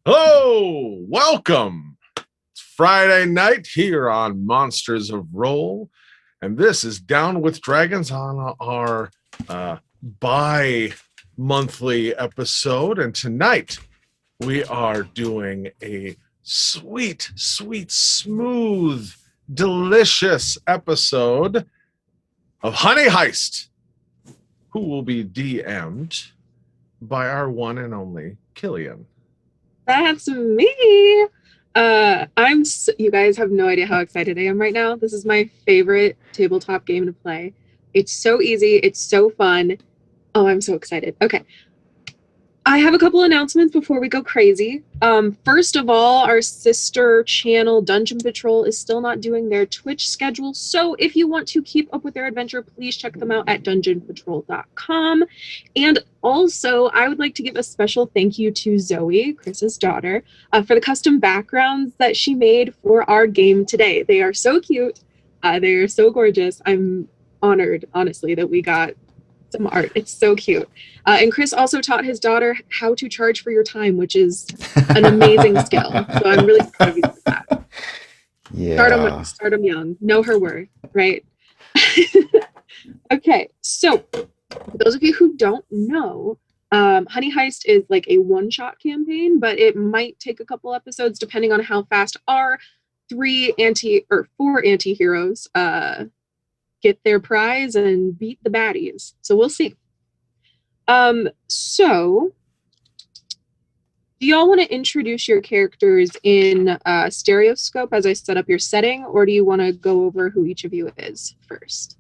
Hello, welcome. It's Friday night here on Monsters of Roll, and this is Down with Dragons on our bi-monthly episode. And tonight we are doing a sweet, smooth, delicious episode of Honey Heist, who will be DM'd by our one and only Killian. That's me. You guys have no idea how excited I am right now. This is my favorite tabletop game to play. It's so easy. It's so fun. Oh, I'm so excited. Okay. I have a couple announcements before we go crazy. First of all, our sister channel Dungeon Patrol is still not doing their Twitch schedule. So if you want to keep up with their adventure, please check them out at dungeonpatrol.com. And also, I would like to give a special thank you to Zoe, Chris's daughter, for the custom backgrounds that she made for our game today. They are so cute. They are so gorgeous. I'm honored, honestly, that we got some art. It's so cute. And Chris also taught his daughter how to charge for your time, which is an amazing skill. So I'm really proud of you for that. Yeah. Start them young. Know her worth, right? Okay, so for those of you who don't know, Honey Heist is like a one-shot campaign, but it might take a couple episodes depending on how fast our four anti-heroes get their prize and beat the baddies. So we'll see. So do y'all want to introduce your characters in Stereoscope as I set up your setting, or do you want to go over who each of you is first?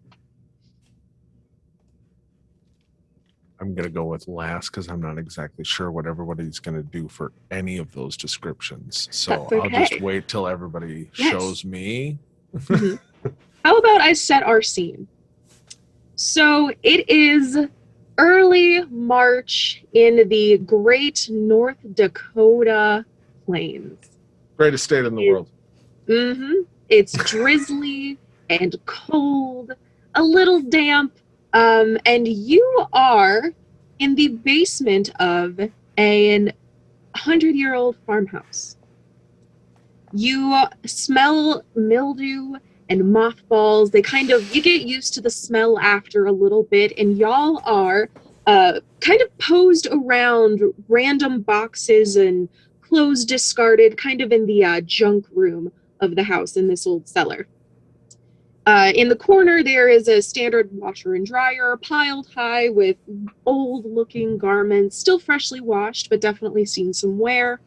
I'm going to go with last because I'm not exactly sure what everybody's going to do for any of those descriptions. So Okay. I'll just wait till everybody shows me. Mm-hmm. How about I set our scene? So it is early March in the Great North Dakota Plains. Greatest state in the world. Mm-hmm. It's drizzly and cold, a little damp, and you are in the basement of an 100-year-old farmhouse. You smell mildew and mothballs. You get used to the smell after a little bit, and y'all are kind of posed around random boxes and clothes discarded, kind of in the junk room of the house in this old cellar. In the corner, there is a standard washer and dryer piled high with old-looking garments, still freshly washed, but definitely seen some wear.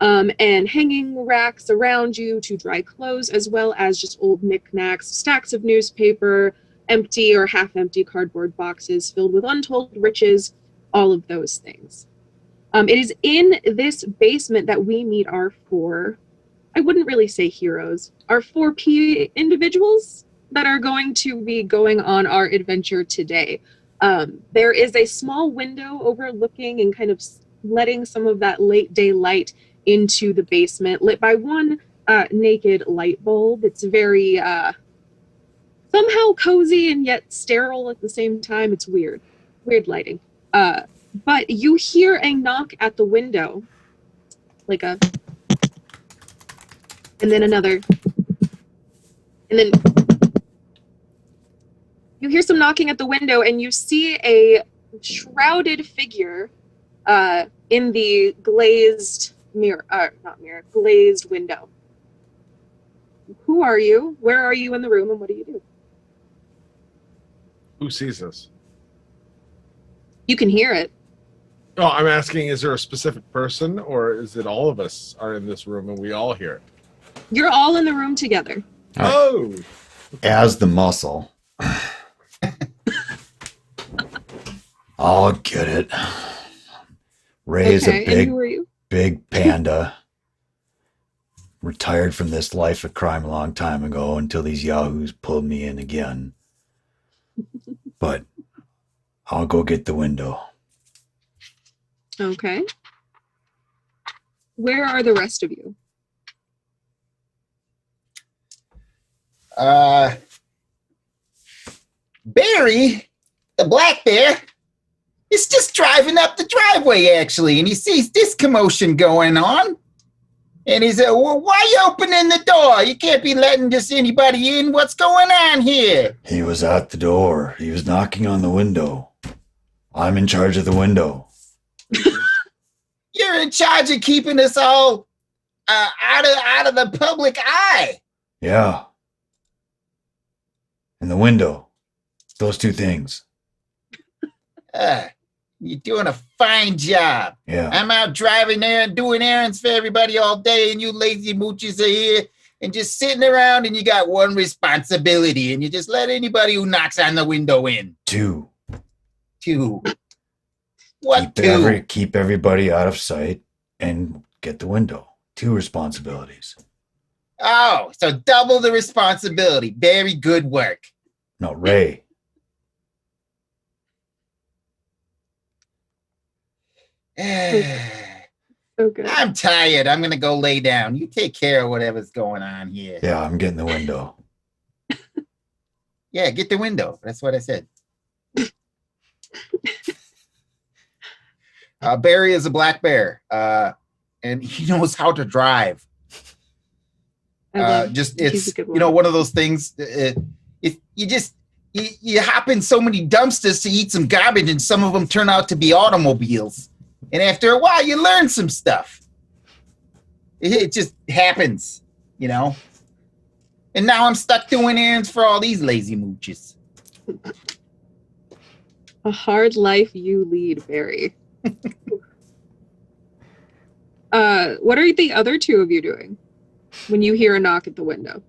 And hanging racks around you to dry clothes, as well as just old knickknacks, stacks of newspaper, empty or half-empty cardboard boxes filled with untold riches, all of those things. It is in this basement that we meet our four, I wouldn't really say heroes, our 4P individuals that are going to be going on our adventure today. There is a small window overlooking and kind of letting some of that late day light into the basement, lit by one naked light bulb. It's very somehow cozy and yet sterile at the same time. It's weird lighting. But you hear a knock at the window, and then another, and then you hear some knocking at the window, and you see a shrouded figure in the glazed glazed window. Who are you? Where are you in the room, and what do you do? Who sees this? You can hear it. Oh, I'm asking, is there a specific person, or is it all of us are in this room and we all hear it? You're all in the room together. Oh! As the muscle. I'll get it. Ray's Okay, a big, and who are you? big panda. Retired from this life of crime a long time ago until these yahoos pulled me in again. But I'll go get the window. Okay. Where are the rest of you? Barry, the black bear, He's just driving up the driveway, actually, and he sees this commotion going on. And he said, well, why are you opening the door? You can't be letting just anybody in. What's going on here? He was at the door. He was knocking on the window. I'm in charge of the window. You're in charge of keeping us all out of the public eye. Yeah. And the window. Those two things. You're doing a fine job. Yeah. I'm out driving there and doing errands for everybody all day, and you lazy mooches are here and just sitting around, and you got one responsibility, and you just let anybody who knocks on the window in. Two. What two? Keep everybody out of sight and get the window. 2 responsibilities. Oh, so double the responsibility. Very good work. No, Ray. So good. I'm tired. I'm going to go lay down. You take care of whatever's going on here. Yeah, I'm getting the window. Yeah, get the window. That's what I said. Barry is a black bear, and he knows how to drive. It's one of those things. You hop in so many dumpsters to eat some garbage, and some of them turn out to be automobiles. And after a while, you learn some stuff. It just happens, you know. And now I'm stuck doing errands for all these lazy mooches. A hard life you lead, Barry. What are the other two of you doing when you hear a knock at the window?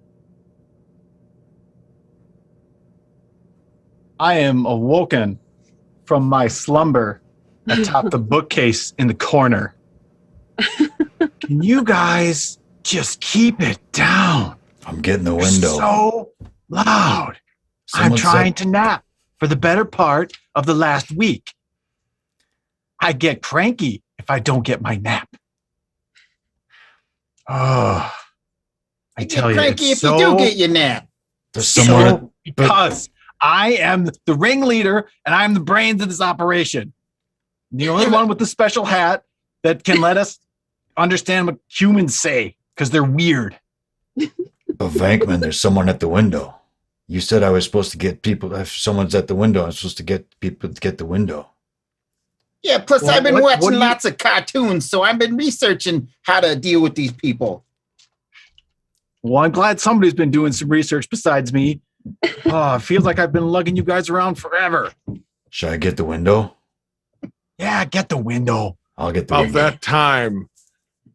I am awoken from my slumber atop the bookcase in the corner. Can you guys just keep it down? I'm getting the window. You're so loud. I'm trying to nap for the better part of the last week. I get cranky if I don't get my nap. Oh, I tell you, cranky if so, you do get your nap. There's someone because I am the ringleader and I'm the brains of this operation. The only one with the special hat that can let us understand what humans say because they're weird. But Vankman, there's someone at the window. You said I was supposed to get people. If someone's at the window, I'm supposed to get people to get the window. Yeah, plus I've been watching lots of cartoons, so I've been researching how to deal with these people. Well, I'm glad somebody's been doing some research besides me. Oh, it feels like I've been lugging you guys around forever. Should I get the window? Yeah, get the window. I'll get the window. Of that time,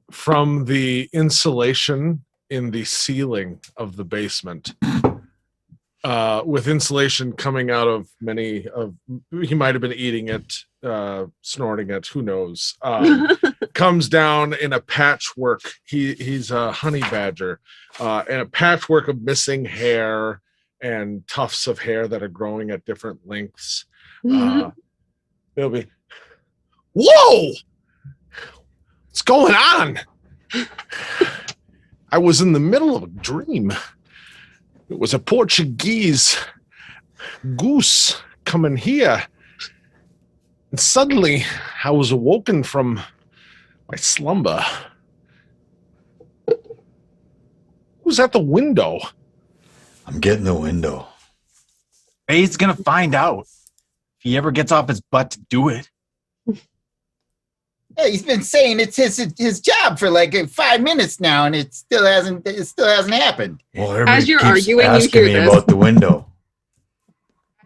from the insulation in the ceiling of the basement, with insulation coming out of many of, he might have been eating it, snorting it, who knows, comes down in a patchwork. He's a honey badger, and a patchwork of missing hair and tufts of hair that are growing at different lengths. They'll be, whoa, what's going on? I was in the middle of a dream. It was a Portuguese goose coming here. And suddenly I was awoken from my slumber. Who's at the window? I'm getting the window. Ray's gonna find out if he ever gets off his butt to do it. Yeah, he's been saying it's his job for like 5 minutes now, and it still hasn't happened. Well, as you're arguing, asking you me hear this. about the window.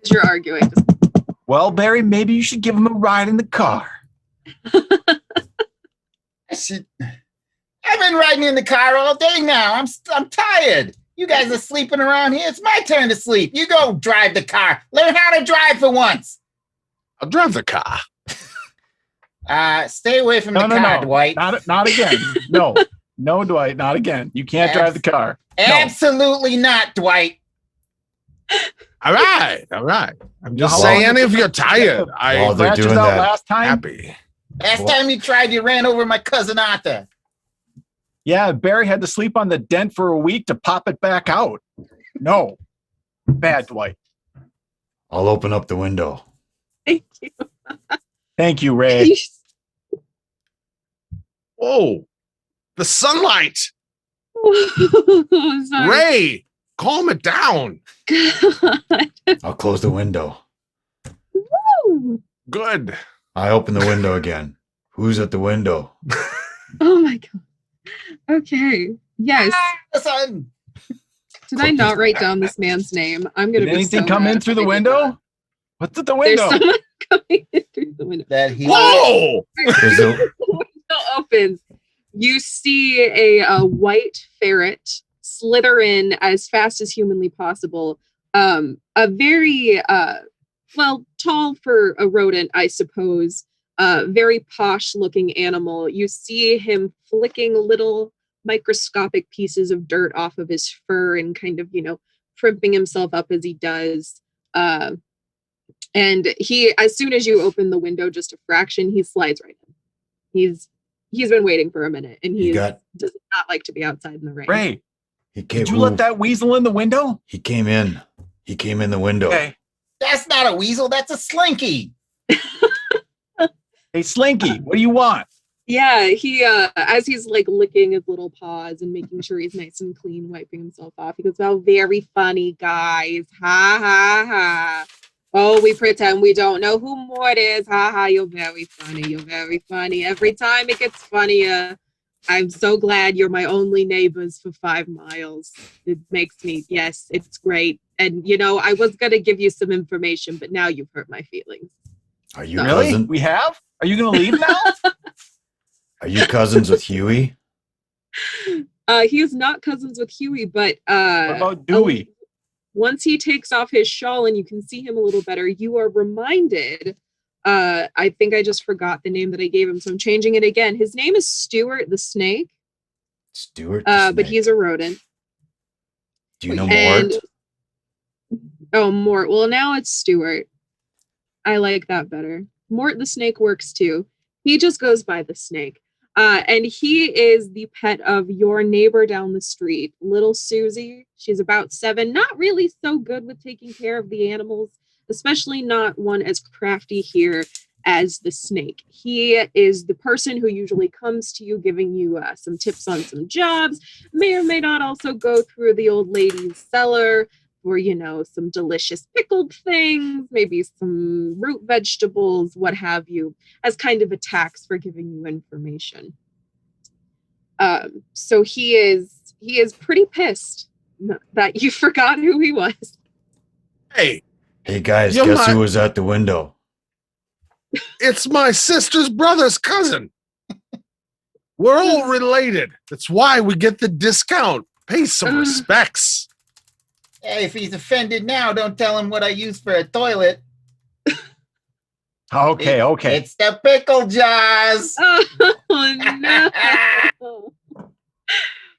As you're arguing, Well, Barry, maybe you should give him a ride in the car. I've been riding in the car all day now. I'm tired. You guys are sleeping around here. It's my turn to sleep. You go drive the car. Learn how to drive for once. I'll drive the car. Stay away from the car, Dwight. Not again. No, Dwight, not again. You can't drive the car. Absolutely not, Dwight. All right. I'm just saying if you're tired, While they're doing that, last time. happy. Last time you tried, you ran over my cousin Arthur. Yeah, Barry had to sleep on the dent for a week to pop it back out. No. Bad, Dwight. I'll open up the window. thank you. Thank you, Ray. Whoa, the sunlight. Sorry. Ray, calm it down. God. I'll close the window. Woo. Good. I open the window again. Who's at the window? Oh my god. Okay. Yes. The sun. Did I not write down this man's name? I'm gonna Did be anything so come mad in if through I the did window? not. What's at the There's window? someone coming in through the window. That he. Whoa! There's a, The window opens. You see a white ferret slither in as fast as humanly possible. A very tall for a rodent, I suppose. Very posh looking animal. You see him flicking little microscopic pieces of dirt off of his fur and kind of, primping himself up as he does. And he, as soon as you open the window just a fraction, he slides right in. He's been waiting for a minute, and he does not like to be outside in the rain. Ray, he did you let that weasel in the window? He came in. He came in the window. Okay. That's not a weasel. That's a slinky. Hey, Slinky, what do you want? Yeah, he as he's like licking his little paws and making sure he's nice and clean, wiping himself off, he goes, "Oh, very funny, guys. Ha ha ha. Oh, we pretend we don't know who Mort is. Ha ha, you're very funny. You're very funny. Every time it gets funnier. I'm so glad you're my only neighbors for 5 miles. It makes me, yes, it's great. And, I was going to give you some information, but now you've hurt my feelings." Are you Really? cousin? We have? Are you going to leave now? Are you cousins with Huey? He is not cousins with Huey, but What about Dewey? once he takes off his shawl and you can see him a little better, you are reminded. I think I just forgot the name that I gave him, so I'm changing it again. His name is Stuart the Snake. Stuart. But he's a rodent. Do you know And- Mort? Oh, Mort. Well, now it's Stuart. I like that better. Mort the Snake works too. He just goes by the Snake. And he is the pet of your neighbor down the street, little Susie. She's about 7, not really so good with taking care of the animals, especially not one as crafty here as the Snake. He is the person who usually comes to you giving you some tips on some jobs, may or may not also go through the old lady's cellar for, some delicious pickled things, maybe some root vegetables, what have you, as kind of a tax for giving you information. So he is pretty pissed that you forgot who he was. Hey, Hey guys, You're guess my- who was at the window? it's my sister's brother's cousin. We're all related. That's why we get the discount. Pay some respects. Hey, if he's offended now, don't tell him what I use for a toilet. Okay. It's the pickle jaws. Oh no.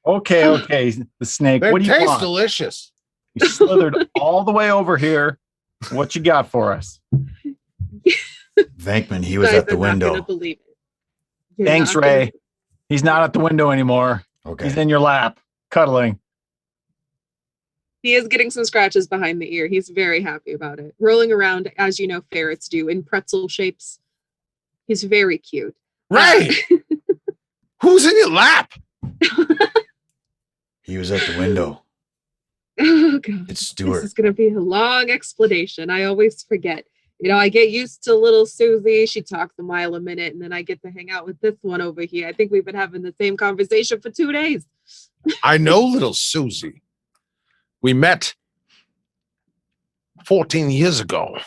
Okay. The Snake, They what do you taste want? delicious. You slithered all the way over here. What you got for us? Venkman, he was Guys at the are not gonna window. believe it. You're Thanks, not gonna- Ray. He's not at the window anymore. Okay. He's in your lap, cuddling. He is getting some scratches behind the ear. He's very happy about it. Rolling around, as you know, ferrets do, in pretzel shapes. He's very cute. Ray, who's in your lap? He was at the window. Oh god. It's This Stuart. is going to be a long explanation. I always forget. I get used to little Susie. She talks a mile a minute, and then I get to hang out with this one over here. I think we've been having the same conversation for 2 days. I know little Susie. We met 14 years ago.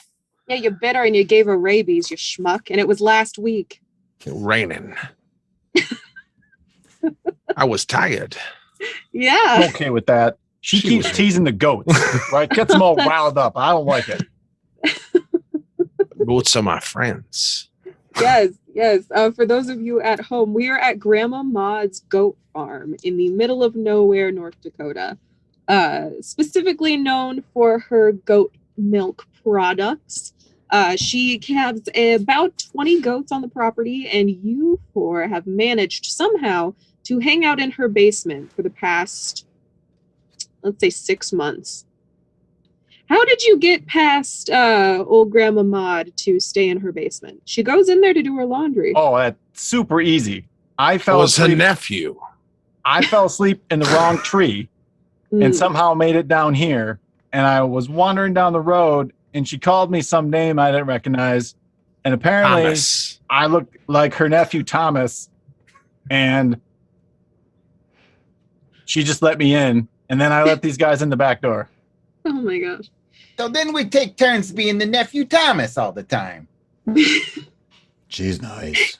Yeah, you're bitter and you gave her rabies, you schmuck, and it was last week. Raining. I was tired. Yeah. I'm okay with that. She She keeps was- teasing the goats, right? Gets them all riled up. I don't like it. Goats are my friends. Yes. For those of you at home, we are at Grandma Maud's goat farm in the middle of nowhere, North Dakota. Specifically known for her goat milk products. She has about 20 goats on the property, and you 4 have managed somehow to hang out in her basement for the past, let's say, 6 months. How did you get past old Grandma Maud to stay in her basement? She goes in there to do her laundry. Oh, that's super easy. I It fell was her asleep. nephew. I fell asleep in the wrong tree and Mm. somehow made it down here. And I was wandering down the road, and she called me some name I didn't recognize. And apparently, Thomas. I looked like her nephew Thomas, and she just let me in. And then I let these guys in the back door. Oh my gosh. So then we take turns being the nephew Thomas all the time. She's nice.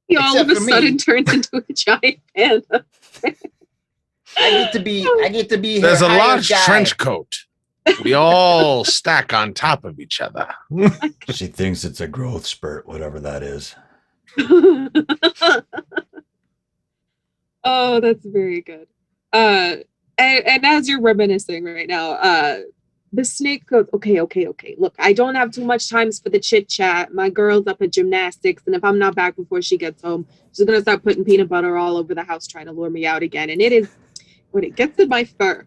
He all of Except a for me. sudden turns into a giant panda. I get to be. There's her a hired large guy. trench coat. We all stack on top of each other. She thinks it's a growth spurt, whatever that is. Oh, that's very good. And as you're reminiscing right now, the snake goes, okay. Look, I don't have too much time for the chit chat. My girl's up at gymnastics, and if I'm not back before she gets home, she's gonna start putting peanut butter all over the house trying to lure me out again. And it is when it gets in my fur.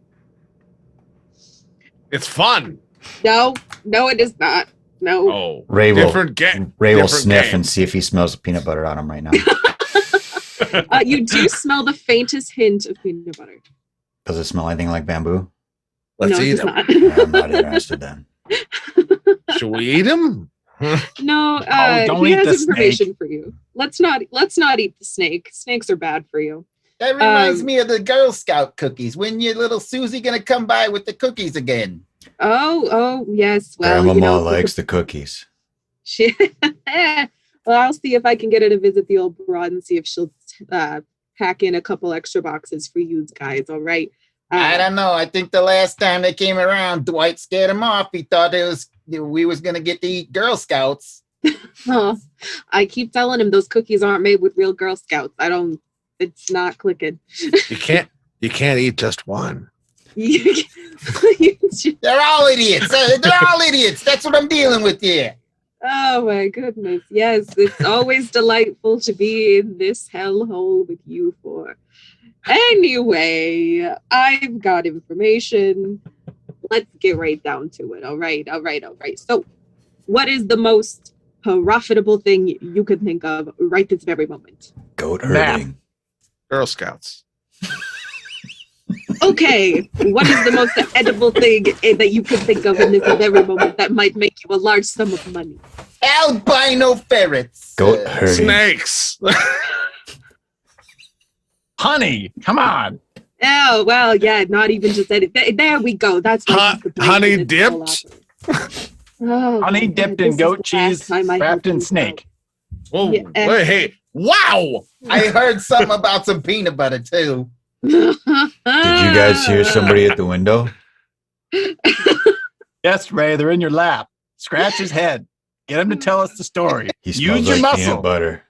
It's fun. No, it is not. No. Oh, Ray will different game. Ray will different sniff game. and see if he smells the peanut butter on him right now. You do smell the faintest hint of peanut butter. Does it smell anything like bamboo? Let's no, it eat does him. not. Yeah, I'm not interested then. Should we eat him? No, don't he eat has the information for you. Let's not eat the snake. Snakes are bad for you. That reminds me of the Girl Scout cookies. When your little Susie gonna come by with the cookies again? Oh, yes. Well, Grandmama likes the cookies. She, well, I'll see if I can get her to visit the old broad and see if she'll pack in a couple extra boxes for you guys. All right. I don't know. I think the last time they came around, Dwight scared him off. He thought we was gonna get to eat Girl Scouts. Oh, I keep telling him those cookies aren't made with real Girl Scouts. It's not clicking. You can't eat just one. They're all idiots. They're all idiots. That's what I'm dealing with here. Oh my goodness. Yes, it's always delightful to be in this hellhole with you four. Anyway, I've got information. Let's get right down to it. All right. So, what is the most profitable thing you could think of right this very moment? Goat herding. Girl Scouts. Okay, what is the most edible thing that you could think of in this very moment that might make you a large sum of money? Albino ferrets. Goat herding. Snakes. Honey, come on. Oh, well, yeah, not even just anything. There we go. That's what Honey dipped. Oh, Honey God, dipped this in is goat the last cheese, time I wrapped had in these snake. Whoa, Yeah. wait, hey, wow. I heard something about some peanut butter too. out. Did you guys hear somebody at the window? Yes, Ray, they're in your lap. Scratch his head. Get him to tell us the story. He smells Use your like muscle. peanut butter.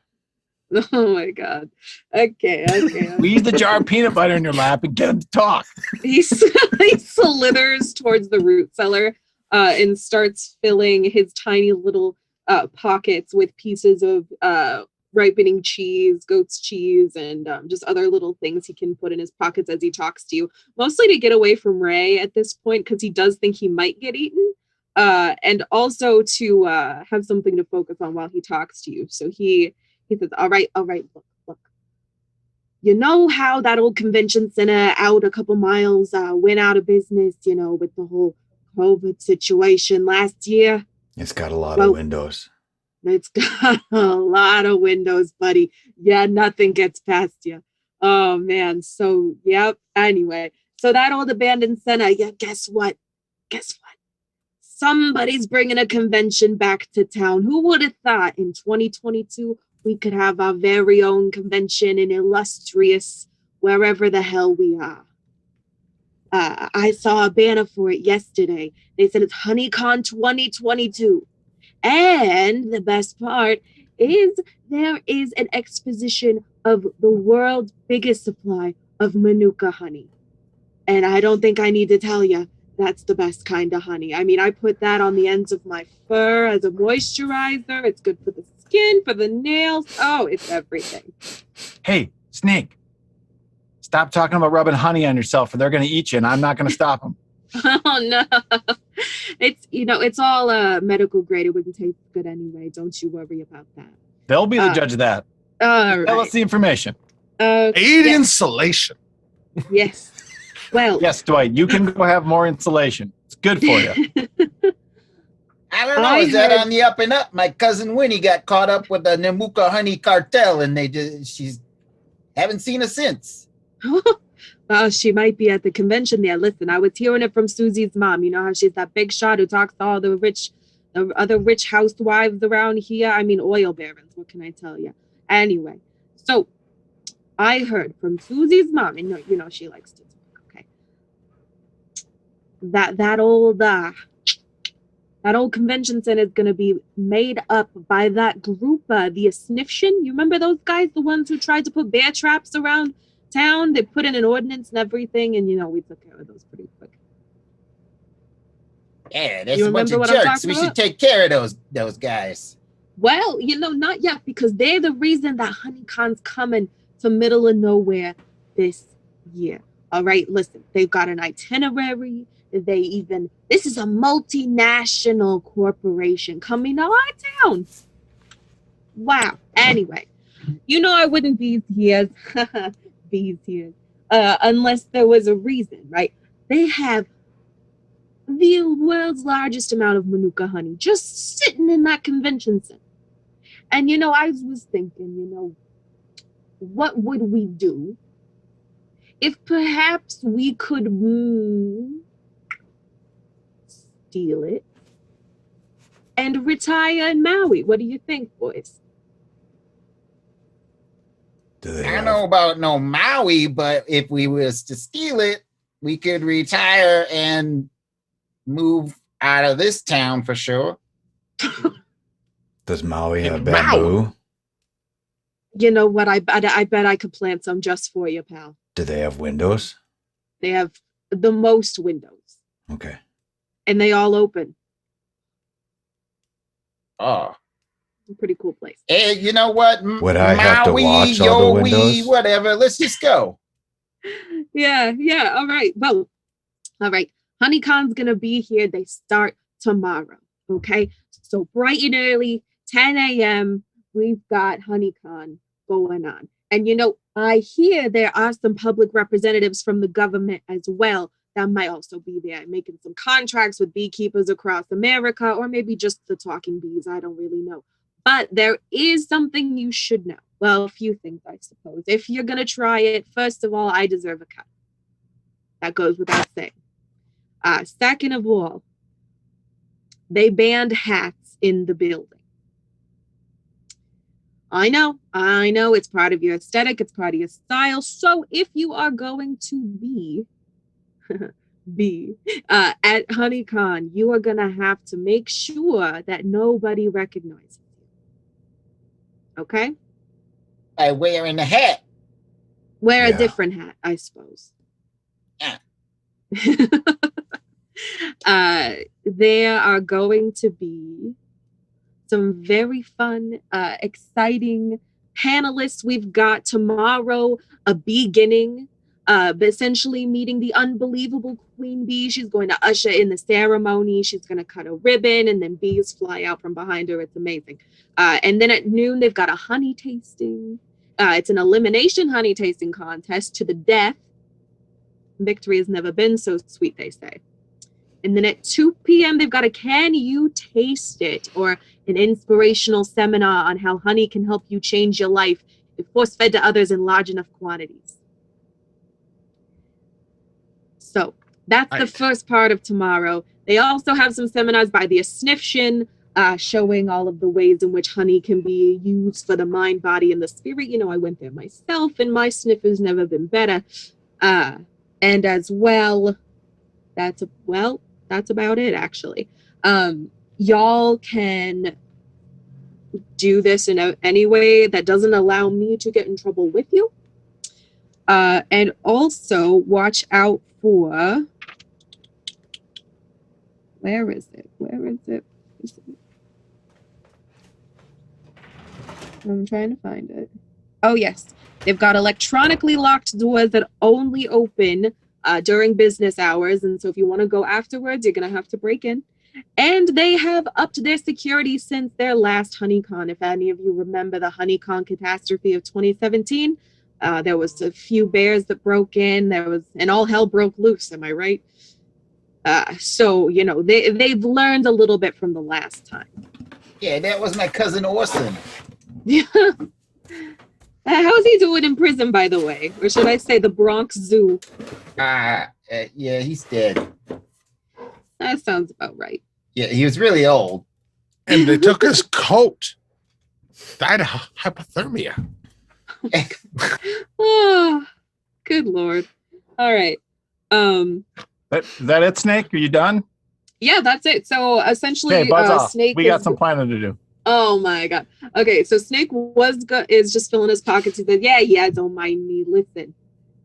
Oh my God. Okay. Squeeze the jar of peanut butter in your lap and get him to talk. He slithers towards the root cellar and starts filling his tiny little pockets with pieces of ripening cheese, goat's cheese, and just other little things he can put in his pockets as he talks to you, mostly to get away from Ray at this point because he does think he might get eaten, and also to have something to focus on while he talks to you. So he says, all right, look. You know how that old convention center out a couple miles went out of business, with the whole COVID situation last year? It's got a lot of windows. It's got a lot of windows, buddy. Yeah, nothing gets past you. Oh, man. So, yep. Anyway, so that old abandoned center, yeah, guess what? Somebody's bringing a convention back to town. Who would have thought in 2022 we could have our very own convention in illustrious wherever the hell we are? I saw a banner for it yesterday. They said it's HoneyCon 2022. And the best part is there is an exposition of the world's biggest supply of Manuka honey. And I don't think I need to tell you, that's the best kind of honey. I mean, I put that on the ends of my fur as a moisturizer. It's good for the skin, for the nails. Oh, it's everything. Hey, Snake, stop talking about rubbing honey on yourself or they're going to eat you and I'm not going to stop them. Oh, no. It's all medical grade. It wouldn't taste good anyway. Don't you worry about that. They'll be the judge of that. All Tell us right. the information. Aid Yes. insulation. Yes. Well. Yes, Dwight, you can go have more insulation. It's good for you. I don't know. I Is that heard- on the up and up? My cousin Winnie got caught up with the Namuka honey cartel, and she's haven't seen her since. Well, she might be at the convention there. Listen, I was hearing it from Susie's mom. You know how she's that big shot who talks to all the other rich housewives around here. I mean, oil barons. What can I tell you? Anyway, so I heard from Susie's mom, and you know she likes to talk. Okay, that old convention center is going to be made up by that group, the Asniftion. You remember those guys, the ones who tried to put bear traps around town? They put in an ordinance and everything, and we took care of those pretty quick. Yeah, that's You a bunch remember of what I'm jerks. talking We should about? take care of those guys. Well, not yet, because they're the reason that HoneyCon's coming to middle of nowhere this year. All right, listen, they've got an itinerary. This is a multinational corporation coming to our town. Wow. Anyway, I wouldn't be here, unless there was a reason, right? They have the world's largest amount of Manuka honey just sitting in that convention center. And, I was thinking, what would we do if perhaps we could steal it and retire in Maui? What do you think, boys? Do they I don't have, know about no Maui, but if we was to steal it, we could retire and move out of this town for sure. does Maui have In bamboo? You know what? I bet I could plant some just for you, pal. Do they have windows? They have the most windows, Okay. and they all open. Oh. A pretty cool place. Hey, you know what? Would I have to watch all the windows? Whatever. Let's just go. Yeah. All right. Well, all right. HoneyCon's gonna be here. They start tomorrow. Okay. So bright and early, 10 a.m. We've got HoneyCon going on. And I hear there are some public representatives from the government as well that might also be there, making some contracts with beekeepers across America, or maybe just the talking bees. I don't really know. But there is something you should know. Well, a few things, I suppose. If you're going to try it, first of all, I deserve a cut. That goes without saying. Second of all, they banned hats in the building. I know, it's part of your aesthetic, it's part of your style. So if you are going to be at HoneyCon, you are going to have to make sure that nobody recognizes you. Okay? By wearing a hat. Wear Yeah. a different hat, I suppose. Yeah. There are going to be some very fun, exciting panelists. We've got tomorrow a beginning, essentially meeting the unbelievable Queen Bee. She's going to usher in the ceremony. She's going to cut a ribbon, and then bees fly out from behind her. It's amazing. And then at noon, they've got a honey tasting. It's an elimination honey tasting contest to the death. Victory has never been so sweet, they say. And then at 2 p.m., they've got a Can You Taste It? Or an inspirational seminar on how honey can help you change your life if force-fed to others in large enough quantities. So that's the Right. first part of tomorrow. They also have some seminars by the Asniftion, showing all of the ways in which honey can be used for the mind, body, and the spirit. I went there myself, and my sniff has never been better. And as well, that's about it, actually. Y'all can do this in any way that doesn't allow me to get in trouble with you. And also watch out for, where is it? I'm trying to find it. Oh, yes. They've got electronically locked doors that only open during business hours. And so if you want to go afterwards, you're going to have to break in. And they have upped their security since their last HoneyCon. If any of you remember the HoneyCon catastrophe of 2017, there was a few bears that broke in. And all hell broke loose. Am I right? So they've learned a little bit from the last time. Yeah, that was my cousin Orson. Yeah. How's he doing in prison, by the way? Or should I say the Bronx Zoo? Yeah, he's dead. That sounds about right. Yeah, he was really old. And they took his coat. Died of hypothermia. Oh, good Lord. All right. Is that it, Snake? Are you done? Yeah, that's it. So essentially, Okay, buzz off. Snake We got some planning to do. Oh my God. Okay, so Snake is just filling his pockets. He said, yeah, don't mind me. Listen,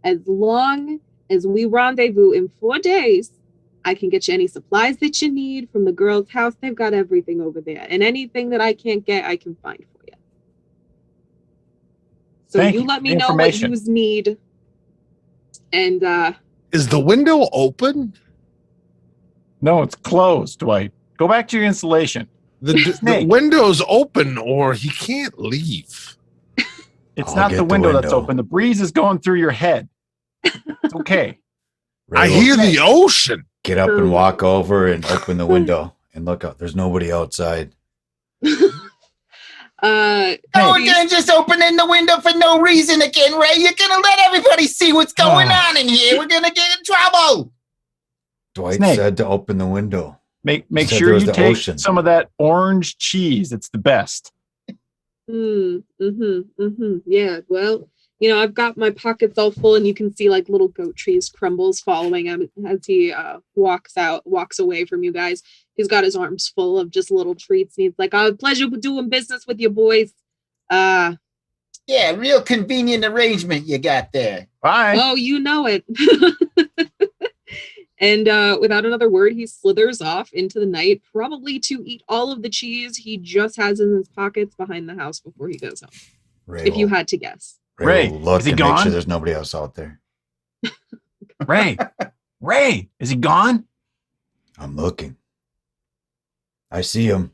as long as we rendezvous in 4 days, I can get you any supplies that you need from the girl's house. They've got everything over there. And anything that I can't get, I can find for you. So Thank you you let for me the know what information. you need. And Is the window open? No, it's closed, Dwight. Go back to your installation. The Snake. window's open, or he can't leave. It's I'll not get the the window that's window. open. The breeze is going through your head. It's okay. I Ray, hear the ocean. get up and walk over and open the window and look out. There's nobody outside. Oh, we're gonna just open in the window for no reason again, Ray. You're gonna let everybody see what's going on in here. We're gonna get in trouble. Dwight Snake. said to open the window. Make Said sure there was you the take ocean. some of that orange cheese. It's the best. Yeah, well, I've got my pockets all full, and you can see like little goat trees crumbles following him as he walks away from you guys. He's got his arms full of just little treats, and he's like, pleasure doing business with you boys. Yeah, real convenient arrangement you got there. Bye. Oh, you know it. And without another word, he slithers off into the night, probably to eat all of the cheese he just has in his pockets behind the house before he goes home. Ray If you will- had to guess. Ray, will look is he and make gone? sure there's nobody else out there. Ray, is he gone? I'm looking. I see him.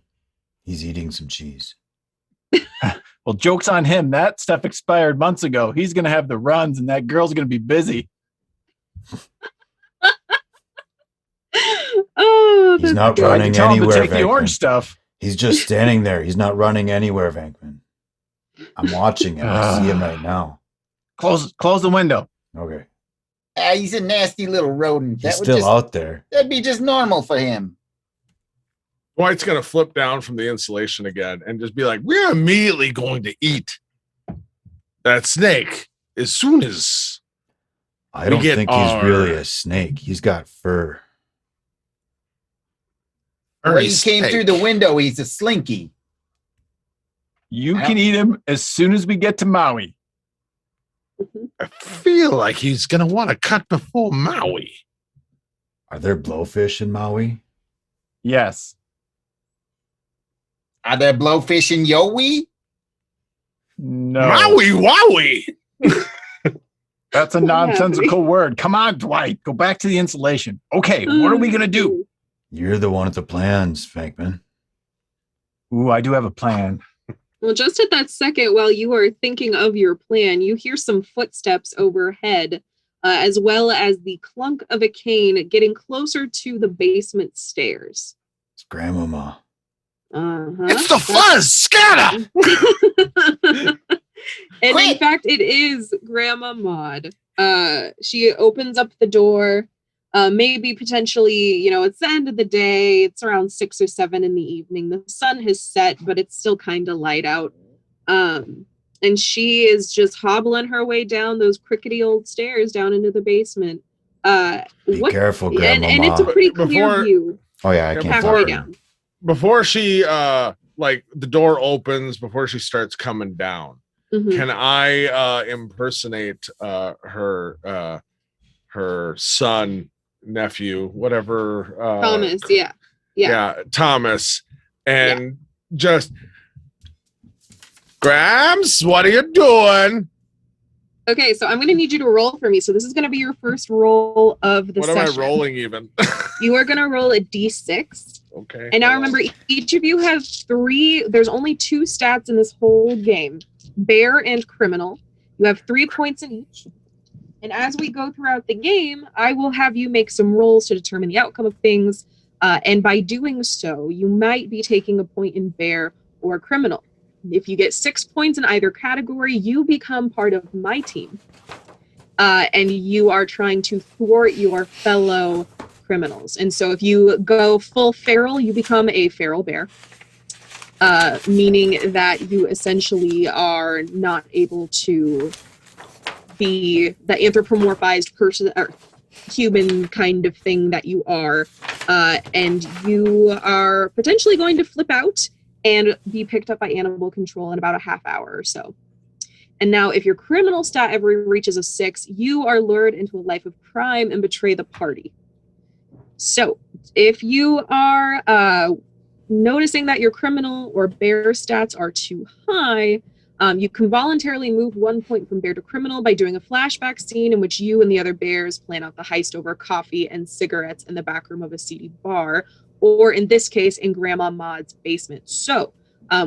He's eating some cheese. Well, joke's on him. That stuff expired months ago. He's going to have the runs, and that girl's going to be busy. Oh, He's that's not good. running Tell him to anywhere, take the orange Venkman. stuff. He's just standing there. He's not running anywhere, Venkman. I'm watching him. I see him right now. Close the window. Okay. He's a nasty little rodent. He's still out there. That'd be just normal for him. Dwight's going to flip down from the insulation again and just be like, we're immediately going to eat that snake as soon as I don't get think our- he's really a snake. He's got fur. When he Ernie's came steak. through the window, he's a slinky. You can eat him as soon as we get to Maui. I feel like he's going to want to cut before Maui. Are there blowfish in Maui? Yes. Are there blowfish in Yowie? No. Maui Wowie. That's a nonsensical word. Come on, Dwight. Go back to the insulation. Okay, what are we going to do? You're the one with the plans, Venkman. Ooh, I do have a plan. Well, just at that second, while you are thinking of your plan, you hear some footsteps overhead, as well as the clunk of a cane getting closer to the basement stairs. It's Grandmama. It's the fuzz. Scatter. And in Quick! fact, it is Grandma Maud. She opens up the door. Maybe potentially, it's the end of the day. It's around 6 or 7 in the evening. The sun has set, but it's still kind of light out. And she is just hobbling her way down those crickety old stairs down into the basement. Be careful, Grandmama. and it's a pretty clear Before- view Oh, yeah, I can't halfway talk. down. Before she, the door opens, before she starts coming down, Mhm. can I impersonate her son, nephew, whatever? Thomas, yeah. Thomas, and just Grams, what are you doing? Okay, so I'm going to need you to roll for me. So this is going to be your first roll of the What session. am I rolling even? You are going to roll a d6. Okay. And now hold on. remember, each of you have 3. There's only 2 stats in this whole game: bear and criminal. You have 3 points in each. And as we go throughout the game, I will have you make some rolls to determine the outcome of things. And by doing so, you might be taking a point in bear or criminal. If you get 6 points in either category, you become part of my team. And you are trying to thwart your fellow criminals. And so if you go full feral, you become a feral bear, meaning that you essentially are not able to be the anthropomorphized person or human kind of thing that you are. And you are potentially going to flip out and be picked up by animal control in about a half hour or so. And now, if your criminal stat ever reaches a 6, you are lured into a life of crime and betray the party. So, if you are noticing that your criminal or bear stats are too high, you can voluntarily move 1 point from bear to criminal by doing a flashback scene in which you and the other bears plan out the heist over coffee and cigarettes in the back room of a seedy bar, or in this case, in Grandma Maud's basement. So,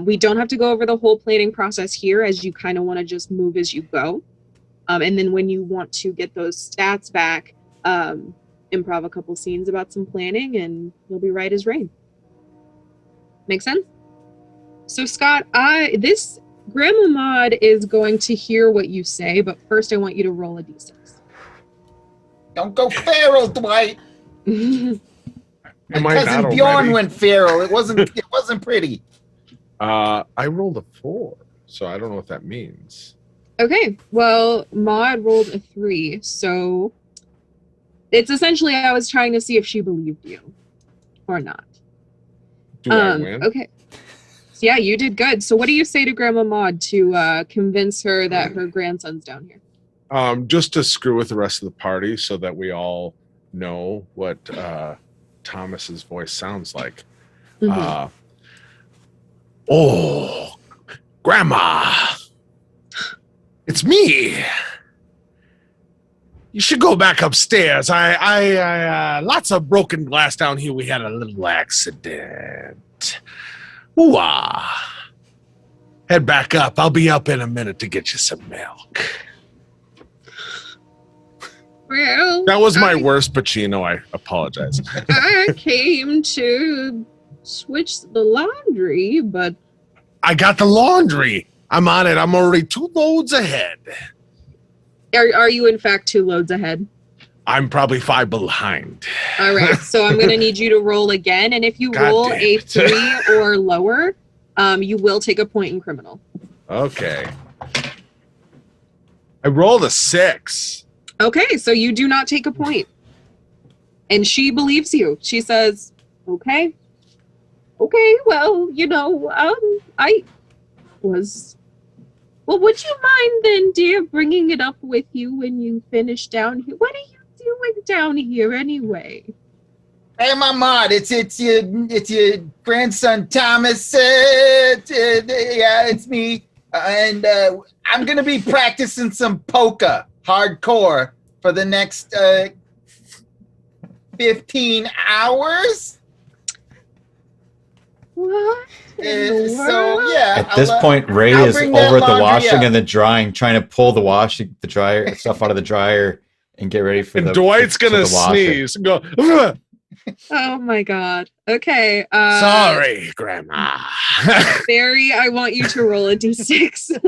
we don't have to go over the whole planning process here, as you kind of want to just move as you go. And then when you want to get those stats back, improv a couple scenes about some planning and you'll be right as rain. Make sense? So Scott, this Grandma Maud is going to hear what you say, but first I want you to roll a d6. Don't go feral, Dwight. Am My I not cousin Bjorn already? went feral. It wasn't pretty. I rolled a 4, so I don't know what that means. Okay, well, Maud rolled a 3, so it's essentially I was trying to see if she believed you or not. Do I win? Okay. So yeah, you did good. So what do you say to Grandma Maud to convince her that her grandson's down here? Just to screw with the rest of the party so that we all know what Thomas's voice sounds like. Mhm. Oh, Grandma, it's me. You should go back upstairs. I lots of broken glass down here. We had a little accident. Ooh-ah. Head back up. I'll be up in a minute to get you some milk. Well, That was my worst Pacino. I apologize. I came to switch the laundry, but I got the laundry. I'm on it. I'm already 2 loads ahead. are you in fact 2 loads ahead? I'm probably 5 behind. All right, so I'm going to need you to roll again, and if you God roll damn a it. 3 or lower, you will take a point in criminal. Okay. I rolled a 6. Okay, so you do not take a point. And she believes you. She says, okay, well, I was... Well, would you mind then, dear, bringing it up with you when you finish down here? What are you doing down here anyway? Hey, my Maud, it's your grandson Thomas. Yeah, it's me, and I'm gonna be practicing some polka hardcore for the next 15 hours. What? in the So world? yeah. At this point, Ray I'll is bring that over at the laundry washing up. and the drying, trying to pull the dryer stuff out of the dryer and get ready for And the Dwight's for gonna the washing. sneeze and go, "Ugh, Oh my god. Okay. sorry, Grandma. Barry, I want you to roll a d6.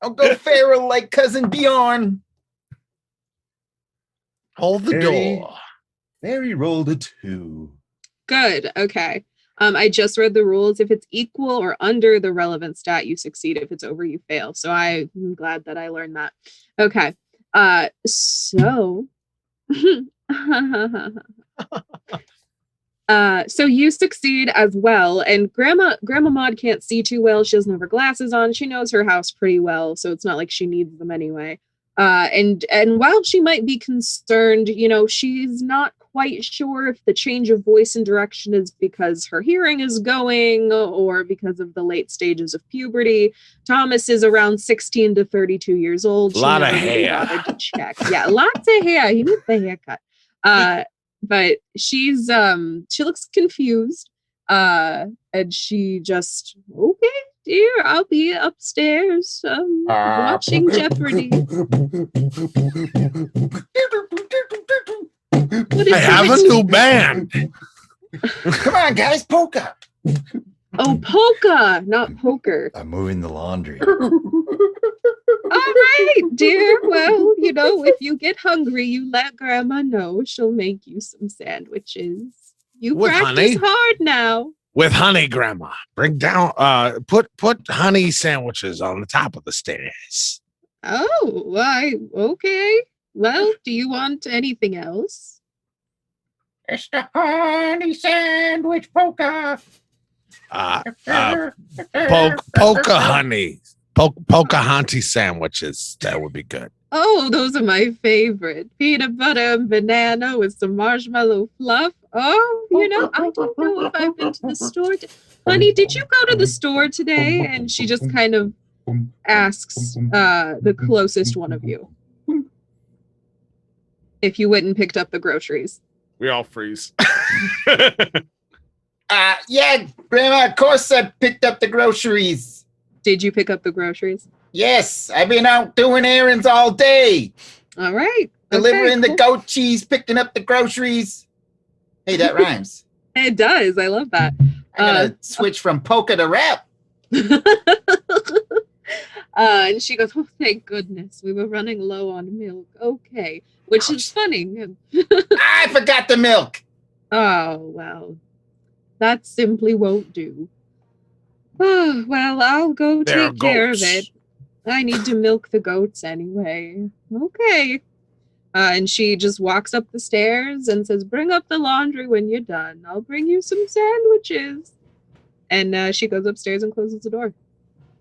I'll go feral like cousin Bjorn. Hold the Harry. door. Mary rolled a 2. Good. Okay. I just read the rules. If it's equal or under the relevant stat, you succeed. If it's over, you fail. So I'm glad that I learned that. Okay. So so you succeed as well. And Grandma Maud can't see too well. She doesn't have her glasses on. She knows her house pretty well, so it's not like she needs them anyway. And while she might be concerned, she's not quite sure if the change of voice and direction is because her hearing is going or because of the late stages of puberty. Thomas is around 16 to 32 years old. She Lot of never really hair. bothered to check. Yeah, lots of hair. He needs the haircut. but she looks confused. And she just, okay, dear, I'll be upstairs watching Jeopardy. What is I have a it? new band. Come on, guys, polka. Oh, polka, not poker. I'm moving the laundry. All right, dear. Well, if you get hungry, you let Grandma know. She'll make you some sandwiches. You With practice honey? hard now. With honey, Grandma. Bring down, put honey sandwiches on the top of the stairs. Oh, okay. Well, do you want anything else? It's the honey sandwich polka. Polka honey. Pocahontas sandwiches. That would be good. Oh, those are my favorite. Peanut butter and banana with some marshmallow fluff. Oh, I don't know if I've been to the store. Honey, did you go to the store today? And she just kind of asks the closest one of you if you went and picked up the groceries. We all freeze. Yeah, Grandma, of course I picked up the groceries. Did you pick up the groceries? Yes, I've been out doing errands all day. All right. Delivering Okay, the goat cheese, picking up the groceries. Hey, that rhymes. It does. I love that. I gotta switch from polka to rap. And she goes, oh, thank goodness. We were running low on milk. Okay. Which is funny. I forgot the milk. Oh, well. That simply won't do. Oh, well, I'll go They're take care of goats. it. I need to milk the goats anyway. Okay. And she just walks up the stairs and says, bring up the laundry when you're done. I'll bring you some sandwiches. And she goes upstairs and closes the door.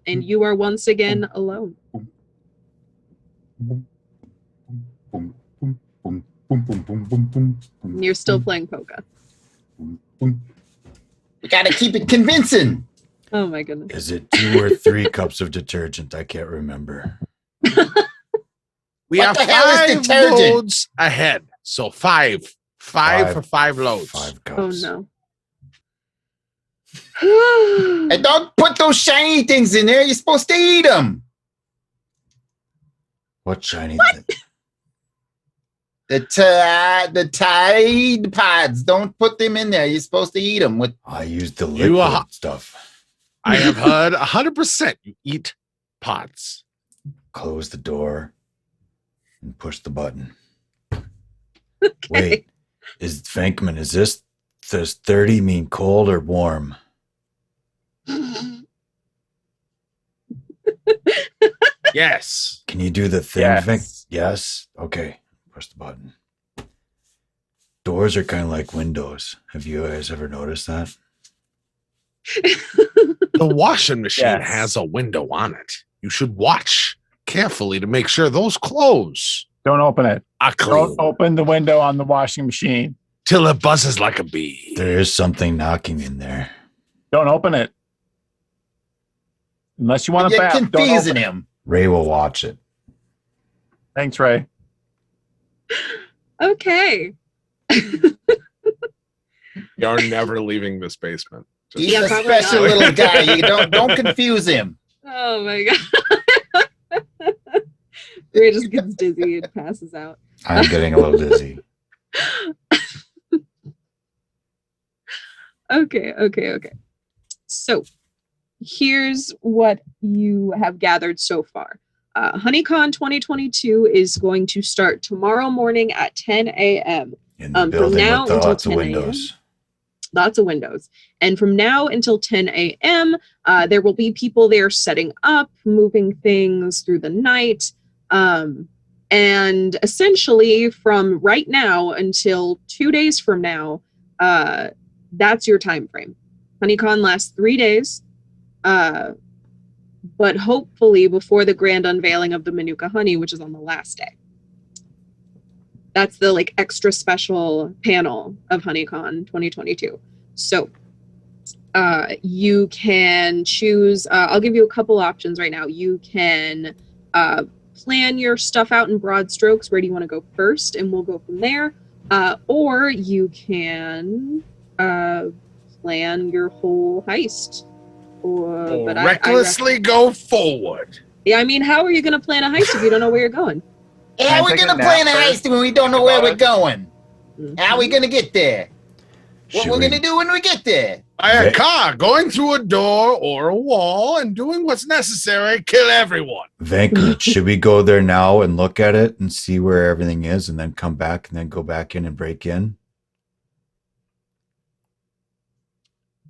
And you are once again alone. And you're still playing polka. We gotta keep it convincing. Oh my goodness. Is it 2 or 3 cups of detergent? I can't remember. We What have the hell is 5 detergent? loads ahead. So 5 for 5 loads. 5 Oh cups. no. And don't put those shiny things in there. You're supposed to eat them. What shiny thing? The Tide Pods. Don't put them in there. You're supposed to eat them. With I used the You liquid are- stuff. I have heard 100% you eat pods. Close the door and push the button. Okay. Wait, is Venkman, does 30 mean cold or warm? Yes. Can you do the thing, Yes. Venk? Yes? Okay. Push the button. Doors are kind of like windows. Have you guys ever noticed that? The washing machine Yes. has a window on it. You should watch carefully to make sure those clothes Don't open it. are clean Don't open the window on the washing machine. till it buzzes like a bee. There is something knocking in there. Don't open it. Unless you want to you're bath. Don't confusing open it. him. Ray will watch it. Thanks, Ray. Okay. You're never leaving this basement. Just- He's Yeah, a probably special not. little guy. You don't confuse him. Oh my god. Ray just gets dizzy and passes out. I'm getting a little dizzy. Okay. So here's what you have gathered so far. HoneyCon 2022 is going to start tomorrow morning at 10 a.m. In the From building now with until lots of 10 a.m. windows. Lots of windows. And from now until 10 a.m., there will be people there setting up, moving things through the night. And essentially from right now until 2 days from now, that's your time frame. HoneyCon lasts 3 days. But hopefully before the grand unveiling of the Manuka honey, which is on the last day. That's the extra special panel of HoneyCon 2022. So you can choose, I'll give you a couple options right now. You can plan your stuff out in broad strokes. Where do you want to go first? And we'll go from there. Or you can plan your whole heist. Or But recklessly go forward. yeah, I mean, how are you going to plan a heist if you don't know where you're going? How we take a gonna nap plan a first? heist when we don't know where we're Think about going? How we gonna get there? What Should we're we- gonna do when we get there? By a Right. car, going through a door or a wall and doing what's necessary, kill everyone. Venkman, should we go there now and look at it and see where everything is and then come back and then go back in and break in?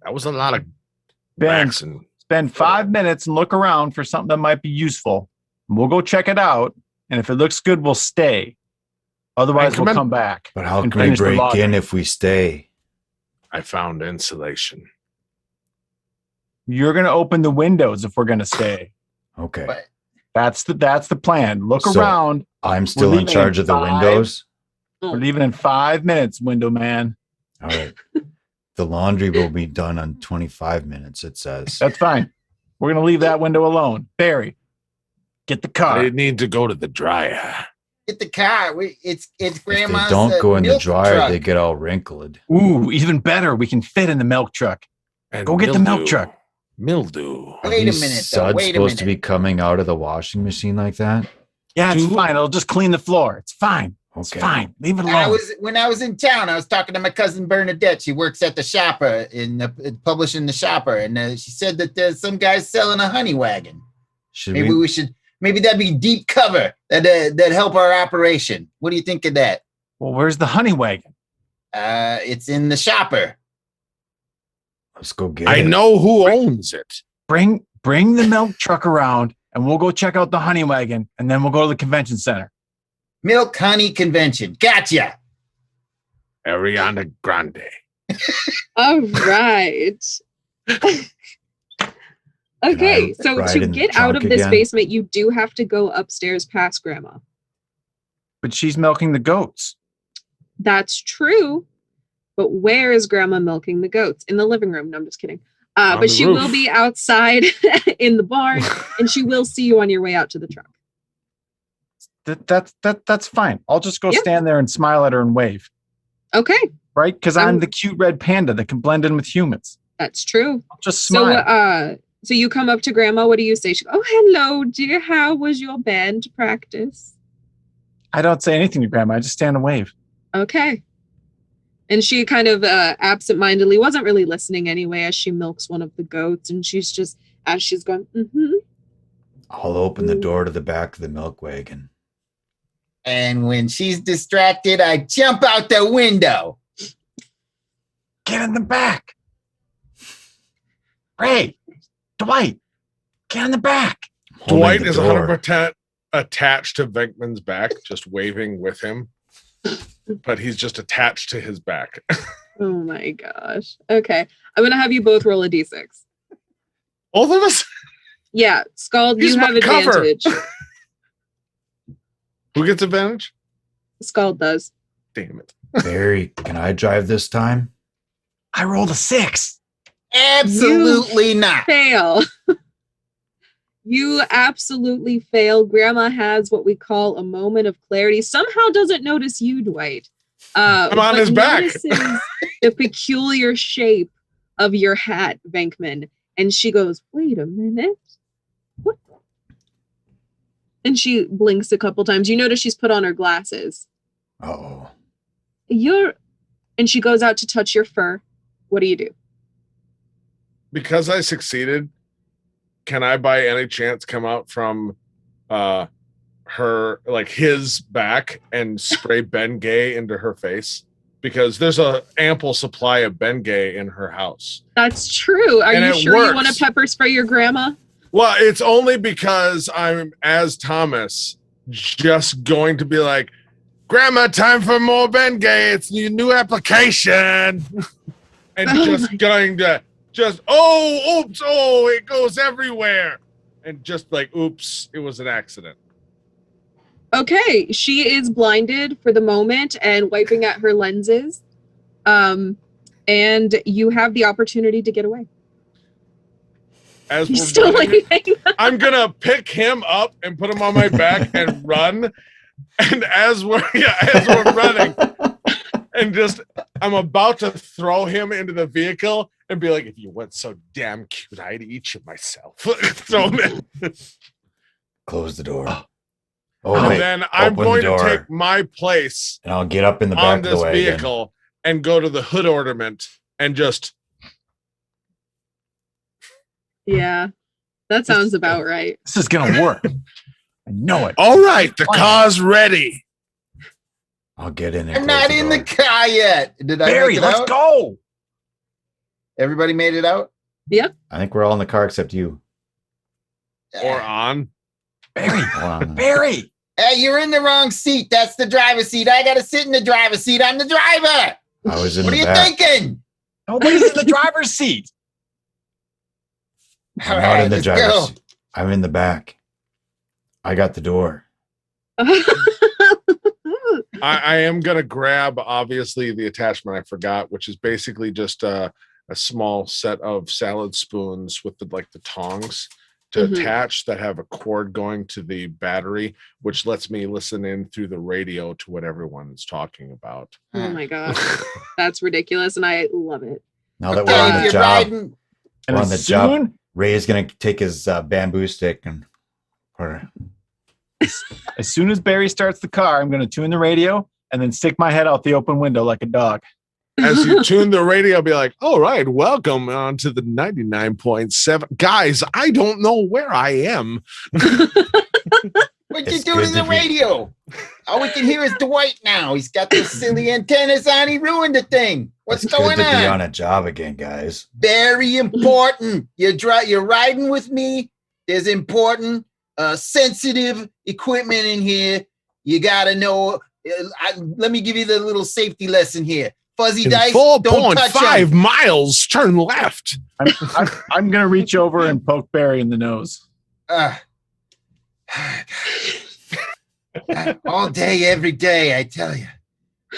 That was a lot of Ben, backs and spend 5 minutes and look around for something that might be useful. We'll go check it out. And if it looks good, we'll stay. Otherwise, we'll come back. But how and can we finish the break laundry. in if we stay? I found insulation. You're going to open the windows if we're going to stay. Okay. But- That's the plan. Look So- around. I'm still in leaving charge in of the 5. windows. We're leaving in 5 minutes, window man. All right. The laundry will be done on 25 minutes, it says. That's fine. We're going to leave that window alone. Barry, get the car. I need to go to the dryer. Get the car. It's If grandma's. they don't go in the milk dryer, truck. they get all wrinkled. Ooh, even better. We can fit in the milk truck. And Go get the milk truck. Mildew. Are Wait a these minute, though. suds Wait a supposed to be minute. coming out of the washing machine like that? Yeah, it's Dude. fine. It'll just clean the floor. It's fine. It's Okay. fine. Leave it I alone. when I was in town, I was talking to my cousin Bernadette. She works at the Shopper publishing the Shopper, and she said that there's some guys selling a honey wagon. Should Maybe we should. Maybe that'd be deep cover that help our operation. What do you think of that? Well, where's the honey wagon? It's in the Shopper. let's go get I it. know who owns it. Bring the milk truck around and we'll go check out the honey wagon and then we'll go to the convention center. Milk Honey Convention. Gotcha. Ariana Grande. All right. Okay, so ride to in the get out of trunk this again? basement, you do have to go upstairs past Grandma. But she's milking the goats. That's true. But where is Grandma milking the goats? In the living room. No, I'm just kidding. On But the she roof. will be outside in the barn, and she will see you on your way out to the truck. That's fine. I'll just go Yeah. stand there and smile at her and wave, Okay, right? Because I'm the cute red panda that can blend in with humans. that's true. I'll just So, smile. so you come up to Grandma. What do you say? She goes, "Oh, hello, dear. How was your band practice?" I don't say anything to Grandma. I just stand and wave. Okay. And she kind of absentmindedly wasn't really listening anyway as she milks one of the goats, and she's just as she's going, I'll open the door to the back of the milk wagon. And when she's distracted, I jump out the window. Get in the back. Ray, Dwight, get in the back. Holding Dwight the is door. 100% attached to Venkman's back, just waving with him. But he's just attached to his back. Oh my gosh. Okay. I'm gonna have you both roll a d6. Both of us? Yeah, Scald, He's you have my cover. advantage. Who gets advantage? Scald does. Damn it. Barry, can I drive this time? I rolled a 6. Absolutely not. Fail. You absolutely fail. Grandma has what we call a moment of clarity. Somehow doesn't notice you, Dwight. I'm on but his back. notices the peculiar shape of your hat, Venkman. And she goes, "Wait a minute. What?" And she blinks a couple times. You notice she's put on her glasses. Uh-oh. And she goes out to touch your fur. What do you do? Because I succeeded, can I by any chance come out from her, like his back and spray Bengay into her face? Because there's a ample supply of Bengay in her house. That's true. Are And you it sure you want works. to pepper spray your grandma? Well, it's only because I'm, as Thomas, just going to be like, Grandma, time for more Bengay. It's your new application. And Oh just my- going to oops, it goes everywhere. And just like, oops, it was an accident. Okay, she is blinded for the moment and wiping at her lenses. And you have the opportunity to get away. As He's we're still running, leaving. I'm gonna pick him up and put him on my back and run. And as we're running, and just I'm about to throw him into the vehicle and be like, if you weren't so damn cute, I'd eat you myself. Throw him in. Close the door. And wait. then I'm Open going the door, to take my place and I'll get up in the back on of the this wagon. vehicle and go to the hood ornament and just Yeah, that sounds about right. This is gonna work. I know it. all right, the car's ready. I'll get in and I'm close not the in door. the car yet. Did I Barry, make it let's out? go. Everybody made it out? I think we're all in the car except you. Or on. Barry, Hold on. Barry. Hey, you're in the wrong seat. That's the driver's seat. I gotta sit in the driver's seat. I'm the driver. I was in What are the you back. thinking? Nobody's in the driver's seat. I'm All not right, in the let's driver's go. seat. I'm in the back. I got the door. I am gonna grab obviously the attachment I forgot, which is basically just a small set of salad spoons with the tongs to Mhm. attach that have a cord going to the battery, which lets me listen in through the radio to what everyone's talking about. Oh my gosh, that's ridiculous, and I love it. Now that Okay, we're on if the you're job, riding, And we're on the as job. soon, Ray is gonna take his bamboo stick and put it. as soon as Barry starts the car, I'm gonna tune the radio and then stick my head out the open window like a dog. As you tune the radio, be like, all right, welcome on to the 99.7. Guys, I don't know where I am. what you It's doing good in the to be- radio? All we can hear is Dwight now. He's got those silly antennas on. He ruined the thing. What's It's going good to be on? on a job again, guys. Very important. You're riding with me. There's important, sensitive equipment in here. You gotta know. Let me give you the little safety lesson here. Fuzzy In dice, don't touch 4.5 them. miles, turn left. I'm gonna reach over and poke Barry in the nose. All day, every day, I tell you.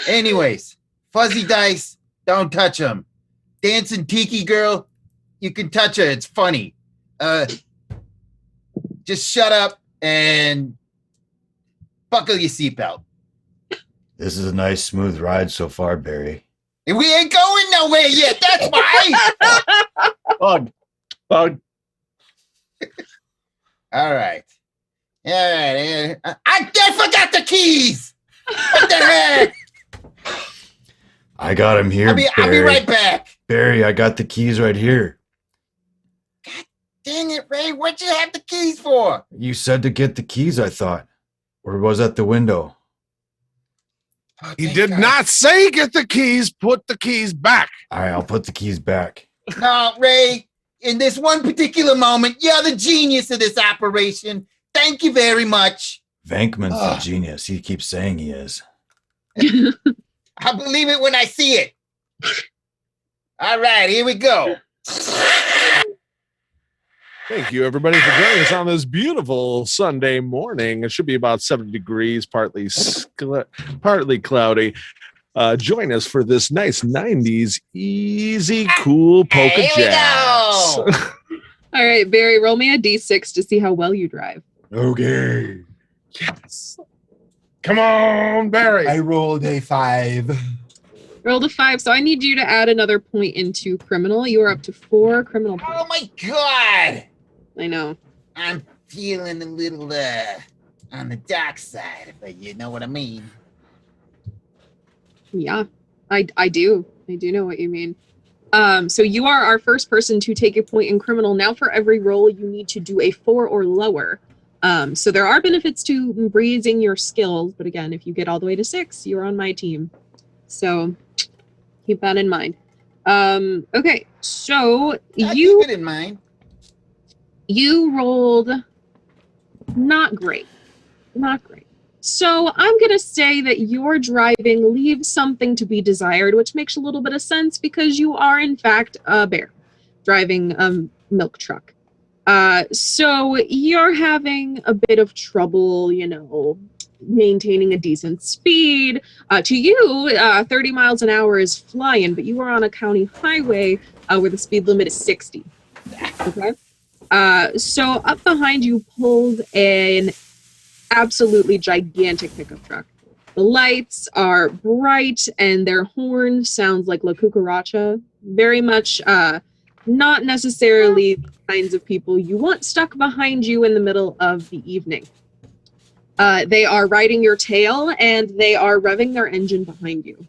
Anyways, fuzzy dice, don't touch them. Dancing tiki girl, you can touch her. It's funny. Just shut up and buckle your seatbelt. This is a nice, smooth ride so far, Barry. We ain't going nowhere yet. That's why. Bug. All right. I forgot the keys. What the heck? I got him here, I'll be Barry. right back. Barry, I got the keys right here. Dang it, Ray. What'd you have the keys for? You said to get the keys, I thought. Or was that the window? Oh, He thank did God. not say get the keys, put the keys back. All right, I'll put the keys back. No, Ray. In this one particular moment, you're the genius of this operation. Thank you very much. Venkman's Ugh. the genius. He keeps saying he is. I'll believe it when I see it. All right, here we go. Thank you, everybody, for joining us on this beautiful Sunday morning. It should be about 70 degrees, partly cloudy. Join us for this nice 90s easy, cool polka Here we jazz. go. All right, Barry, roll me a d6 to see how well you drive. Okay. Yes. Come on, Barry. I rolled a 5. Rolled a 5, so I need you to add another point into criminal. You are up to 4 criminal points. Oh my God. I know. I'm feeling a little on the dark side, if you know what I mean. Yeah, I do. I do know what you mean. So you are our first person to take a point in criminal. Now for every roll, you need to do a 4 or lower. So there are benefits to breezing your skills, but again, if you get all the way to 6, you're on my team. So keep that in mind. Okay, so I keep it in mind. you rolled not great. Not great. So I'm going to say that your driving leaves something to be desired, which makes a little bit of sense because you are, in fact, a bear driving a milk truck. So you're having a bit of trouble, maintaining a decent speed. To you, 30 miles an hour is flying, but you are on a county highway where the speed limit is 60. Okay? So up behind you pulled an absolutely gigantic pickup truck. The lights are bright and their horn sounds like La Cucaracha. Very much not necessarily the kinds of people you want stuck behind you in the middle of the evening. They are riding your tail and they are revving their engine behind you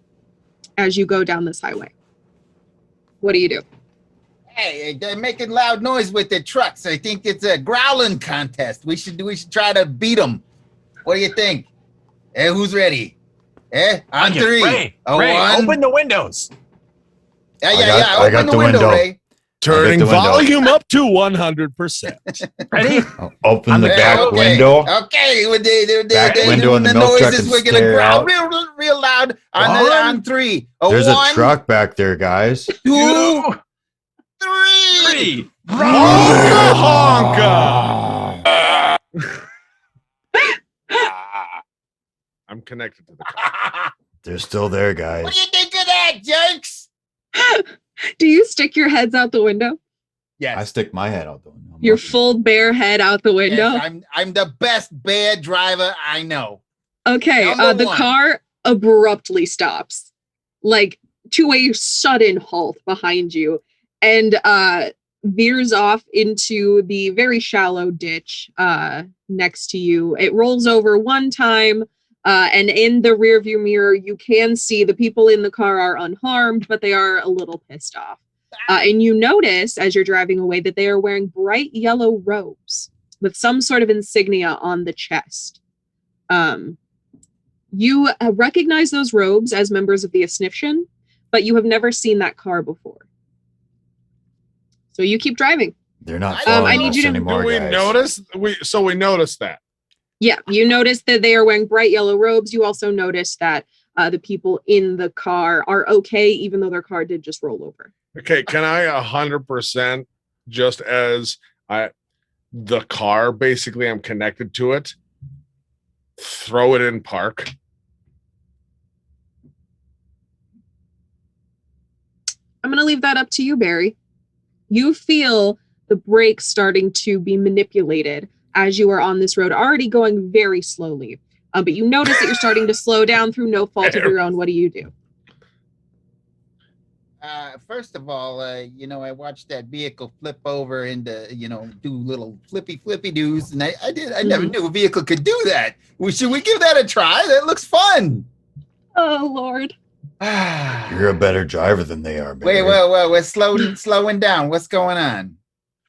as you go down this highway. What do you do? Hey, they're making loud noise with their trucks. I think it's a growling contest. We should try to beat them. What do you think? Hey, who's ready? On three. Ray, One. open the windows. Yeah. I got Open the the window, window. Ray. Turning the window. volume up to 100%. Ready? Open the Yeah, back Okay. window. Okay, with the Back window doing and the the milk truck noises, and we're gonna stare growl out. real loud One. on three. There's One, a truck back there, guys. 2, 3. Three. Honka! I'm connected to the car. They're still there, What do guys. you think of that, jerks? Do you stick your heads out the window? Yes. I stick my head out the window. I'm Your looking. full bare head out the window? Yes, I'm the best bad driver I know. Okay, Number the one. car abruptly stops, like to a sudden halt behind you, and veers off into the very shallow ditch next to you. It rolls over one time, and in the rearview mirror, you can see the people in the car are unharmed, but they are a little pissed off. And you notice as you're driving away that they are wearing bright yellow robes with some sort of insignia on the chest. You recognize those robes as members of the Asniftion, but you have never seen that car before. So you keep driving. They're not I following need us you to- anymore, Do we guys. notice? We noticed that. Yeah, you notice that they are wearing bright yellow robes. You also notice that the people in the car are okay, even though their car did just roll over. Okay, can I 100% just as the car basically I'm connected to it, throw it in park? I'm going to leave that up to you, Barry. You feel the brakes starting to be manipulated as you are on this road, already going very slowly. But you notice that you're starting to slow down through no fault of your own. What do you do? First of all, I watched that vehicle flip over and do little flippy doos, and I never knew a vehicle could do that. Should we give that a try? That looks fun. Oh, Lord. You're a better driver than they are, baby. Wait, we're slowing down. What's going on?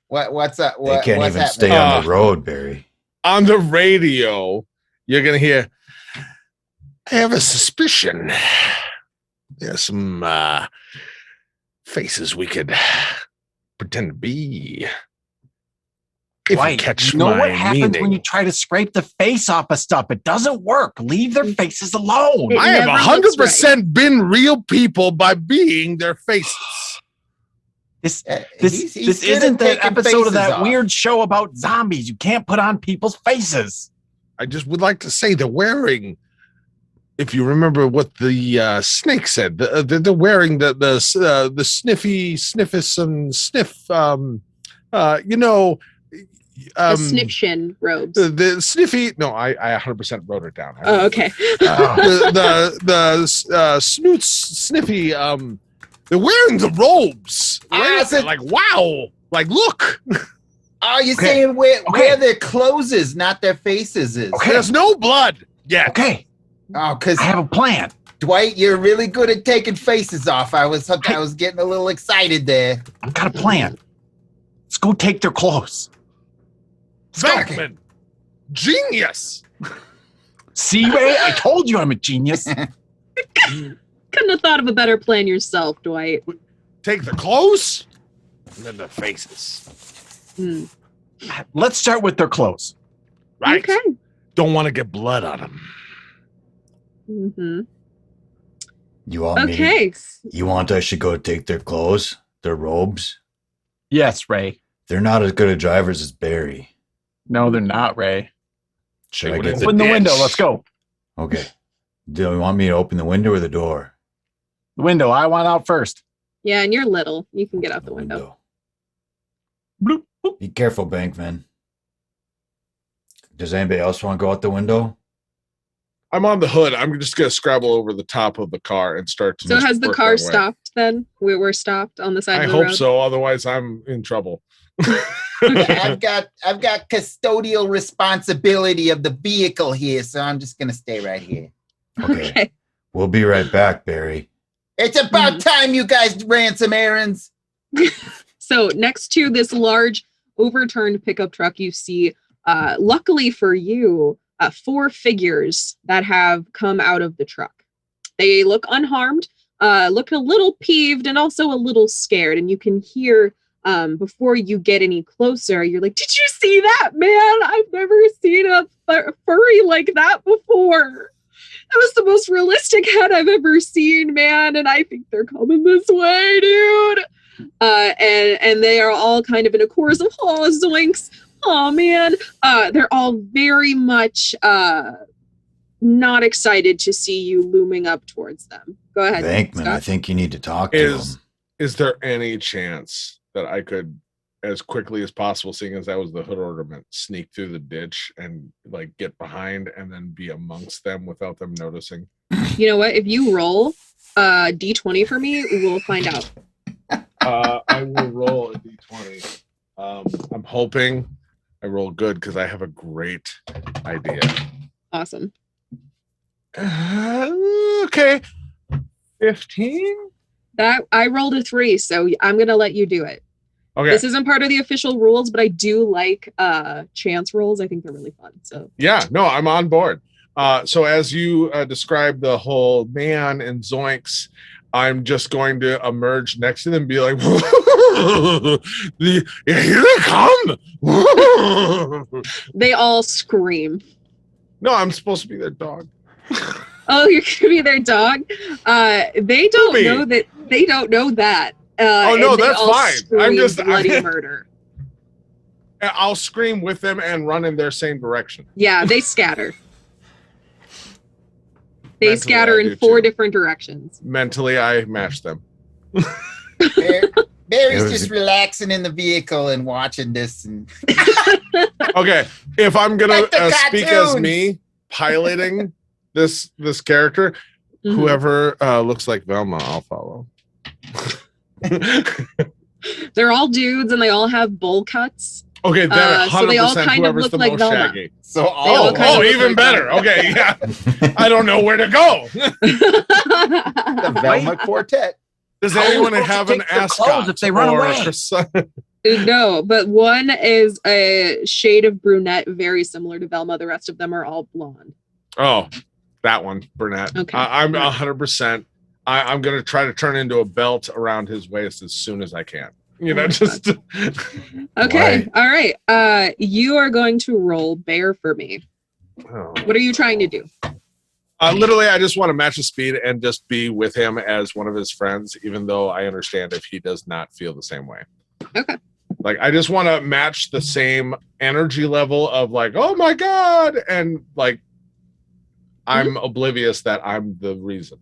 What's up? They can't what's even stay happening? on the road, Barry. On the radio, you're going to hear, I have a suspicion. There's some faces we could pretend to be. If you catch you know my what happens meaning. when you try to scrape the face off of stuff? It doesn't work. Leave their faces alone. It I have never looks 100% been real people by being their faces. This He's this good at isn't that taking episode of faces that off. weird show about zombies. You can't put on people's faces. I just would like to say they're wearing, if you remember what the snake said, they're wearing the sniffus and sniff, The Snifshin robes. the sniffy. No, I 100% wrote it down. Oh, okay. the snoots sniffy. They're wearing the robes. So- Like wow. Like look. Oh, you're Okay. saying where Okay. their clothes is, not their faces is. Okay. There's no blood yet. Okay, Oh, because I have a plan. Dwight, you're really good at taking faces off. I was getting a little excited there. I've got a plan. Let's go take their clothes. Bankman. Genius. See, Ray? I told you I'm a genius. Couldn't have thought of a better plan yourself, Dwight. Take the clothes and then the faces. Hmm. Let's start with their clothes. Right. Okay. Don't want to get blood on them. Mm-hmm. You want me? Okay. You want I should go take their clothes, their robes? Yes, Ray. They're not as good at drivers as Barry. No, they're not, Ray. Should They I went get in the Open the ditch. window. Let's go. Okay. Do you want me to open the window or the door? The window. I want out first. Yeah, and you're little. You can get out the window. Bloop, boop. Be careful, Bankman. Does anybody else want to go out the window? I'm on the hood. I'm just gonna scrabble over the top of the car and start to. So just has the work car my way. stopped then? We're stopped on the side I of the hope road? so. Otherwise, I'm in trouble. I've got custodial responsibility of the vehicle here, so I'm just gonna stay right here. Okay. We'll be right back, Barry. It's about time you guys ran some errands. So next to this large overturned pickup truck, you see, luckily for you, 4 figures that have come out of the truck. They look unharmed, look a little peeved and also a little scared. And you can hear before you get any closer, you're like, did you see that, man? I've never seen a furry like that before. That was the most realistic head I've ever seen, man. And I think they're coming this way, dude. And they are all kind of in a chorus of zoinks. Oh man. They're all very much not excited to see you looming up towards them. Go ahead. Venkman, Scott. I think you need to talk to him. Is there any chance that I could, as quickly as possible, seeing as that was the hood ornament, sneak through the ditch and like get behind and then be amongst them without them noticing? You know what? If you roll D20 for me, we'll find out. I will roll a D20. I'm hoping I roll good because I have a great idea. Awesome. Okay. 15? That I rolled a 3, so I'm gonna let you do it. Okay. This isn't part of the official rules, but I do like chance rolls. I think they're really fun. So yeah, no, I'm on board. So as you describe the whole man and zoinks, I'm just going to emerge next to them and be like, here they come. they all scream. No, I'm supposed to be their dog. Oh, you're gonna be their dog? They don't Ruby. know that. They don't know that. Oh no, and they that's all fine. I'm scream just bloody murder. I'll scream with them and run in their same direction. Yeah, they scatter. They Mentally, scatter I in do 4 too. different directions. Mentally, I match them. Barry's just relaxing in the vehicle and watching this. And Okay, if I'm gonna Like the speak as cartoons. me piloting this character, Mhm. whoever looks like Velma, I'll follow. They're all dudes and they all have bowl cuts. Okay, then 100% so they all kind of whoever's look the like most Velma. shaggy. so all kind of look even like better. Velma. Okay, yeah. I don't know where to go. the Velma Quartet. Does How are we anyone supposed to have an take their ascot clothes if they run or away? No, but one is a shade of brunette, very similar to Velma. The rest of them are all blonde. Oh, that one, Burnett. Okay. I'm 100%. I'm going to try to turn into a belt around his waist as soon as I can. You know, Oh, just Okay, all right. You are going to roll bear for me. Oh. What are you trying to do? Literally, I just want to match his speed and just be with him as one of his friends, even though I understand if he does not feel the same way. Okay. Like, I just want to match the same energy level of like, oh my God. And like, I'm oblivious that I'm the reason.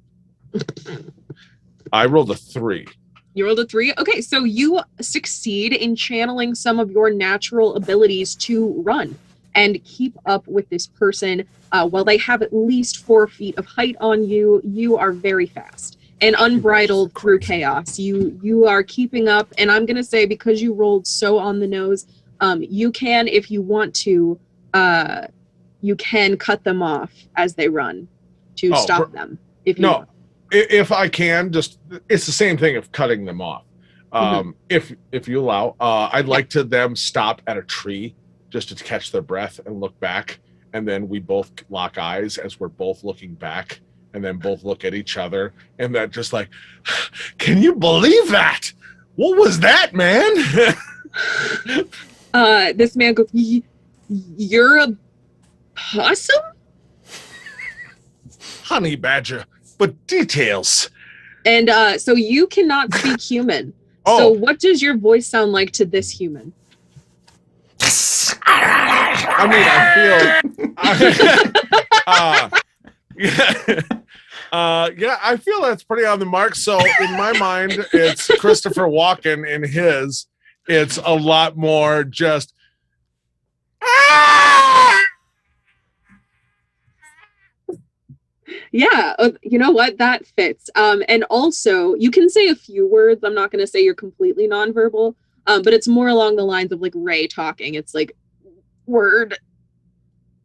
I rolled a 3. You rolled a 3. Okay, so you succeed in channeling some of your natural abilities to run and keep up with this person. While they have at least 4 feet of height on you, you are very fast and unbridled through chaos. You are keeping up, and I'm gonna say because you rolled so on the nose, you can, if you want to, you can cut them off as they run to stop them. If you want. If I can, just it's the same thing of cutting them off. If you allow, I'd like to them stop at a tree just to catch their breath and look back, and then we both lock eyes as we're both looking back, and then both look at each other, and that just like, can you believe that? What was that, man? This man goes, "You're a possum?" Honey badger, but details. And so you cannot speak human. Oh. So what does your voice sound like to this human? I mean, I feel that's pretty on the mark. So in my mind, it's Christopher Walken. In his, it's a lot more just. Yeah, you know what? That fits. And also, you can say a few words. I'm not going to say you're completely nonverbal, but it's more along the lines of like Ray talking. It's like word.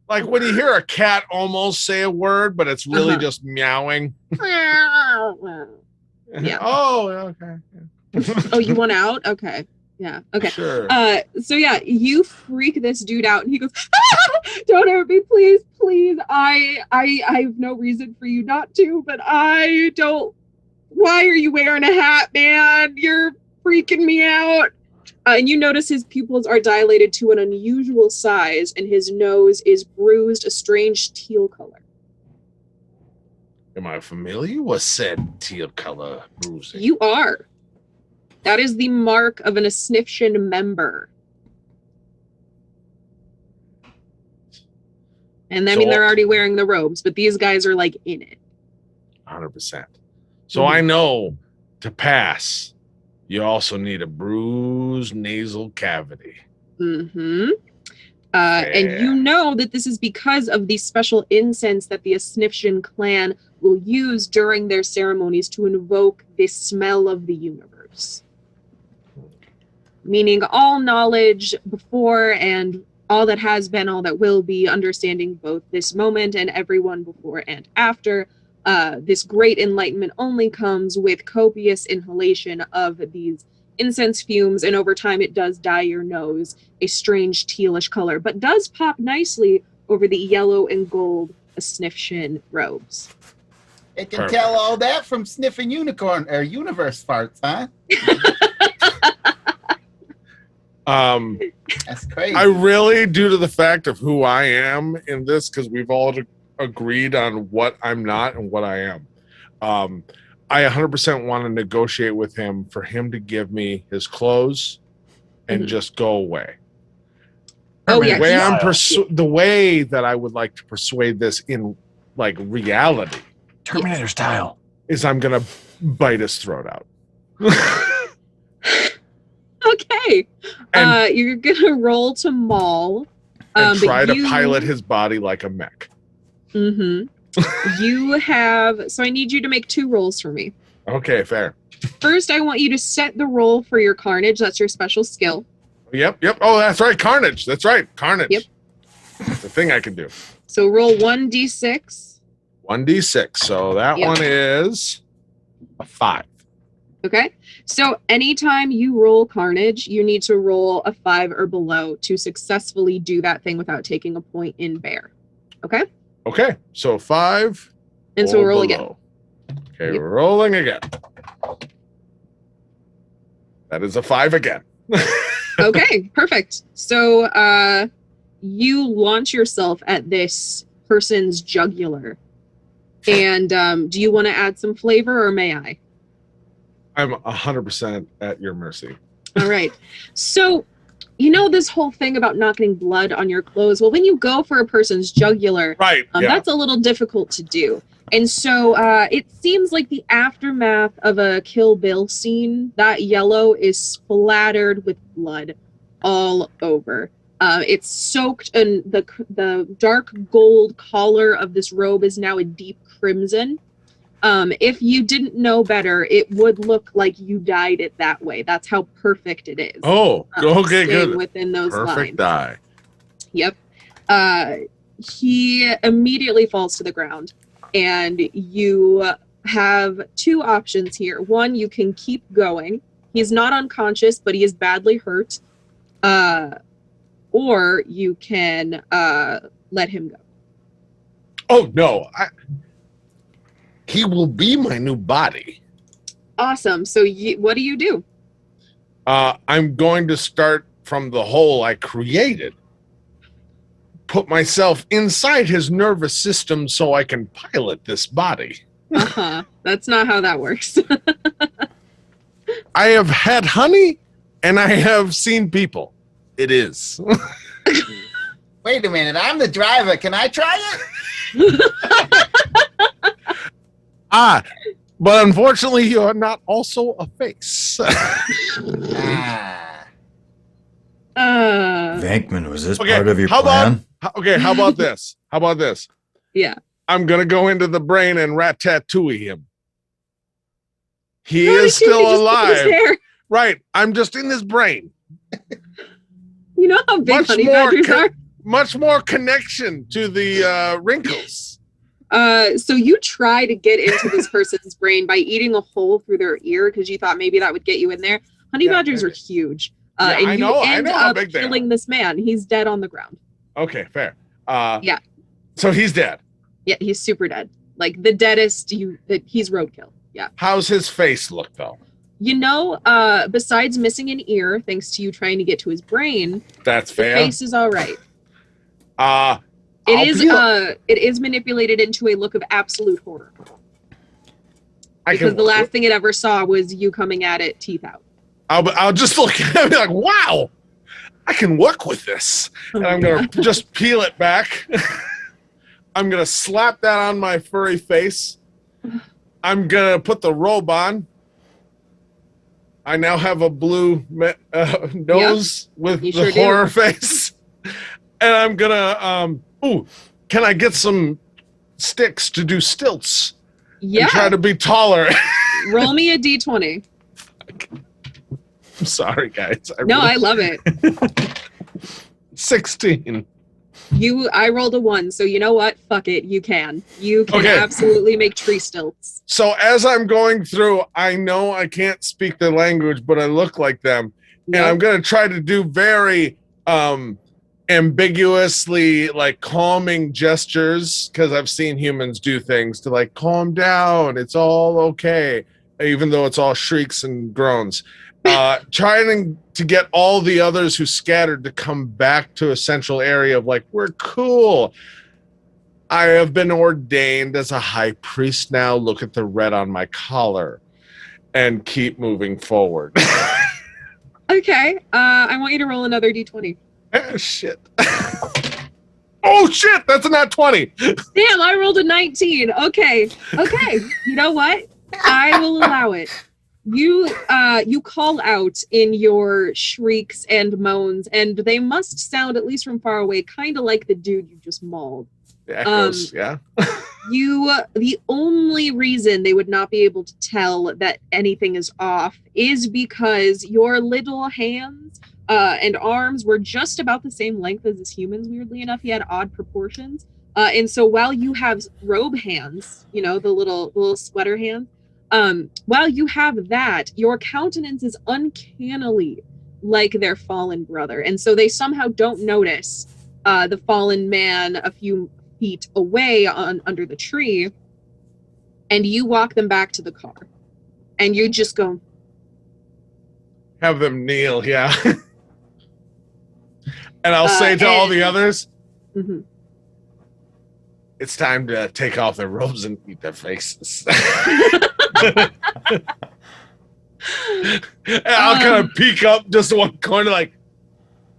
Like when you hear a cat almost say a word, but it's really Uh-huh. just meowing. Yeah. Oh, okay. Oh, you want out? Okay. Yeah. Okay. Sure. So yeah, you freak this dude out, and he goes, "Don't hurt me, please, please. I have no reason for you not to, but I don't. Why are you wearing a hat, man? You're freaking me out." And you notice his pupils are dilated to an unusual size, and his nose is bruised a strange teal color. Am I familiar with said teal color bruising? You are. That is the mark of an Asniftian member. And I mean, So- they're already wearing the robes, but these guys are like in it. 100%. So I know to pass, you also need a bruised nasal cavity. Mm-hmm. And you know that this is because of the special incense that the Asniftian clan will use during their ceremonies to invoke the smell of the universe. Meaning all knowledge before and all that has been, all that will be, understanding both this moment and everyone before and after. This great enlightenment only comes with copious inhalation of these incense fumes, and over time it does dye your nose a strange tealish color, but does pop nicely over the yellow and gold Asniftian robes. It can Perfect. tell all that from sniffing unicorn or universe farts, huh? That's crazy. I really, due to the fact of who I am in this, because we've all agreed on what I'm not and what I am. I 100% want to negotiate with him for him to give me his clothes and just go away. Oh, The yeah. way he's- the way that I would like to persuade this in like reality Terminator style. is I'm gonna bite his throat out. Okay. And- You're gonna roll to maul. And but try to you- pilot his body like a mech. Mm-hmm. You have, so I need you to make 2 rolls for me. Okay, fair. First, I want you to set the roll for your carnage. That's your special skill. Yep. Oh, that's right. Carnage. That's right. Carnage. Yep. It's a thing I can do. So roll 1d6. 1d6. So that Yep. one is a 5. Okay. So anytime you roll carnage, you need to roll a 5 or below to successfully do that thing without taking a point in bear. Okay. Okay. So 5. And so or roll again. below. Okay, Yep. rolling again. That is a 5 again. Okay, perfect. So you launch yourself at this person's jugular. And do you want to add some flavor, or may I? I'm 100% at your mercy. All right. So, you know this whole thing about not getting blood on your clothes? Well, when you go for a person's jugular, Right. Yeah. that's a little difficult to do. And so it seems like the aftermath of a Kill Bill scene, that yellow is splattered with blood all over. It's soaked, and the dark gold collar of this robe is now a deep crimson. If you didn't know better, it would look like you dyed it that way. That's how perfect it is. Oh, okay, Staying good. within those Perfect lines. die. Yep. He immediately falls to the ground, and you have 2 options here. One, you can keep going. He's not unconscious, but he is badly hurt. Or you can let him go. Oh, no. He will be my new body. Awesome. So what do you do? I'm going to start from the hole I created. Put myself inside his nervous system so I can pilot this body. Uh-huh. That's not how that works. I have had honey and I have seen people. It is. Wait a minute, I'm the driver. Can I try it? But unfortunately, you are not also a face. Ah. Venkman, was this Okay, part of your how about- plan? Okay, how about this? Yeah. I'm gonna go into the brain and rat-tattooey him. He Ratatouille is still just alive. goes there. Right. I'm just in his brain. You know how big Much honey more badgers are? Much more connection to the wrinkles. So you try to get into this person's brain by eating a hole through their ear because you thought maybe that would get you in there. Honey Yeah, badgers maybe. are huge. Yeah, And I you know end how up big they are. killing this man. He's dead on the ground. Okay, fair. Yeah. So he's dead. Yeah, he's super dead. Like the deadest he's roadkill. Yeah. How's his face look though? You know, besides missing an ear, thanks to you trying to get to his brain, That's the fair. face is all right. I'll It is manipulated into a look of absolute horror. I Because can, the last thing it ever saw was you coming at it teeth out. I'll just look at it and be like, wow, I can work with this. And I'm gonna just peel it back. I'm gonna slap that on my furry face. I'm gonna put the robe on. I now have a blue nose with you the sure do. horror face. And I'm gonna can I get some sticks to do stilts? Yeah. And try to be taller. Roll me a d20. I'm sorry, guys. I love it. 16. I rolled a 1, so you know what? Fuck it. You can Okay. absolutely make tree stilts. So as I'm going through, I know I can't speak their language, but I look like them. And I'm going to try to do very ambiguously like calming gestures because I've seen humans do things to like calm down. It's all okay, even though it's all shrieks and groans. Trying to get all the others who scattered to come back to a central area of like, we're cool. I have been ordained as a high priest now. Look at the red on my collar and keep moving forward. Okay. I want you to roll another d20. Shit. Oh, shit. That's a nat 20. Damn, I rolled a 19. Okay. You know what? I will allow it. You call out in your shrieks and moans, and they must sound, at least from far away, kind of like the dude you just mauled. The echoes, yeah. The only reason they would not be able to tell that anything is off is because your little hands and arms were just about the same length as his humans. Weirdly enough, he had odd proportions. And so while you have robe hands, you know, the little sweater hands, while you have that, your countenance is uncannily like their fallen brother. And so they somehow don't notice the fallen man a few feet away under the tree. And you walk them back to the car. And you just go, Have them kneel, yeah. And I'll say to all the others, mhm. it's time to take off their robes and eat their faces. And I'll kind of peek up just one corner like,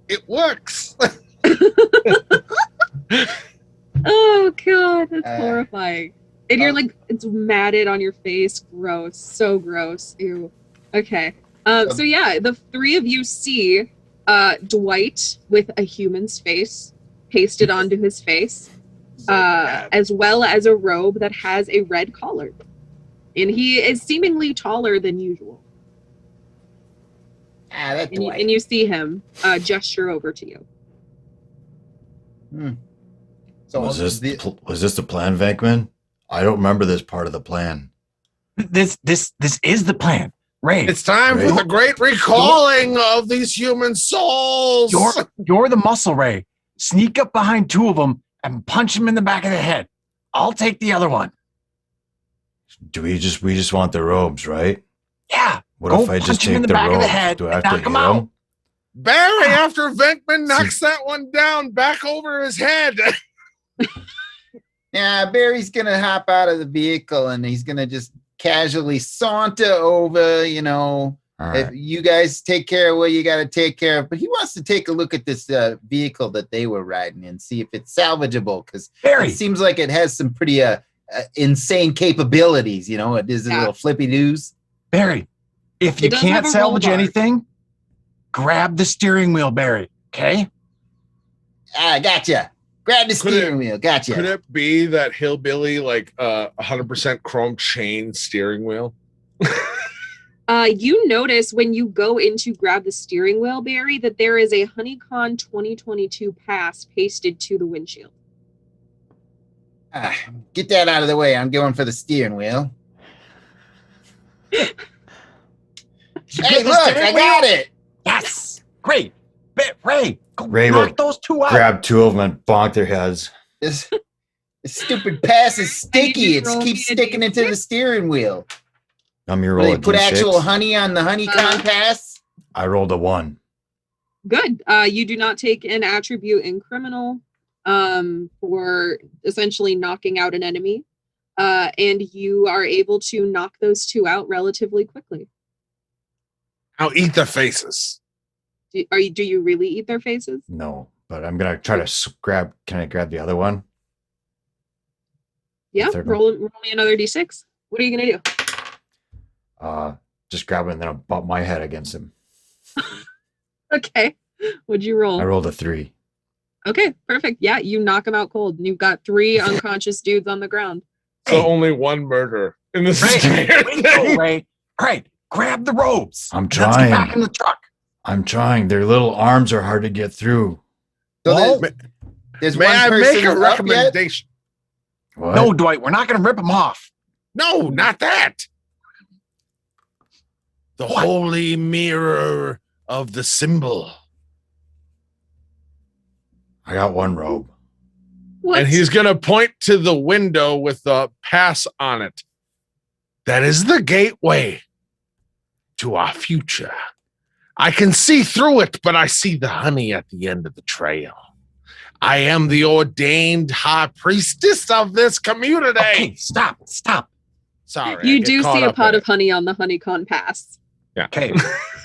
it works. Oh god, that's horrifying. And you're like, it's matted on your face. Gross. So gross. Ew. Okay. So yeah, the three of you see Dwight with a human's face pasted onto his face, as well as a robe that has a red collar. And he is seemingly taller than usual. That's Dwight. And you see him gesture over to you. So Was this the plan, Venkman? I don't remember this part of the plan. This is the plan, Ray. It's time for the great recalling of these human souls. You're the muscle, Ray. Sneak up behind two of them and punch them in the back of the head. I'll take the other one. We just want the robes, right? Yeah. What Go if I just punch him in take the the back of the robes? head Do I and have to knock him hit out. him? Barry, after Venkman knocks that one down back over his head. Yeah, Barry's gonna hop out of the vehicle and he's gonna just casually saunter over, you know. All If right. you guys take care of what you got to take care of, but he wants to take a look at this vehicle that they were riding and see if it's salvageable because Barry. it seems like it has some pretty insane capabilities. You know, it is a little flippy doos. Barry, if you It does can't have a roll salvage bar. anything, grab the steering wheel, Barry. Okay? I gotcha. Grab the Could steering wheel. Gotcha. Could it be that hillbilly, like 100% chrome chain steering wheel? You notice when you go in to grab the steering wheel, Barry, that there is a HoneyCon 2022 pass pasted to the windshield. Get that out of the way. I'm going for the steering wheel. Hey, look, I got it. Yes. Great. Ray, go Ray knock will those two out. Grab two of them and bonk their heads. This stupid pass is sticky. It roll keeps me a sticking into D6? the steering wheel. I'm your Will roll. they put actual honey on the honeycomb pass? I rolled a 1. Good. You do not take an attribute in criminal for essentially knocking out an enemy. And you are able to knock those two out relatively quickly. I'll eat their faces. Do you really eat their faces? No, but I'm gonna try to grab. Can I grab the other one? Yeah, third roll me another d6. What are you gonna do? Just grab it and then I'll bump my head against him. Okay. What'd you roll? I rolled a 3. Okay, perfect. Yeah, you knock them out cold. And you've got 3 unconscious dudes on the ground. So only one murder in this Ray, entire wait, thing. Ray. All right, grab the ropes. I'm Let's get trying. back in the truck. I'm trying. Their little arms are hard to get through. So Well, there's May one I person make a up yet? recommendation? What? No, Dwight, we're not going to rip them off. No, not that. The What? holy mirror of the symbol. I got one robe. What? And he's going to point to the window with the pass on it. That is the gateway to our future. I can see through it, but I see the honey at the end of the trail. I am the ordained high priestess of this community. Okay, stop. Sorry. I You get do caught see a up pot in of honey on the honeycomb pass. Okay.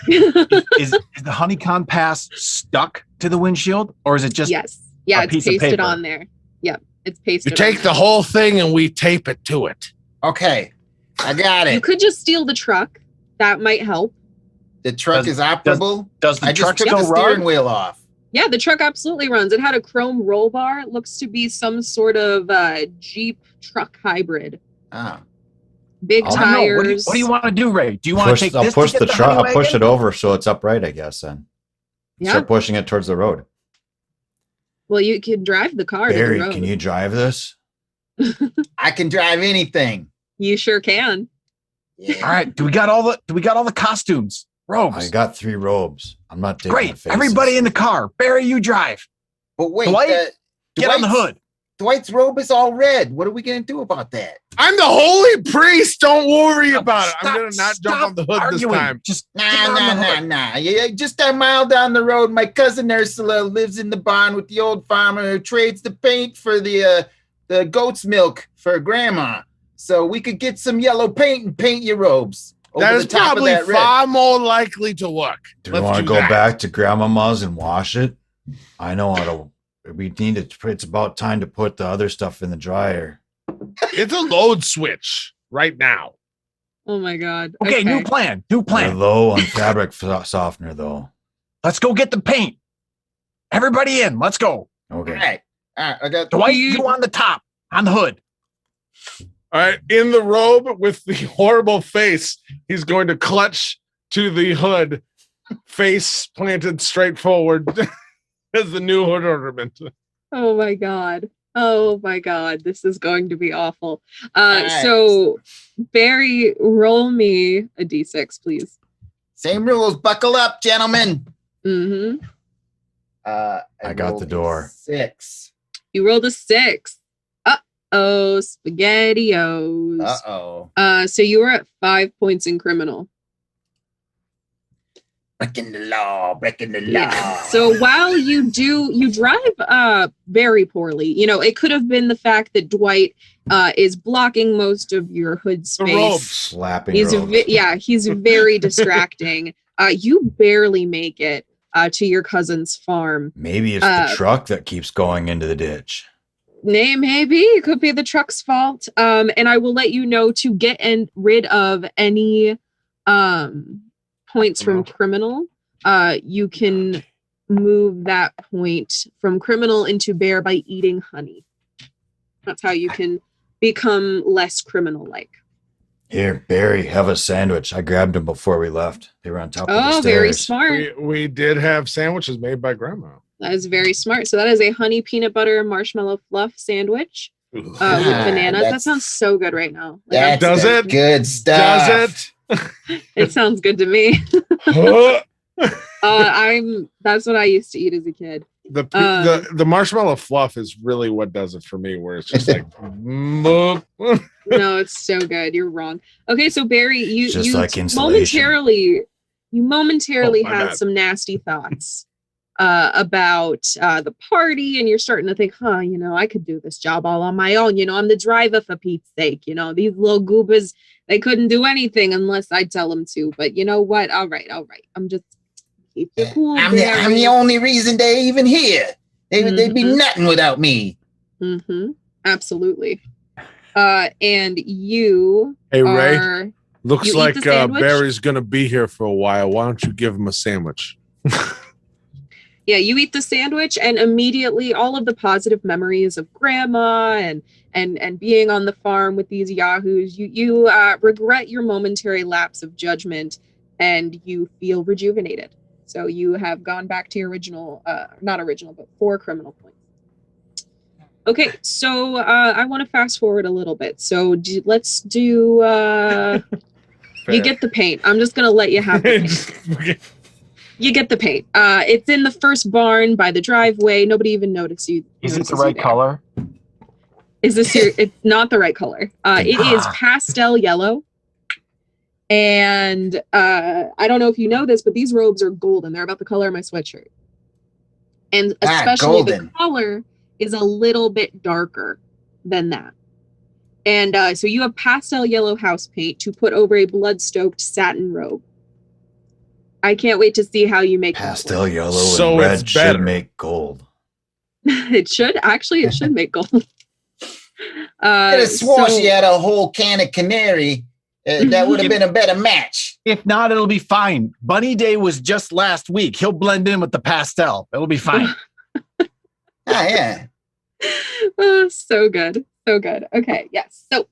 is the honeycomb pass stuck to the windshield, or is it just Yes. Yeah, a it's piece of pasted paper? on there. Yep, it's You pasted. take on the there. whole thing and we tape it to it. Okay, I got You it. could just steal the truck. That might help. The truck Does- is operable. does the I just truck took the still steering run? wheel off. Yeah, the truck absolutely runs. It had a chrome roll bar. It looks to be some sort of Jeep truck hybrid. Ah, Big I don't I don't know. tires. What do you want to do, Ray? Do you want to take I'll this push to the get truck. honey I'll push wagon? it over so it's upright, I guess. Then Yeah. start pushing it towards the road. Well, you can drive the car Barry, to the road. can you drive this? I can drive anything. You sure can. Yeah. All right. Do we got all the costumes? Robes. I got 3 robes. I'm not taking Great. the faces. Everybody in the car. Barry, you drive. But wait, Dwight, Get on the Dwight's- hood. Dwight's robe is all red. What are we gonna do about that? I'm the holy priest. Don't worry about it. I'm going to not jump Stop on the hood arguing. this time. Just Nah, get on nah, the nah, hood. nah. Yeah, just a mile down the road, my cousin Ursula lives in the barn with the old farmer who trades the paint for the goat's milk for grandma. So we could get some yellow paint and paint your robes over That the is top probably of that red. far more likely to work. Do we Let's want to do go that. back to Grandmama's and wash it? I know how to. We need to. It's about time to put the other stuff in the dryer. It's a load switch right now. Oh my god. Okay, new plan. New We're plan. low on fabric softener, though. Let's go get the paint. Everybody in. Let's go. Okay. All right. I got Dwight, You- you on the top, on the hood. All right, in the robe with the horrible face, he's going to clutch to the hood, face planted straight forward as the new hood ornament. Oh my god. Oh my god. This is going to be awful. right. So Barry, roll me a d6, please. same rules. Buckle up, gentlemen. Mm-hmm. I got rolled the a door. 6. You rolled a 6. Uh-oh, spaghettios. Uh-oh. So you were at 5 points in criminal. Breaking the law. Breaking the law. Yeah. So while you drive very poorly. You know, it could have been the fact that Dwight is blocking most of your hood The space. robes. Slapping He's robes. he's very distracting. You barely make it to your cousin's farm. Maybe it's the truck that keeps going into the ditch. Maybe it could be the truck's fault. And I will let you know to get rid of any points from criminal. You can move that point from criminal into bear by eating honey. That's how you can become less criminal-like. Here, Barry, have a sandwich. I grabbed them before we left. They were on top of the Oh, stairs. very smart. We did have sandwiches made by Grandma. That is very smart. So that is a honey peanut butter marshmallow fluff sandwich with Ah, bananas. That that's- sounds so good right now. That's Does the it? good stuff. Does It sounds good to me. it? That's what I used to eat as a kid. The marshmallow fluff is really what does it for me, where it's just like No, it's so good. You're wrong. Okay, so Barry, you Just like insulation. momentarily Oh, my had bad. some nasty thoughts about the party, and you're starting to think, I could do this job all on my own. I'm the driver, for Pete's sake. These little goobers, they couldn't do anything unless I tell them to. But you know what? All right. I'm just keep it cool. I'm the only reason they're even here. They'd be nothing without me. Mm-hmm. Absolutely. And you Hey, Ray. are. Looks You eat like the sandwich? Barry's gonna be here for a while. Why don't you give him a sandwich? Yeah, you eat the sandwich, and immediately all of the positive memories of grandma and being on the farm with these yahoos, you regret your momentary lapse of judgment, and you feel rejuvenated. So you have gone back to your original, not original, but 4 criminal points. Okay, so I want to fast forward a little bit. So let's do. You get the paint. I'm just gonna let you have the paint. You get the paint. It's in the first barn by the driveway. Nobody even noticed you. Is it the right color? Is this your? It's not the right color. It is pastel yellow. And I don't know if you know this, but these robes are golden. They're about the color of my sweatshirt. And especially the color is a little bit darker than that. And so you have pastel yellow house paint to put over a blood-stoked satin robe. I can't wait to see how you make pastel yellow So and red it's better. should make gold. It should make gold. I could have swore she had a whole can of canary. That would have been a better match. If not, it'll be fine. Bunny Day was just last week. He'll blend in with the pastel. It'll be fine. Yeah. Oh, so good. So good. Okay, yes. So,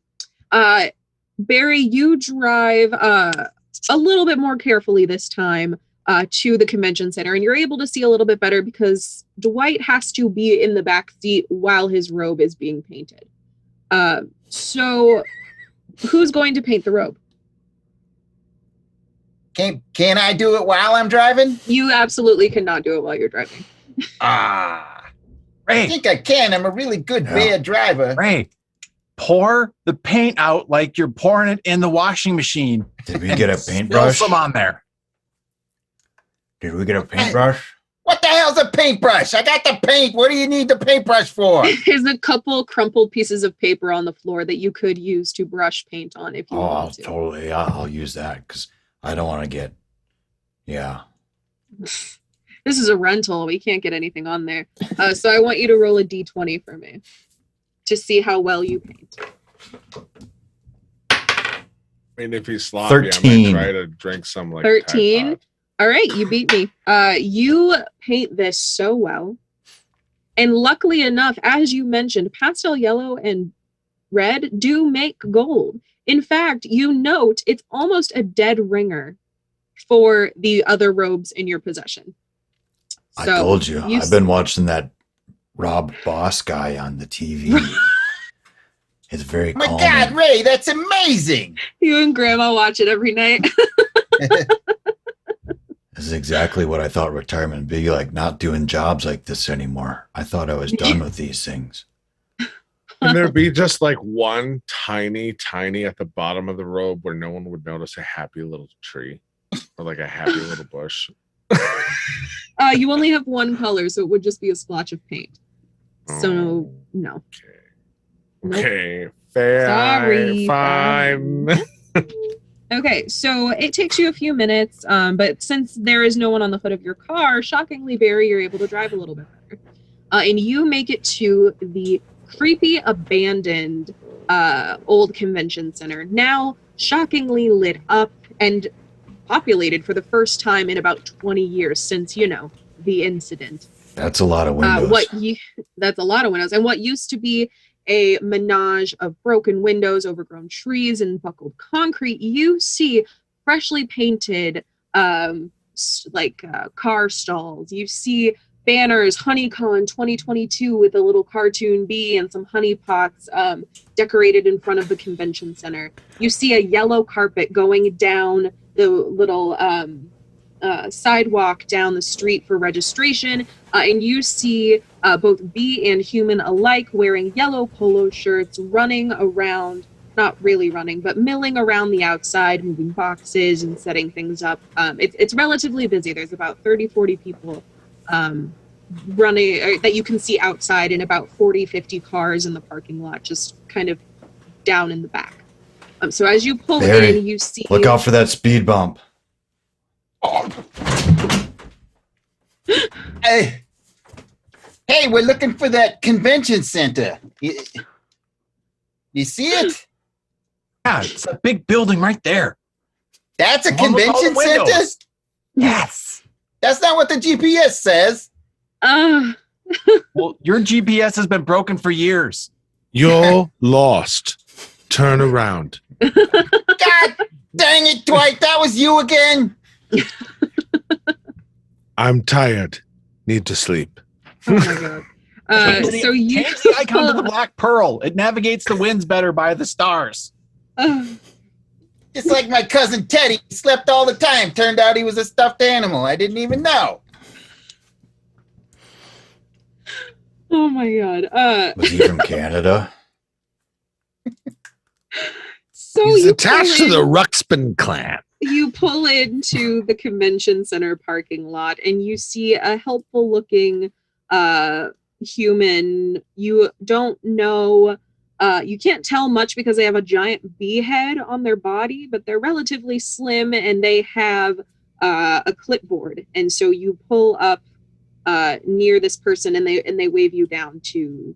Barry, you drive a little bit more carefully this time to the convention center, and you're able to see a little bit better because Dwight has to be in the back seat while his robe is being painted. So who's going to paint the robe? Can I do it while I'm driving? You absolutely cannot do it while you're driving. I Ray, think I can. I'm a really good bear driver. Ray, pour the paint out like you're pouring it in the washing machine. Did we get a Spill paintbrush? some on there. Did we get a paintbrush? What the hell's a paintbrush? I got the paint. What do you need the paintbrush for? There's a couple crumpled pieces of paper on the floor that you could use to brush paint on if you want to. Totally. I'll use that because I don't want to get. Yeah. This is a rental. We can't get anything on there. So I want you to roll a d20 for me to see how well you paint. I mean, if he's sloppy, 13. I might try to drink some like 13. Tide Pod. All right, you beat me. You paint this so well. And luckily enough, as you mentioned, pastel yellow and red do make gold. In fact, you note it's almost a dead ringer for the other robes in your possession. I So told you. I've been watching that Rob Boss guy on the TV. It's very Oh my calming. God, Ray, that's amazing. You and Grandma watch it every night. This is exactly what I thought retirement would be like, not doing jobs like this anymore. I thought I was done with these things. Can there be just like one tiny at the bottom of the robe where no one would notice a happy little tree or like a happy little bush? You only have one color, so it would just be a splotch of paint. So no. Okay. Fair. Sorry. Fine. Okay, so it takes you a few minutes, but since there is no one on the hood of your car, shockingly, Barry, you're able to drive a little bit better. And you make it to the creepy, abandoned old convention center, now shockingly lit up and populated for the first time in about 20 years since, the incident. That's a lot of windows. That's a lot of windows. And what used to be a menage of broken windows, overgrown trees, and buckled concrete, you see freshly painted car stalls. You see banners, HoneyCon 2022 with a little cartoon bee and some honey pots decorated in front of the convention center. You see a yellow carpet going down the little sidewalk down the street for registration, and you see both bee and human alike wearing yellow polo shirts, running around, not really running, but milling around the outside, moving boxes and setting things up. It's relatively busy. There's about 30-40 people running that you can see outside, and about 40-50 cars in the parking lot, just kind of down in the back. So as you pull Barry, in, you see... Look out for that speed bump. Hey, we're looking for that convention center. You see it? Yeah, it's a big building right there. That's a The one with all the convention center? windows. Yes. That's not what the GPS says. Well, your GPS has been broken for years. You're lost. Turn around. God dang it, Dwight. That was you again. I'm tired. Need to sleep. Oh my god. So you Change the icon to the black pearl. It navigates the winds better by the stars. Just like my cousin Teddy. He slept all the time. Turned out he was a stuffed animal. I didn't even know. Oh my god. Was he from Canada? So He's you attached to the Ruxpin clan. You pull into the convention center parking lot, and you see a helpful looking human. You don't know, you can't tell much because they have a giant bee head on their body, but they're relatively slim, and they have a clipboard. And so you pull up near this person, and they wave you down to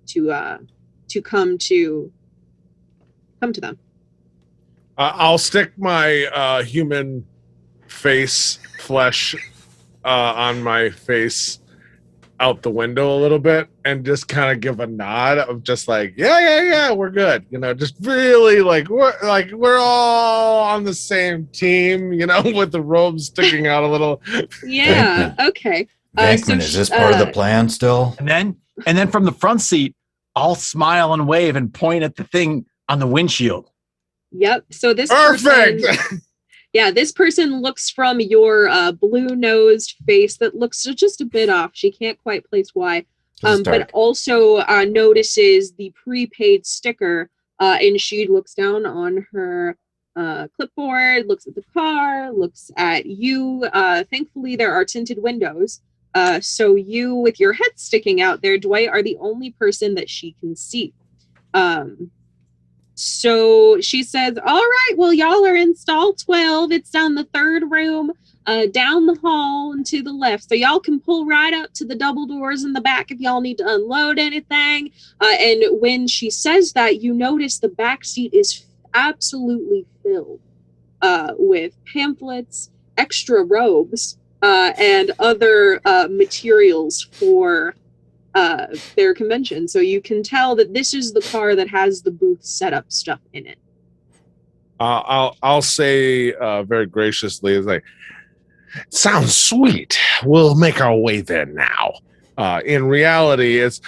come to them. I'll stick my human flesh on my face out the window a little bit and just kind of give a nod of just like, yeah, we're good. Just really we're all on the same team, with the robes sticking out a little. Yeah. Okay. Venkman, is this part of the plan still? And then from the front seat, I'll smile and wave and point at the thing on the windshield. Yep. So this Perfect. This person looks from your blue-nosed face that looks just a bit off. She can't quite place why, but also notices the prepaid sticker, and she looks down on her clipboard, looks at the car, looks at you. Thankfully, there are tinted windows, so you, with your head sticking out there, Dwight, are the only person that she can see. So she says, all right, well, y'all are in stall 12. It's down the third room, down the hall and to the left. So y'all can pull right up to the double doors in the back if y'all need to unload anything. And when she says that, you notice the back seat is absolutely filled with pamphlets, extra robes, and other materials for their convention. So you can tell that this is the car that has the booth setup stuff in it. I'll say very graciously, it's like, sounds sweet. We'll make our way there now. In reality, it's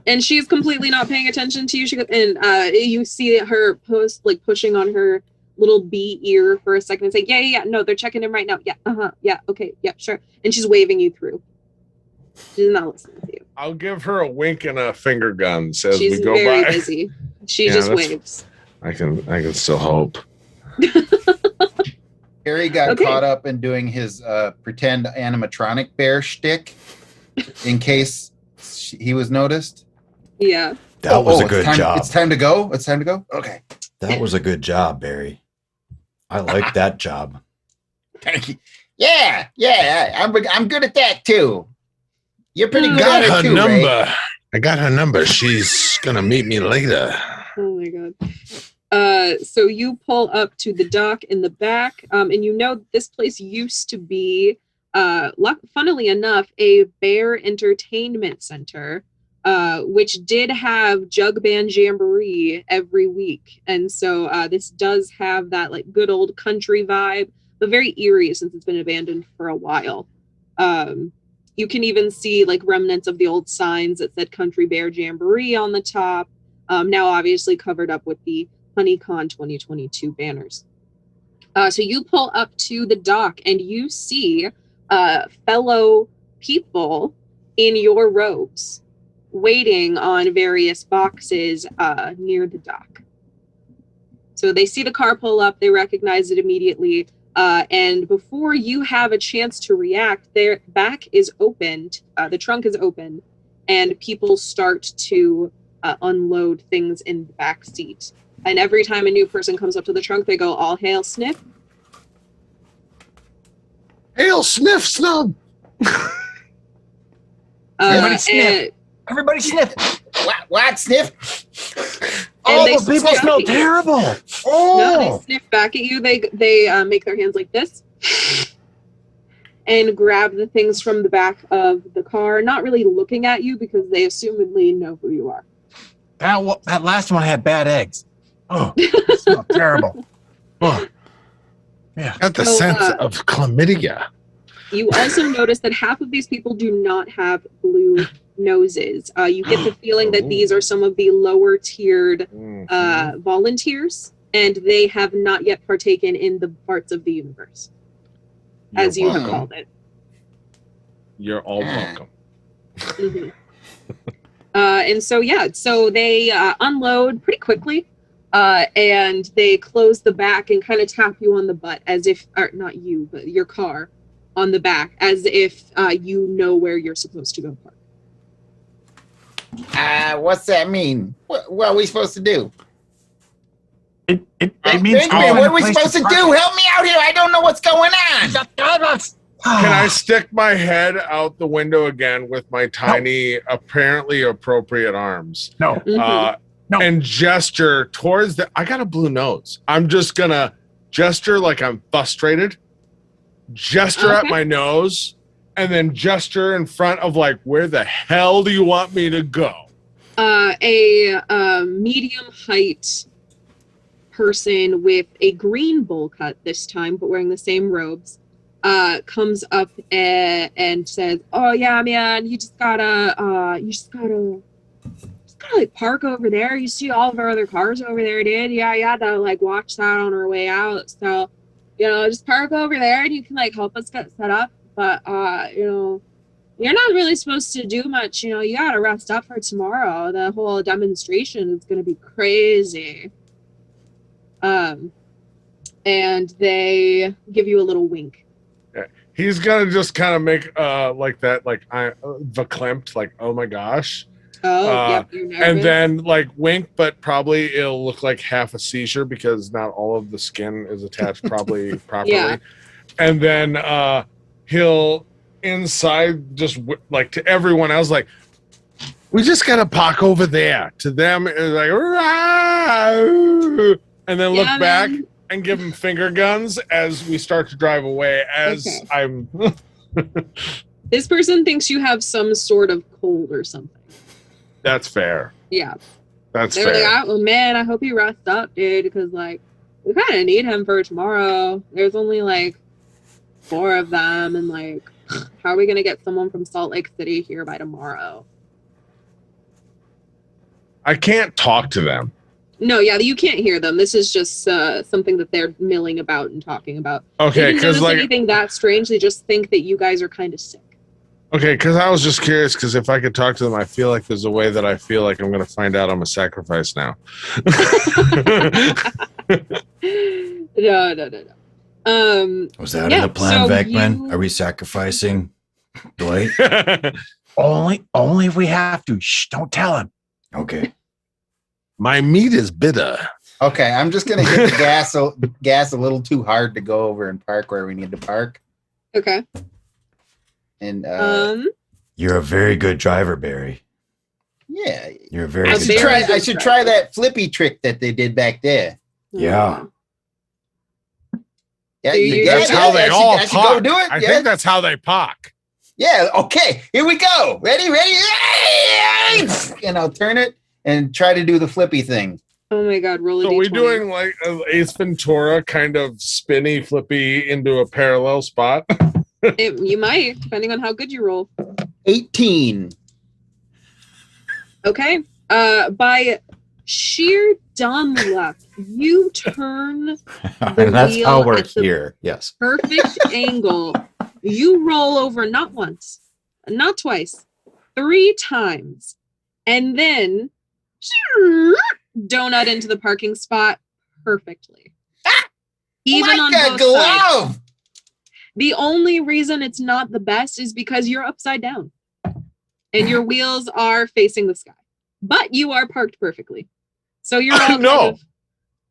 and she's completely not paying attention to you. You see her pushing on her little bee ear for a second and say, yeah, no, they're checking in right now. Yeah, okay, yeah, sure. And she's waving you through. She's not listening to you. I'll give her a wink and a finger guns as She's we go very by. busy. She just waves. I can still hope. Harry got caught up in doing his pretend animatronic bear shtick in case he was noticed. Yeah. That was a good job. It's time to go? It's time to go? Okay. That was a good job, Barry. I like that job. Thank you. Yeah, I'm good at that too. You're pretty good Got at her it too, number. Ray. I got her number. She's gonna meet me later. Oh my god. So you pull up to the dock in the back, and you know this place used to be, funnily enough, a bear entertainment center, which did have jug band jamboree every week. And so this does have that like good old country vibe, but very eerie since it's been abandoned for a while. You can even see like remnants of the old signs that said Country Bear Jamboree on the top, now obviously covered up with the HoneyCon 2022 banners. So you pull up to the dock and you see fellow people in your robes waiting on various boxes near the dock. So they see the car pull up, they recognize it immediately, and before you have a chance to react, their back is opened, the trunk is open, and people start to unload things in the back seat. And every time a new person comes up to the trunk, they go, "All hail Sniff." Hail Sniff Snub. Everybody sniff. And, Everybody sniff. What? Sniff? All they those people sniff smell at you. terrible. No, Oh, they sniff back at you. They make their hands like this and grab the things from the back of the car, not really looking at you because they assumedly know who you are. that last one had bad eggs. Oh, it smelled terrible. Oh, yeah. Got the So, sense of chlamydia. You also notice that half of these people do not have blue noses. You get the feeling that these are some of the lower tiered volunteers, and they have not yet partaken in the parts of the universe, as you have called it. You're all welcome. Mm-hmm. And so they unload pretty quickly, and they close the back and kind of tap you on the butt as if, or not you, but your car on the back, as if you know where you're supposed to go park. What's that mean? What are we supposed to do? It means Benjamin, what are we supposed to do? Help me out here. I don't know what's going on. Can I stick my head out the window again with my tiny, apparently appropriate arms? No. Mhm. No. And gesture towards the. I got a blue nose. I'm just gonna gesture like I'm frustrated. Gesture at Okay. my nose, and then gesture in front of like, where the hell do you want me to go? A medium height person with a green bowl cut this time, but wearing the same robes, comes up and says, "Oh yeah, man, you just gotta like park over there. You see all of our other cars over there, dude. Yeah, you had to like watch that on our way out. So, just park over there and you can like help us get set up. But you're not really supposed to do much. You gotta rest up for tomorrow. The whole demonstration is gonna be crazy." And they give you a little wink. He's gonna just kind of make like that, like verklempt, like, oh my gosh. Oh, yep, you're nervous. And then like wink, but probably it'll look like half a seizure because not all of the skin is attached properly. Yeah. And then he'll inside just like to everyone else, like, we just gotta park over there. To them, it's like, "Rah!" And then look back and give him finger guns as we start to drive away. As I'm. This person thinks you have some sort of cold or something. That's fair. Yeah. That's They're fair. like, "Oh man, I hope you rest up, dude, because like we kind of need him for tomorrow. There's only like 4 of them, and like, how are we gonna get someone from Salt Lake City here by tomorrow?" I can't talk to them. No, yeah, you can't hear them. This is just something that they're milling about and talking about. Okay, They didn't because notice like, anything that strange. They just think that you guys are kind of sick. okay, because I was just curious. Because if I could talk to them, I feel like there's a way that I feel like I'm going to find out I'm a sacrifice now. No. Was that Yeah, in the plan, so Vecman? you- Are we sacrificing Dwight? Only if we have to. Shh, don't tell him. Okay. My meat is bitter. Okay, I'm just gonna hit the gas a little too hard to go over and park where we need to park. Okay. And You're a very good driver, Barry. yeah, You're a very A good very driver. good I should try that flippy trick that they did back there. Yeah. Yeah, That's how they all I should go talk. do it. I yeah. think that's how they pock. Yeah, okay, here we go. Ready? And I'll turn it and try to do the flippy thing. Oh my god, roll a So d20. we doing like Ace Ventura kind of spinny flippy into a parallel spot? You might, depending on how good you roll. 18. Okay. By sheer dumb luck, you turn And that's wheel how we're at the here. Yes. perfect angle. You roll over not once, not twice, 3 times, and then donut into the parking spot perfectly. Even on like a both sides. glove. The only reason it's not the best is because you're upside down and your wheels are facing the sky, but you are parked perfectly. So you're all No. kind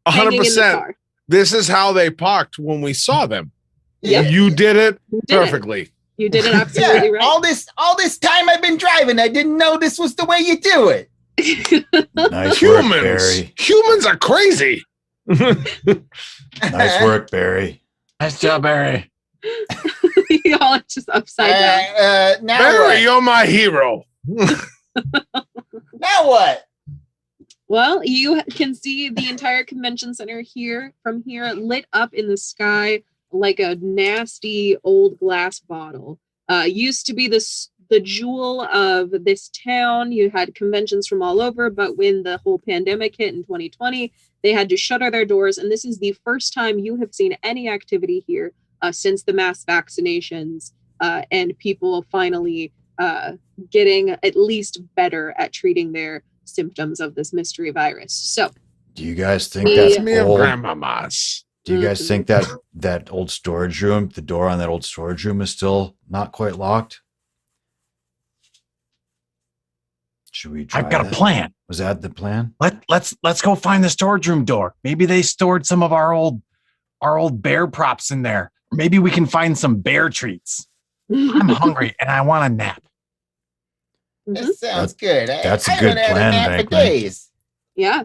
of hanging in the 100%. car. This is how they pocked when we saw them. Yep. You did it You did it. perfectly. You did it absolutely Yeah, right. all this time I've been driving, I didn't know this was the way you do it. Nice work, Humans. Barry. Humans are crazy. Nice work, Barry. Nice job, Barry. Y'all are just upside down. Now Barry, what? you're my hero. Now what? Well, you can see the entire convention center here from here lit up in the sky like a nasty old glass bottle. Used to be the jewel of this town. You had conventions from all over, but when the whole pandemic hit in 2020, they had to shutter their doors. And this is the first time you have seen any activity here since the mass vaccinations and people finally getting at least better at treating their symptoms of this mystery virus. So, Do you guys think Reminds that Me of old, grandmamas. do you guys think that old storage room, the door on that old storage room is still not quite locked? Should we try I've got that? a plan. Was that the plan? Let's go find the storage room door. Maybe they stored some of our old bear props in there. Maybe we can find some bear treats. I'm hungry and I want a nap. That sounds good. That's a I good haven't had plan, a nap for Bankman. days. Yeah.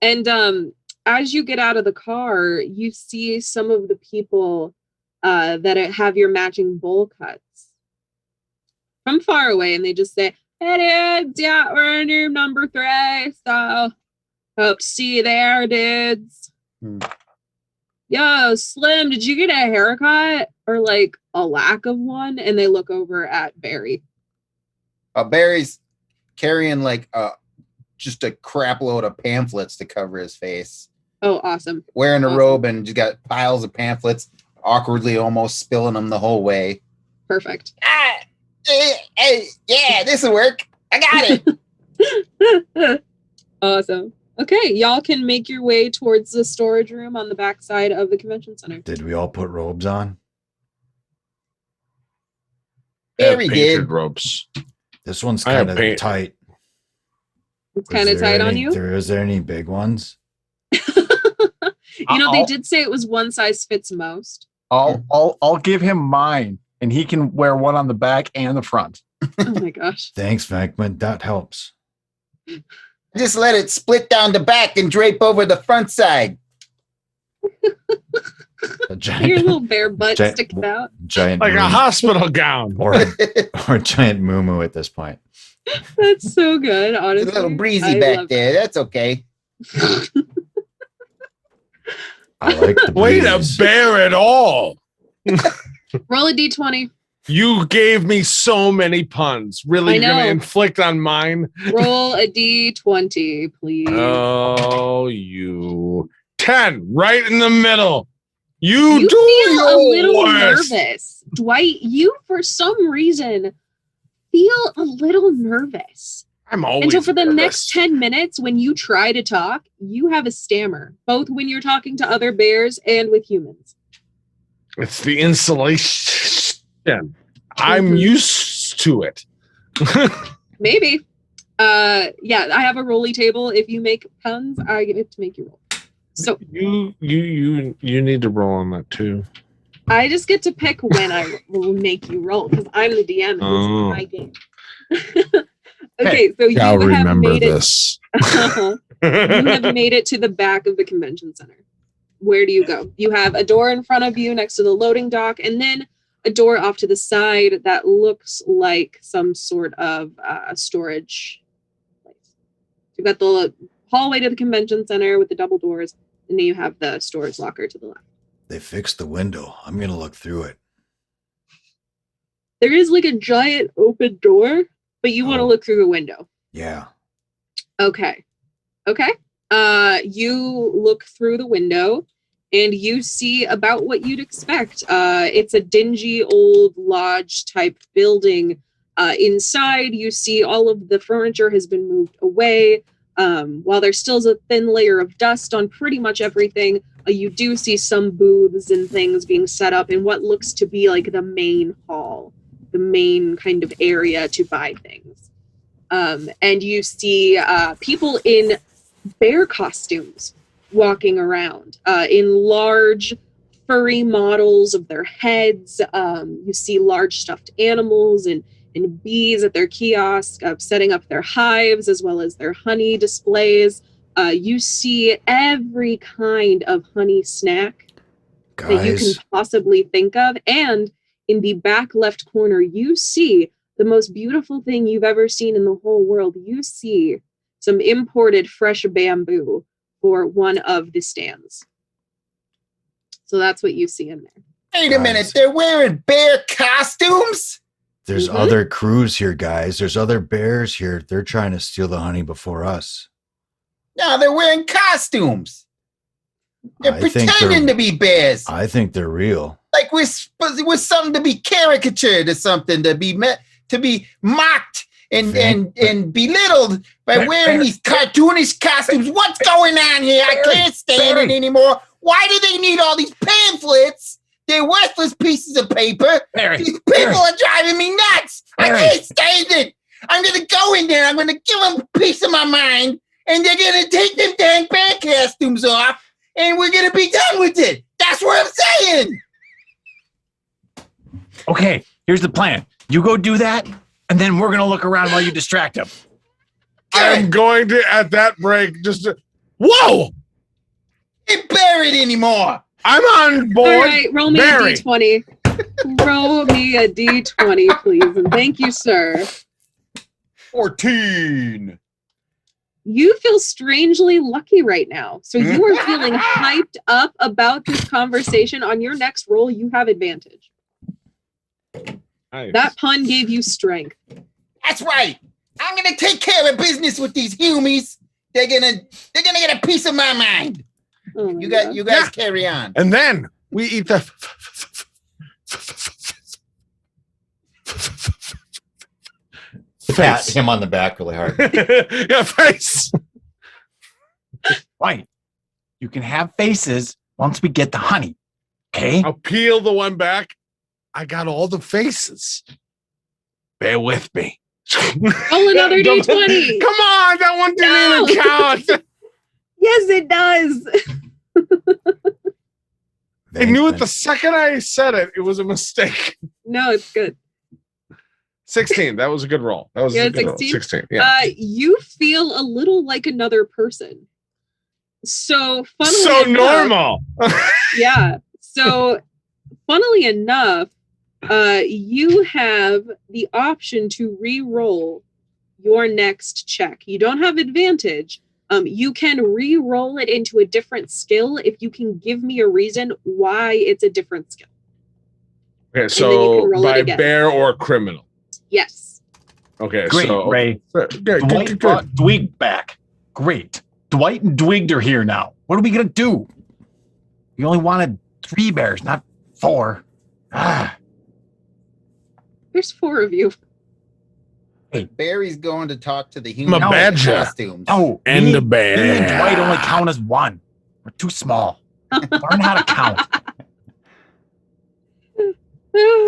And as you get out of the car, you see some of the people that have your matching bowl cuts from far away, and they just say, "Hey dudes, yeah, we're in room number 3, so hope to see you there, dudes." Yo, Slim, did you get a haircut or like a lack of one? And they look over at Barry. Barry's carrying like just a crap load of pamphlets to cover his face. Oh, awesome. Wearing a Awesome. robe and just got piles of pamphlets, awkwardly almost spilling them the whole way. Perfect. Yeah, this will work. I got it. Awesome. Okay, y'all can make your way towards the storage room on the back side of the convention center. Did we all put robes on? Barry I have painted did. ropes. This one's I have kind of paint. tight. It's kind of Is there tight on any- you. Is there any big ones? You know, they I'll- did say it was one size fits most. I'll give him mine, and he can wear one on the back and the front. Oh my gosh. Thanks, Vankman. That helps. Just let it split down the back and drape over the front side. A Your little giant, bare butt Giant- sticking out. giant Like a moo- hospital gown. or a giant moo at this point. That's so good, It's honestly. a little breezy I back love there. That's okay. I like the Way to breeze. bear it all. Roll a d20. You gave me so many puns. Really, I you're going to know. inflict on mine? Roll a d20, please. Oh, you. 10, right in the middle. You You do feel your a little worst. nervous. Dwight, you for some reason feel a little nervous. I'm always Until for the nervous. next 10 minutes, when you try to talk, you have a stammer, both when you're talking to other bears and with humans. It's the insulation. I'm Mhm. used to it. Maybe. Yeah, I have a rolly table. If you make puns, I get to make you roll. So You need to roll on that too. I just get to pick when I will make you roll because I'm the DM and Oh. this is my game. Okay, so you I'll have remember made it. this. You have made it to the back of the convention center. Where do you go? You have a door in front of you next to the loading dock, and then a door off to the side that looks like some sort of storage place. You've got the hallway to the convention center with the double doors, and then you have the storage locker to the left. They fixed the window. I'm going to look through it. There is like a giant open door, but you want to look through the window. Yeah. Okay. You look through the window and you see about what you'd expect. It's a dingy old lodge type building. Inside, you see all of the furniture has been moved away. While there still is a thin layer of dust on pretty much everything, you do see some booths and things being set up in what looks to be like the main hall, the main kind of area to buy things. And you see people in bear costumes walking around in large furry models of their heads. You see large stuffed animals and bees at their kiosk, setting up their hives as well as their honey displays. You see every kind of honey snack that you can possibly think of. And in the back left corner, you see the most beautiful thing you've ever seen in the whole world. You see some imported fresh bamboo for one of the stands. So that's what you see in there. Wait a minute, they're wearing bear costumes? There's other crews here, guys. There's other bears here. They're trying to steal the honey before us. No, they're wearing costumes. They're pretending to be bears. I think they're real. Like we're something to be caricatured or something, to be mocked and belittled by wearing these cartoonish costumes. What's going on here? I can't stand it anymore. Why do they need all these pamphlets? They're worthless pieces of paper. These people are driving me nuts. I can't stand it. I'm going to go in there. I'm going to give them a piece of my mind, and they're going to take them dang bear costumes off, and we're going to be done with it. That's what I'm saying. Okay, here's the plan. You go do that, and then we're going to look around while you distract them. I'm going to, at that break, whoa! Can't bear it anymore. I'm on board. All right, roll me a d20. Roll me a d20, please. And thank you, sir. 14. You feel strangely lucky right now. So you are feeling hyped up about this conversation. On your next roll, you have advantage. Nice. That pun gave you strength. That's right. I'm gonna take care of business with these humies. They're gonna get a piece of my mind. Oh my You guys carry on. And then we eat the Pat him on the back really hard. yeah, face. Right. You can have faces once we get the honey. Okay? I'll peel the one back. I got all the faces. Bear with me. Roll another d20. Come on, that one didn't even count. Yes, it does. I knew it the second I said it. It was a mistake. No, it's good. 16. That was a good roll. That was a good 16? roll. 16. Yeah. You feel a little like another person. So funnily So enough, normal. yeah. So funnily enough, you have the option to re-roll your next check. You don't have advantage. You can re-roll it into a different skill if you can give me a reason why it's a different skill. Okay, so by bear or criminal. Yes. Okay, great, so Ray. Dwight brought Dwig back. Great. Dwight and Dwigged are here now. What are we gonna do? We only wanted 3 bears, not 4. There's 4 of you. Hey, Barry's going to talk to the human I'm a badger. costumes. Oh, And a bear. Me and Dwight only count as 1. We're too small. Learn how to count.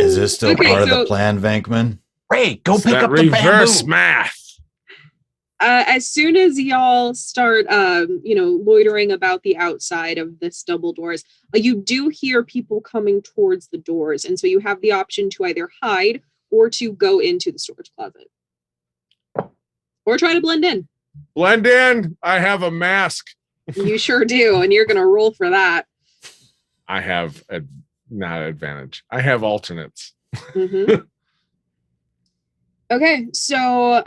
Is this still part of the plan, Venkman? Ray, go It's pick that up the reverse bamboo. math. As soon as y'all start, loitering about the outside of this double doors, you do hear people coming towards the doors. And so you have the option to either hide or to go into the storage closet. Or try to blend in. Blend in. I have a mask. You sure do, and you're gonna roll for that. I have not advantage. I have alternates. Mm-hmm. Okay, so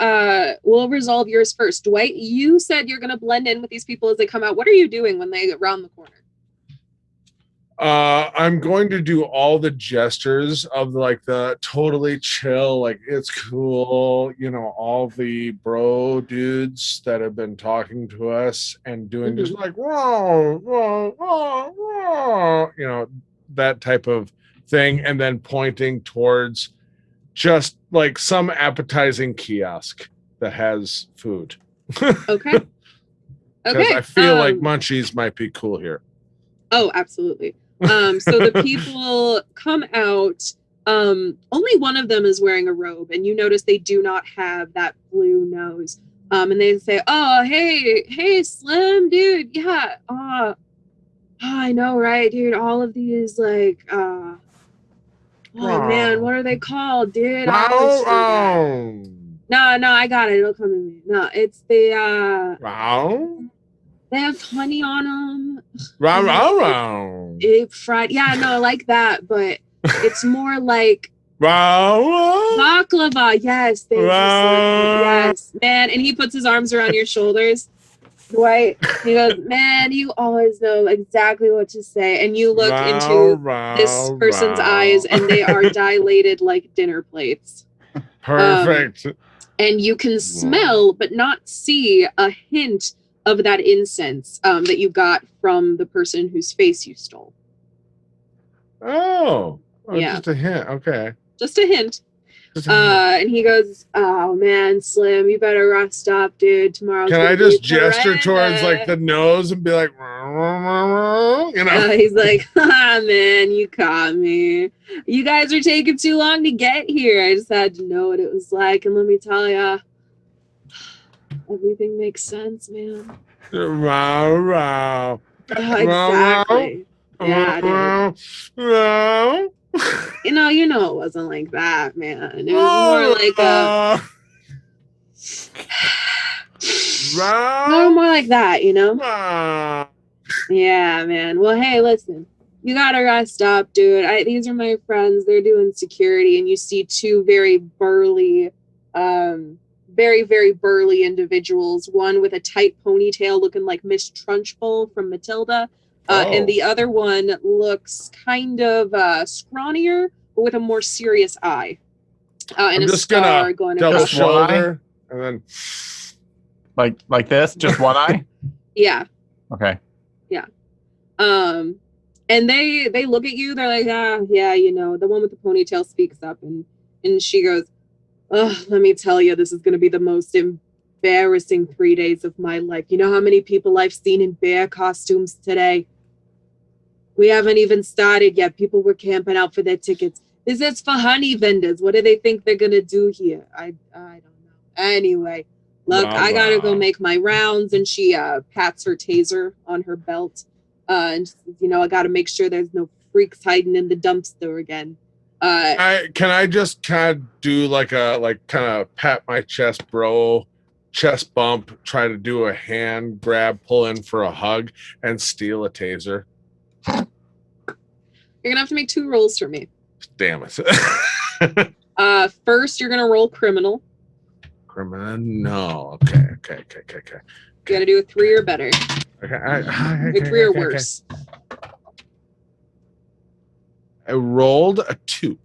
we'll resolve yours first. Dwight, you said you're gonna blend in with these people as they come out. What are you doing when they get round the corner? I'm going to do all the gestures of like the totally chill, like it's cool, all the bro dudes that have been talking to us and doing just like whoa, whoa, whoa, whoa, that type of thing, and then pointing towards just like some appetizing kiosk that has food. Okay. Because I feel like munchies might be cool here. Oh, absolutely. So the people come out. Only one of them is wearing a robe, and you notice they do not have that blue nose. And they say, "Oh, hey, Slim, dude, yeah. I know, right, dude? All of these, like, oh man, what are they called, dude? I always forget. No, I got it. It'll come to me. No, it's the They have honey on them. It fried. Yeah, no, like that, but it's more like baklava. Yes, thank you, sir. Yes, man. And he puts his arms around your shoulders. Dwight, he goes, man, you always know exactly what to say. And you look into this person's eyes, and they are dilated like dinner plates. Perfect. And you can smell, but not see, a hint of that incense that you got from the person whose face you stole. Oh, yeah. Just a hint. Okay. Just a hint. And he goes, oh man, Slim, you better rest up, dude. Tomorrow's Can I just gesture towards like the nose and be like, he's like, ah, man, you caught me. You guys are taking too long to get here. I just had to know what it was like, and let me tell ya, everything makes sense, man. Exactly. Yeah, dude. You know it wasn't like that, man. It was more like more like that, Yeah, man. Well, hey, listen. You gotta rest up, dude. These are my friends. They're doing security, and you see two very burly, very, very burly individuals. One with a tight ponytail looking like Miss Trunchbull from Matilda. And the other one looks kind of scrawnier, but with a more serious eye. And I'm just gonna double shoulder and then like this, just one eye. Yeah. Okay. Yeah. And they look at you. They're like, yeah. The one with the ponytail speaks up, and she goes, "Oh, let me tell you, this is gonna be the most embarrassing 3 days of my life. You know how many people I've seen in bear costumes today? We haven't even started yet. People were camping out for their tickets. This is for honey vendors. What do they think they're gonna do here? I don't know. Anyway, look, I gotta go make my rounds." And she pats her taser on her belt. And I gotta make sure there's no freaks hiding in the dumpster again. Can I just kind of do kind of pat my chest, bro, chest bump, try to do a hand grab, pull in for a hug, and steal a taser? You're gonna have to make 2 rolls for me. Damn it. First, you're gonna roll criminal. Criminal? No. Okay. You gotta do a 3 or better. Okay. A 3 or worse. I rolled a 2.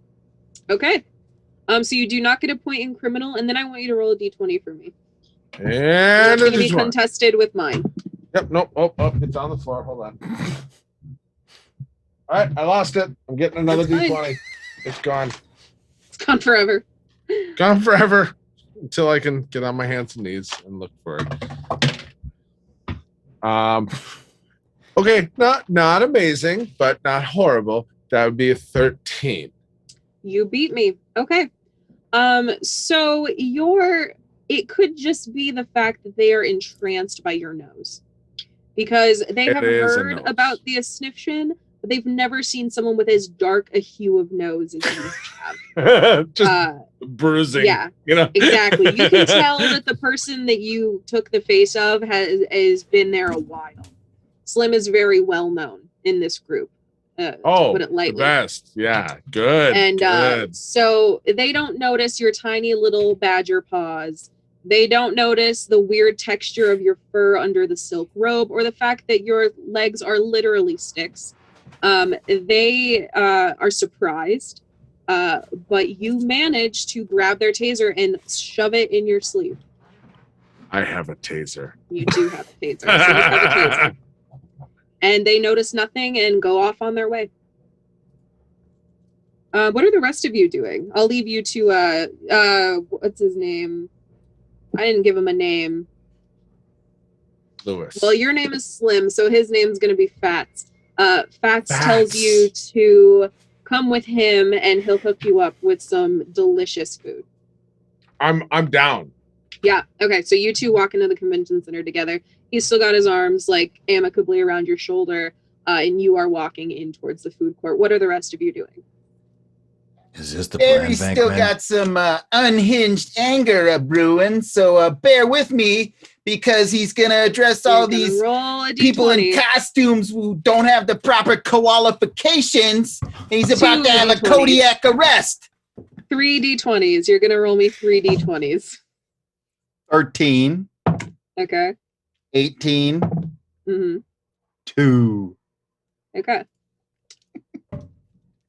Okay. So you do not get a point in criminal, and then I want you to roll a d20 for me. And it's going to be contested with mine. Yep. Nope. Oh, it's on the floor. Hold on. All right, I lost it. I'm getting another d20. It's gone. It's gone forever. Gone forever until I can get on my hands and knees and look for it. Okay, not amazing, but not horrible. That would be a 13. You beat me. Okay. So it could just be the fact that they are entranced by your nose, because they have heard about the Asniffshin, but they've never seen someone with as dark a hue of nose as you have. Just bruising. Yeah, you know exactly. You can tell that the person that you took the face of has been there a while. Slim is very well known in this group. To put it the lightly. best. Yeah, good. And good. so they don't notice your tiny little badger paws. They don't notice the weird texture of your fur under the silk robe, or the fact that your legs are literally sticks. They are surprised, but you manage to grab their taser and shove it in your sleeve. I have a taser. You do have a taser. So you have a taser. And they notice nothing and go off on their way. What are the rest of you doing? I'll leave you to what's his name? I didn't give him a name. Lewis. Well, your name is Slim, so his name's gonna be Fats. Fats Fats. tells you to come with him and he'll hook you up with some delicious food. I'm down. Yeah, okay, so you two walk into the convention center together. He's still got his arms like amicably around your shoulder, and you are walking in towards the food court. What are the rest of you doing? Is this the Barry's plan, still Bankman? got some unhinged anger brewing, so bear with me because he's going to address all You're gonna these roll a people in D20. costumes who don't have the proper qualifications. And he's about Two to have a D20s. Kodiak arrest. 3 D20s. You're gonna roll me 3 D20s. 13, Okay. 18, Mm-hmm. 2. Okay.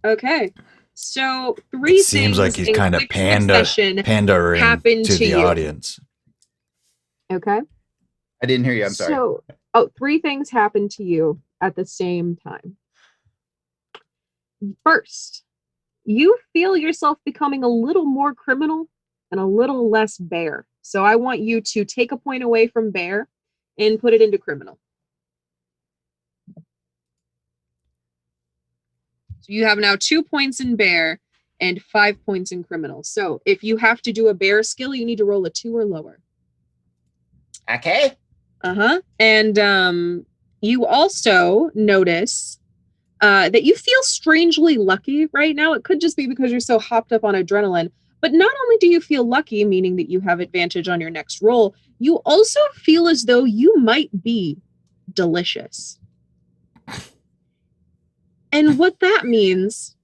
Okay. So 3 It seems like things he's in kind of quick succession pandering happened to to the you. audience. Okay. I didn't hear you. I'm sorry. So, 3 things happened to you at the same time. First, you feel yourself becoming a little more criminal and a little less bear. So I want you to take a point away from bear and put it into criminal. So you have now 2 points in bear and 5 points in criminal. So if you have to do a bear skill, you need to roll a 2 or lower. Okay. And you also notice that you feel strangely lucky right now. It could just be because you're so hopped up on adrenaline. But not only do you feel lucky, meaning that you have advantage on your next roll, you also feel as though you might be delicious. And what that means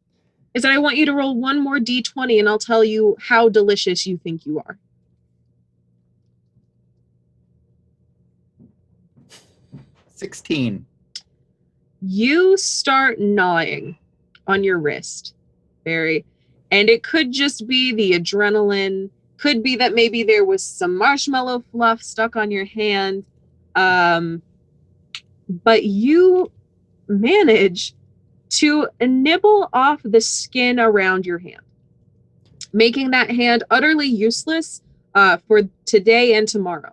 is that I want you to roll 1 more D20 and I'll tell you how delicious you think you are. 16. You start gnawing on your wrist, Barry. And it could just be the adrenaline. Could be that maybe there was some marshmallow fluff stuck on your hand. But you manage to nibble off the skin around your hand, making that hand utterly useless for today and tomorrow.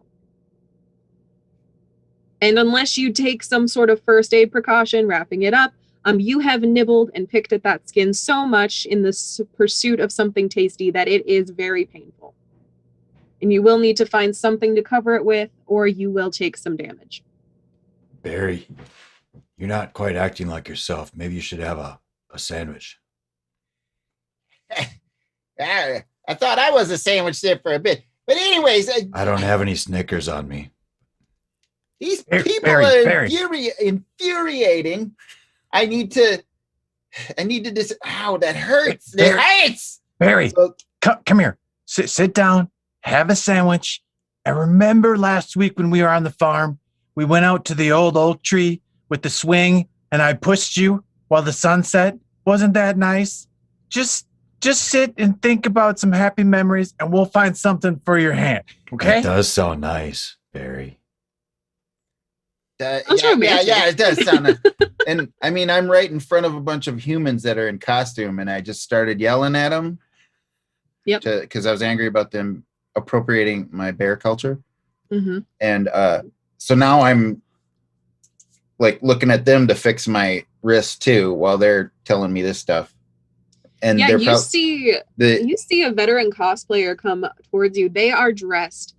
And unless you take some sort of first aid precaution, wrapping it up, you have nibbled and picked at that skin so much in the pursuit of something tasty that it is very painful. And you will need to find something to cover it with, or you will take some damage. Barry, you're not quite acting like yourself. Maybe you should have a sandwich. I thought I was a sandwich there for a bit. But anyways, I don't have any Snickers on me. these Barry, people are Barry. infuriating. I need to ow, that hurts. That hurts. Barry, So- come here. Sit down, have a sandwich. And remember last week when we were on the farm, we went out to the old oak tree with the swing and I pushed you while the sun set? Wasn't that nice? Just sit and think about some happy memories and we'll find something for your hand. Okay? That does sound nice, Barry. Sounds yeah, romantic. it does sound nice. And I mean, I'm right in front of a bunch of humans that are in costume, and I just started yelling at them. Yep. Because I was angry about them appropriating my bear culture. Mm-hmm. And so now I'm like looking at them to fix my wrist too, while they're telling me this stuff. And Yeah, they're you see a veteran cosplayer come towards you. They are dressed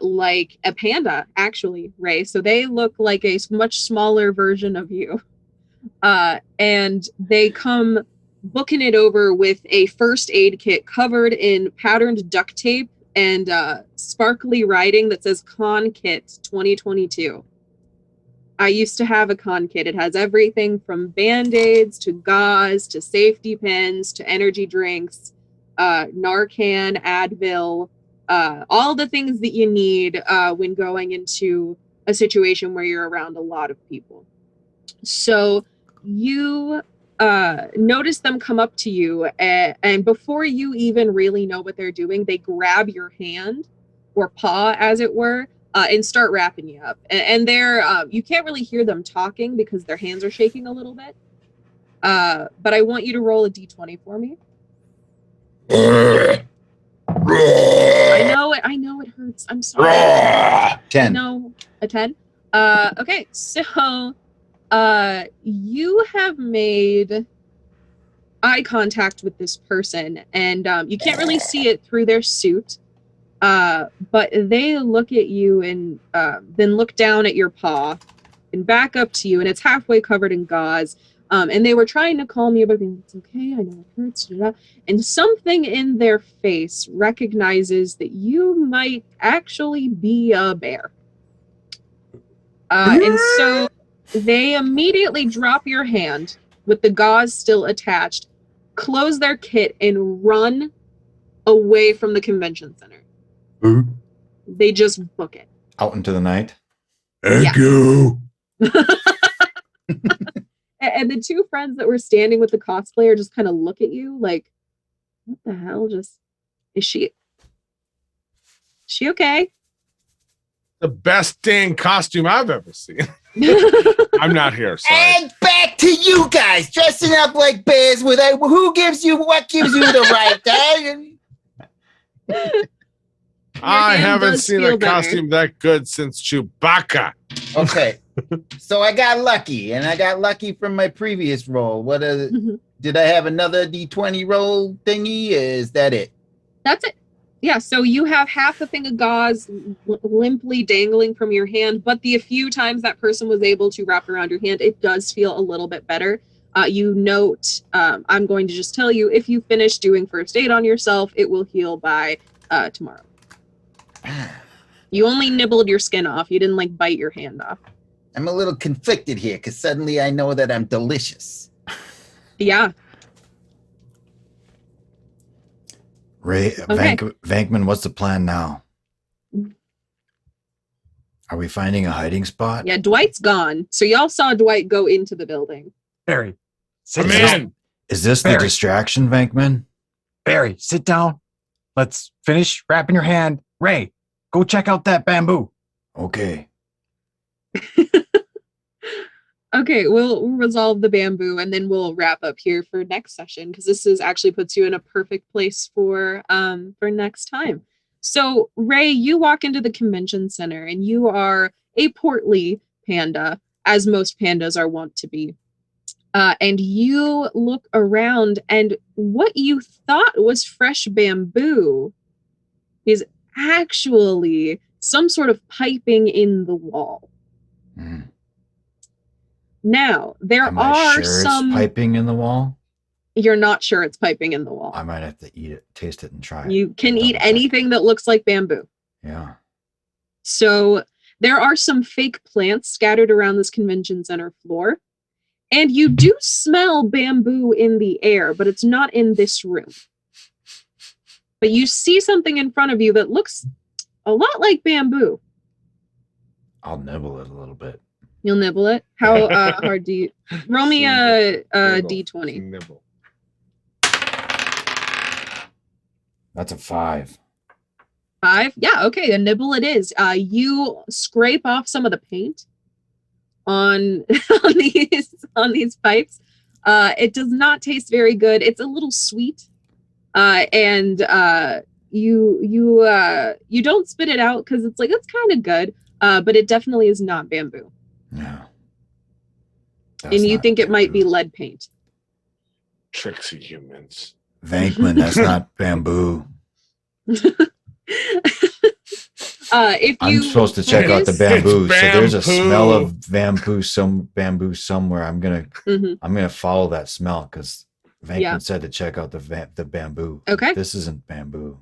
like a panda, actually, Ray. So they look like a much smaller version of you. And they come booking it over with a first aid kit covered in patterned duct tape and sparkly writing that says Con Kit 2022. I used to have a con kit. It has everything from band-aids to gauze to safety pins to energy drinks, Narcan, Advil, all the things that you need when going into a situation where you're around a lot of people. So you notice them come up to you, and before you even really know what they're doing, they grab your hand or paw, as it were, and start wrapping you up. And they're you can't really hear them talking because their hands are shaking a little bit. But I want you to roll a d20 for me. I know it hurts. I'm sorry. 10. No, a 10. Okay, so you have made eye contact with this person, and you can't really see it through their suit. But they look at you and then look down at your paw and back up to you, and it's halfway covered in gauze. And they were trying to calm you by being, it's okay, I know it hurts. And something in their face recognizes that you might actually be a bear. And so they immediately drop your hand with the gauze still attached, close their kit, and run away from the convention center. They just book it. Out into the night. Echo. And the two friends that were standing with the cosplayer just kind of look at you like, what the hell? Is she okay? The best dang costume I've ever seen. I'm not here, sorry. And back to you guys dressing up like bears. What gives you the right? I hand haven't does seen feel a better. costume that good since Chewbacca. Okay, so I got lucky, and I got lucky from my previous roll. Did I have another D20 roll thingy? Is that it? That's it. Yeah, so you have half a thing of gauze limply dangling from your hand, but the few times that person was able to wrap around your hand, it does feel a little bit better. You note, I'm going to just tell you, if you finish doing first aid on yourself, it will heal by tomorrow. You only nibbled your skin off. You didn't like bite your hand off. I'm a little conflicted here because suddenly I know that I'm delicious. Yeah. Ray, Okay. Vankman, what's the plan now? Are we finding a hiding spot? Yeah, Dwight's gone. So y'all saw Dwight go into the building. Barry, sit I'm down. in. Is this the Barry. distraction, Vankman? Barry, sit down. Let's finish wrapping your hand. Ray, go check out that bamboo. Okay. Okay, we'll resolve the bamboo and then we'll wrap up here for next session because this actually puts you in a perfect place for next time. So Ray, you walk into the convention center and you are a portly panda, as most pandas are wont to be. And you look around, and what you thought was fresh bamboo is actually some sort of piping in the wall. Mm. Now, there Am I are sure some... it's piping in the wall? You're not sure it's piping in the wall. I might have to eat it, taste it, and try it. You can eat Double check. anything that looks like bamboo. Yeah. So there are some fake plants scattered around this convention center floor. And you do smell bamboo in the air, but it's not in this room. But you see something in front of you that looks a lot like bamboo. I'll nibble it a little bit. You'll nibble it? How hard do you... Roll me a Nibble. d20. Nibble. That's a 5. 5? Yeah, okay, a nibble it is. You scrape off some of the paint on on these pipes. It does not taste very good. It's a little sweet. And you don't spit it out because it's like, it's kind of good. But it definitely is not bamboo. Yeah. And you think it might be lead paint. Tricksy humans. Vankman, that's not bamboo. If I'm you supposed to check out the notice- bamboo. It's So there's a bamboo. smell of bamboo somewhere. I'm Mhm. gonna follow that smell because Vankman Yeah. said to check out the bamboo. Okay. This isn't bamboo.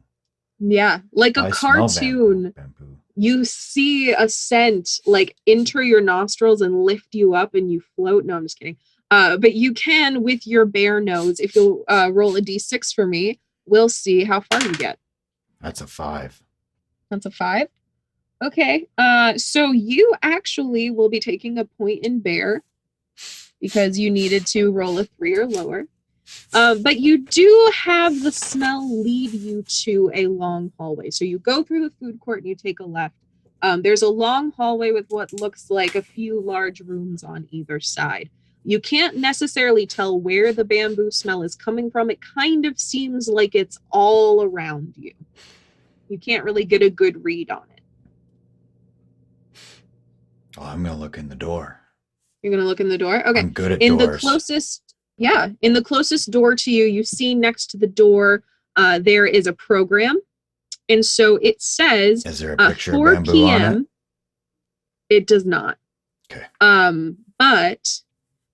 Yeah, like a I smell cartoon. Bamboo. You see a scent like enter your nostrils and lift you up and you float. No, I'm just kidding. But you can with your bare nose. If you'll roll a d6 for me, we'll see how far you get. That's a 5. That's a 5. Okay. So you actually will be taking a point in bear because you needed to roll a 3 or lower. But you do have the smell lead you to a long hallway. So you go through the food court and you take a left. There's a long hallway with what looks like a few large rooms on either side. You can't necessarily tell where the bamboo smell is coming from. It kind of seems like it's all around you. You can't really get a good read on it. Oh, I'm gonna look in the door. You're going to look in the door? Okay. I'm good at In doors. the closest door to you, you see next to the door, there is a program. And so it says Is there a picture of 4 bamboo p.m. on it? It does not. Okay. But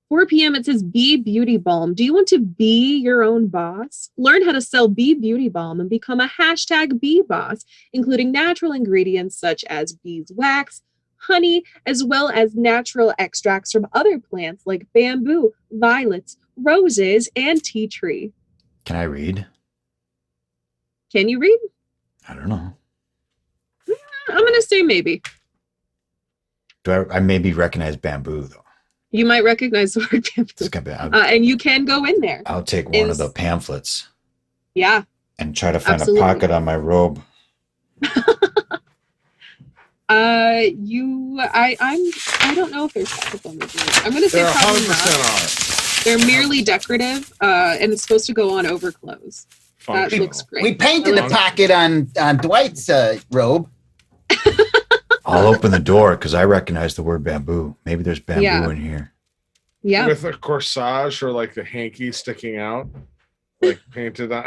4 p.m. it says Bee Beauty Balm. Do you want to be your own boss? Learn how to sell Bee Beauty Balm and become a hashtag Bee Boss, including natural ingredients such as beeswax, honey, as well as natural extracts from other plants like bamboo, violets, roses, and tea tree. Can I read? Can you read? I don't know. I'm going to say maybe. Do I maybe recognize bamboo though? You might recognize the word It's bamboo. gonna be, And you can go in there. I'll take one of the pamphlets Yeah. and try to find Absolutely. a pocket on my robe. I don't know if there's pockets on this room. I'm gonna say There probably 100% not. They're merely decorative, and it's supposed to go on over clothes. are. That Functional. looks great. We painted I a like- pocket on Dwight's robe. I'll open the door because I recognize the word bamboo. Maybe there's bamboo Yeah. in here. Yeah. With a corsage or like the hanky sticking out, like painted on.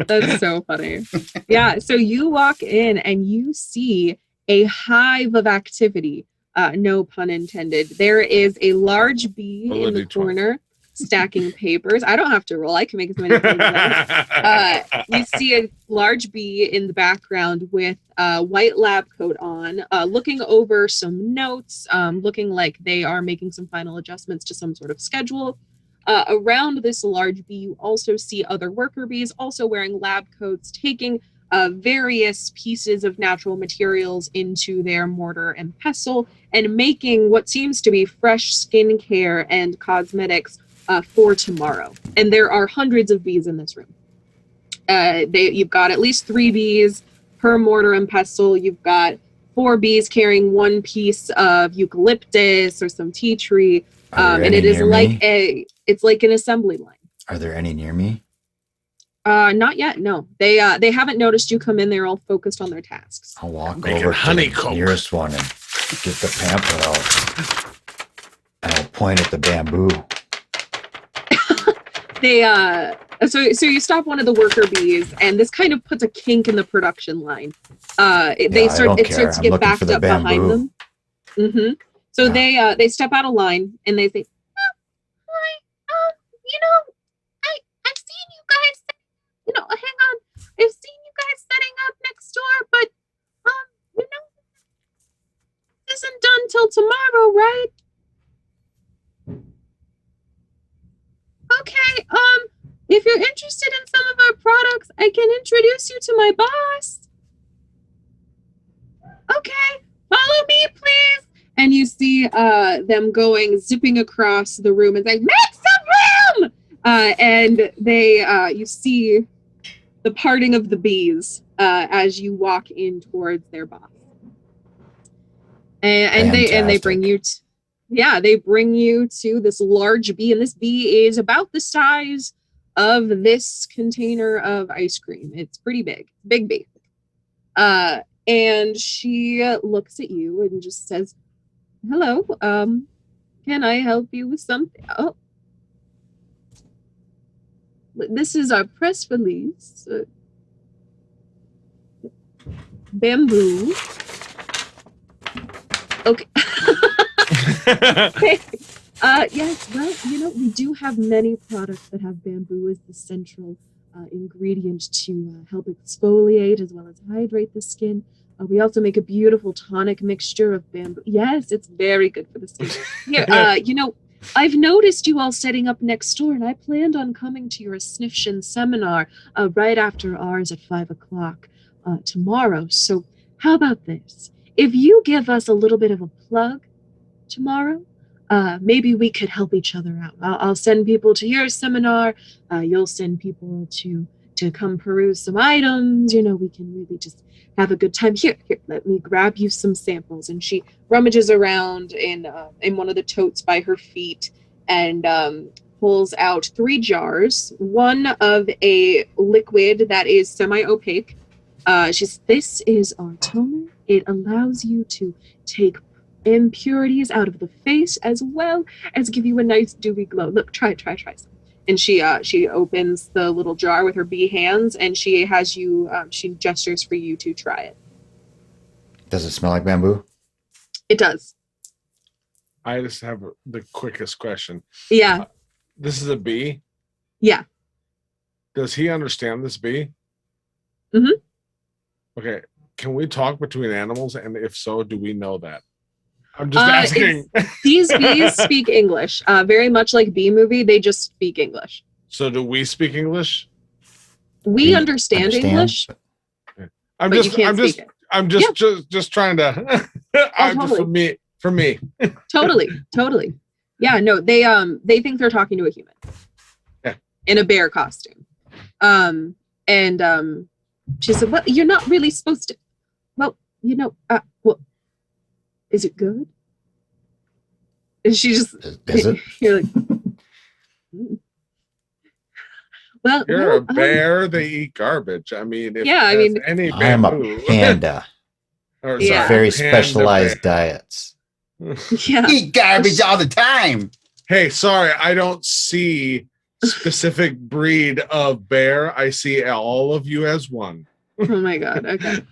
That's so funny. Yeah, so you walk in and you see a hive of activity. No pun intended. There is a large bee Roll a in the D20. corner stacking papers. I don't have to roll. I can make as many things as I want. You see a large bee in the background with a white lab coat on, looking over some notes, looking like they are making some final adjustments to some sort of schedule. Around this large bee, you also see other worker bees also wearing lab coats, taking various pieces of natural materials into their mortar and pestle and making what seems to be fresh skincare and cosmetics for tomorrow. And there are hundreds of bees in this room. You've got at least 3 bees per mortar and pestle. You've got 4 bees carrying 1 piece of eucalyptus or some tea tree. Are there And any it is near like me? it's like an assembly line. Are there any near me? Not yet. No, they haven't noticed you come in. They're all focused on their tasks. I'll walk Making over to honeycomb. the nearest one and get the pamphlet out. And I'll point at the bamboo. So you stop one of the worker bees, and this kind of puts a kink in the production line. It I don't care. starts to I'm get looking backed for the up behind bamboo. them. So Yeah. they step out of line and they say, "Hi, I've seen you guys. Hang on, I've seen you guys setting up next door, but this isn't done till tomorrow, right? Okay, if you're interested in some of our products, I can introduce you to my boss. Okay, follow me, please." And you see them zipping across the room and saying, "Make some room!" And you see the parting of the bees as you walk in towards their boss. And they bring you they bring you to this large bee, and this bee is about the size of this container of ice cream. It's pretty big bee. And she looks at you and just says, "Hello, can I help you with something?" "Oh, this is our press release." bamboo. Okay. Okay. Yes, well, we do have many products that have bamboo as the central ingredient to help exfoliate as well as hydrate the skin. We also make a beautiful tonic mixture of bamboo. Yes, it's very good for the skin. Here, I've noticed you all setting up next door, and I planned on coming to your Sniffshin seminar right after ours at 5 o'clock tomorrow. So how about this? If you give us a little bit of a plug tomorrow, maybe we could help each other out. I'll send people to your seminar. You'll send people to come peruse some items. We can really just have a good time. Here, let me grab you some samples. And she rummages around in one of the totes by her feet and pulls out 3 jars. One of a liquid that is semi-opaque. She says, this is our toner. It allows you to take impurities out of the face as well as give you a nice dewy glow. Look, try some. And she opens the little jar with her bee hands, and she has you. She gestures for you to try it. Does it smell like bamboo? It does. I just have the quickest question. Yeah. This is a bee? Yeah. Does he understand this bee? Mm-hmm. Okay. Can we talk between animals? And if so, do we know that? I'm just asking. These bees speak English. Very much like Bee Movie, they just speak English. So do we speak English? We understand English. I'm but just you can't speak it. just trying to Totally. for me. Totally. Yeah, no, they think they're talking to a human. Yeah. In a bear costume. And she said, well, you're not really supposed to. Well, is it good? And she just is it? You're like, well, You're a bear. They eat garbage. I mean, if Yeah, I mean, any I'm bamboo, a panda. or, Yeah. sorry, Very panda specialized bear. diets. yeah. Eat garbage all the time. Hey, sorry, I don't see specific breed of bear. I see all of you as one. Oh my god. Okay.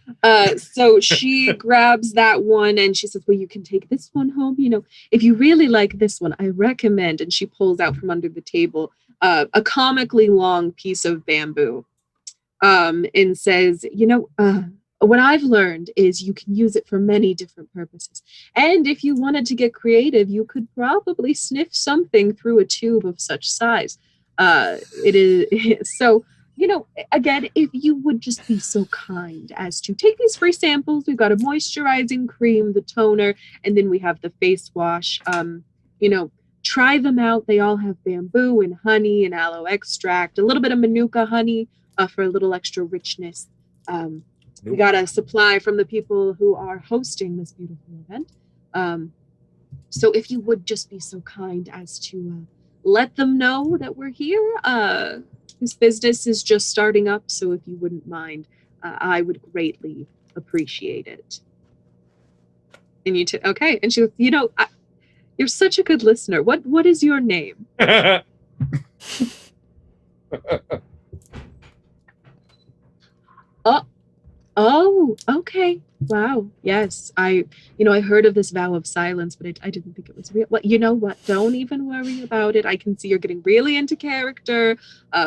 So she grabs that one and she says, well, you can take this one home. If you really like this one, I recommend. And she pulls out from under the table a comically long piece of bamboo and says, what I've learned is you can use it for many different purposes. And if you wanted to get creative, you could probably sniff something through a tube of such size. It is so. Again, if you would just be so kind as to take these free samples, we've got a moisturizing cream, the toner, and then we have the face wash. Try them out. They all have bamboo and honey and aloe extract, a little bit of manuka honey for a little extra richness. We got a supply from the people who are hosting this beautiful event. So if you would just be so kind as to let them know that we're here. This business is just starting up, so if you wouldn't mind, I would greatly appreciate it. And okay. And she goes, you're such a good listener. What is your name? Oh, okay. Wow. Yes. I heard of this vow of silence, but I didn't think it was real. Well, you know what? Don't even worry about it. I can see you're getting really into character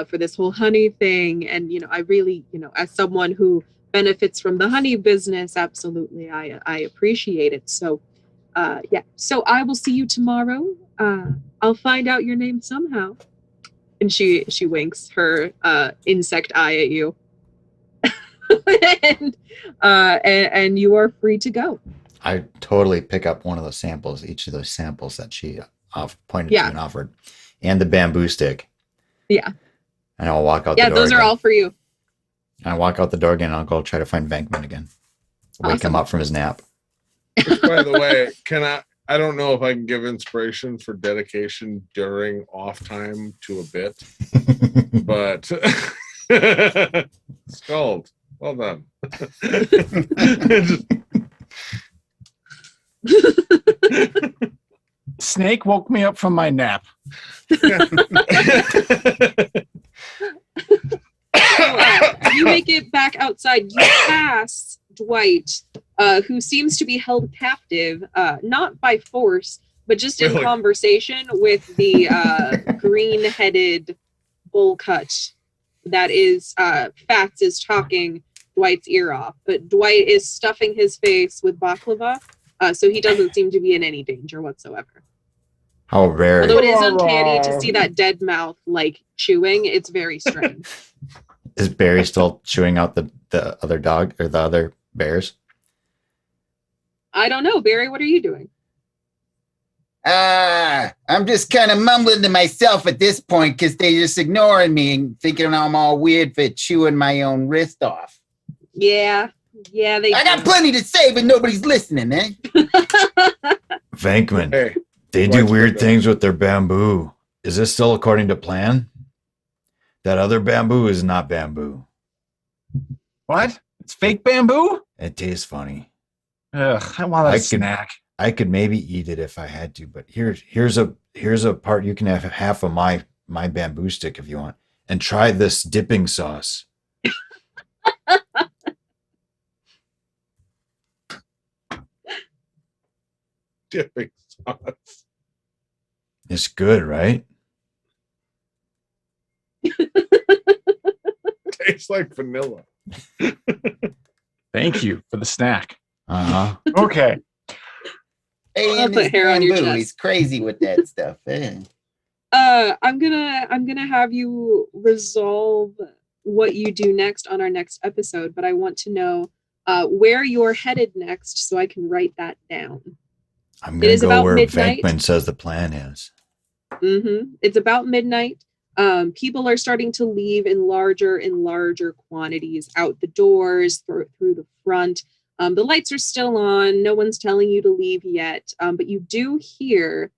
for this whole honey thing. And, I really, as someone who benefits from the honey business, absolutely, I appreciate it. So, yeah. So I will see you tomorrow. I'll find out your name somehow. And she winks her insect eye at you. and you are free to go. I totally pick up one of those samples, each of those samples that she pointed to and offered, and the bamboo stick. Yeah. And I'll walk out the door. Yeah, those are all for you. And I walk out the door again, and I'll go try to find Venkman again. Wake him up from his nap. Which, by the way, I don't know if I can give inspiration for dedication during off time to a bit, but Scald. Well done. Snake woke me up from my nap. You make it back outside. You pass Dwight, who seems to be held captive, not by force, but just in Really? conversation with the green-headed bowl cut that is Fats is talking Dwight's ear off, but Dwight is stuffing his face with baklava, so he doesn't seem to be in any danger whatsoever. How very. Although it is uncanny to see that dead mouth like chewing, it's very strange. Is Barry still chewing out the other dog or the other bears? I don't know, Barry. What are you doing? I'm just kind of mumbling to myself at this point because they're just ignoring me and thinking I'm all weird for chewing my own wrist off. Yeah, they. I got plenty to say, but nobody's listening, eh? Venkman, Hey, they do Dwight's weird good. things with their bamboo. Is this still according to plan? That other bamboo is not bamboo. What? It's fake bamboo? It tastes funny. Ugh, I want a I can- snack. I could maybe eat it if I had to, but here's a part you can have half of my bamboo stick if you want, and try this dipping sauce. Dipping sauce. It's good, right? Tastes like vanilla. Thank you for the snack. Uh-huh. Okay. Hey, I'll and put this hair on your bamboo, chest. he's crazy with that stuff. Eh? I'm gonna have you resolve what you do next on our next episode, but I want to know where you're headed next so I can write that down. I'm It gonna is go about where midnight. Venkman says the plan is. It's about midnight. People are starting to leave in larger and larger quantities out the doors, through the front. The lights are still on. No one's telling you to leave yet. But you do hear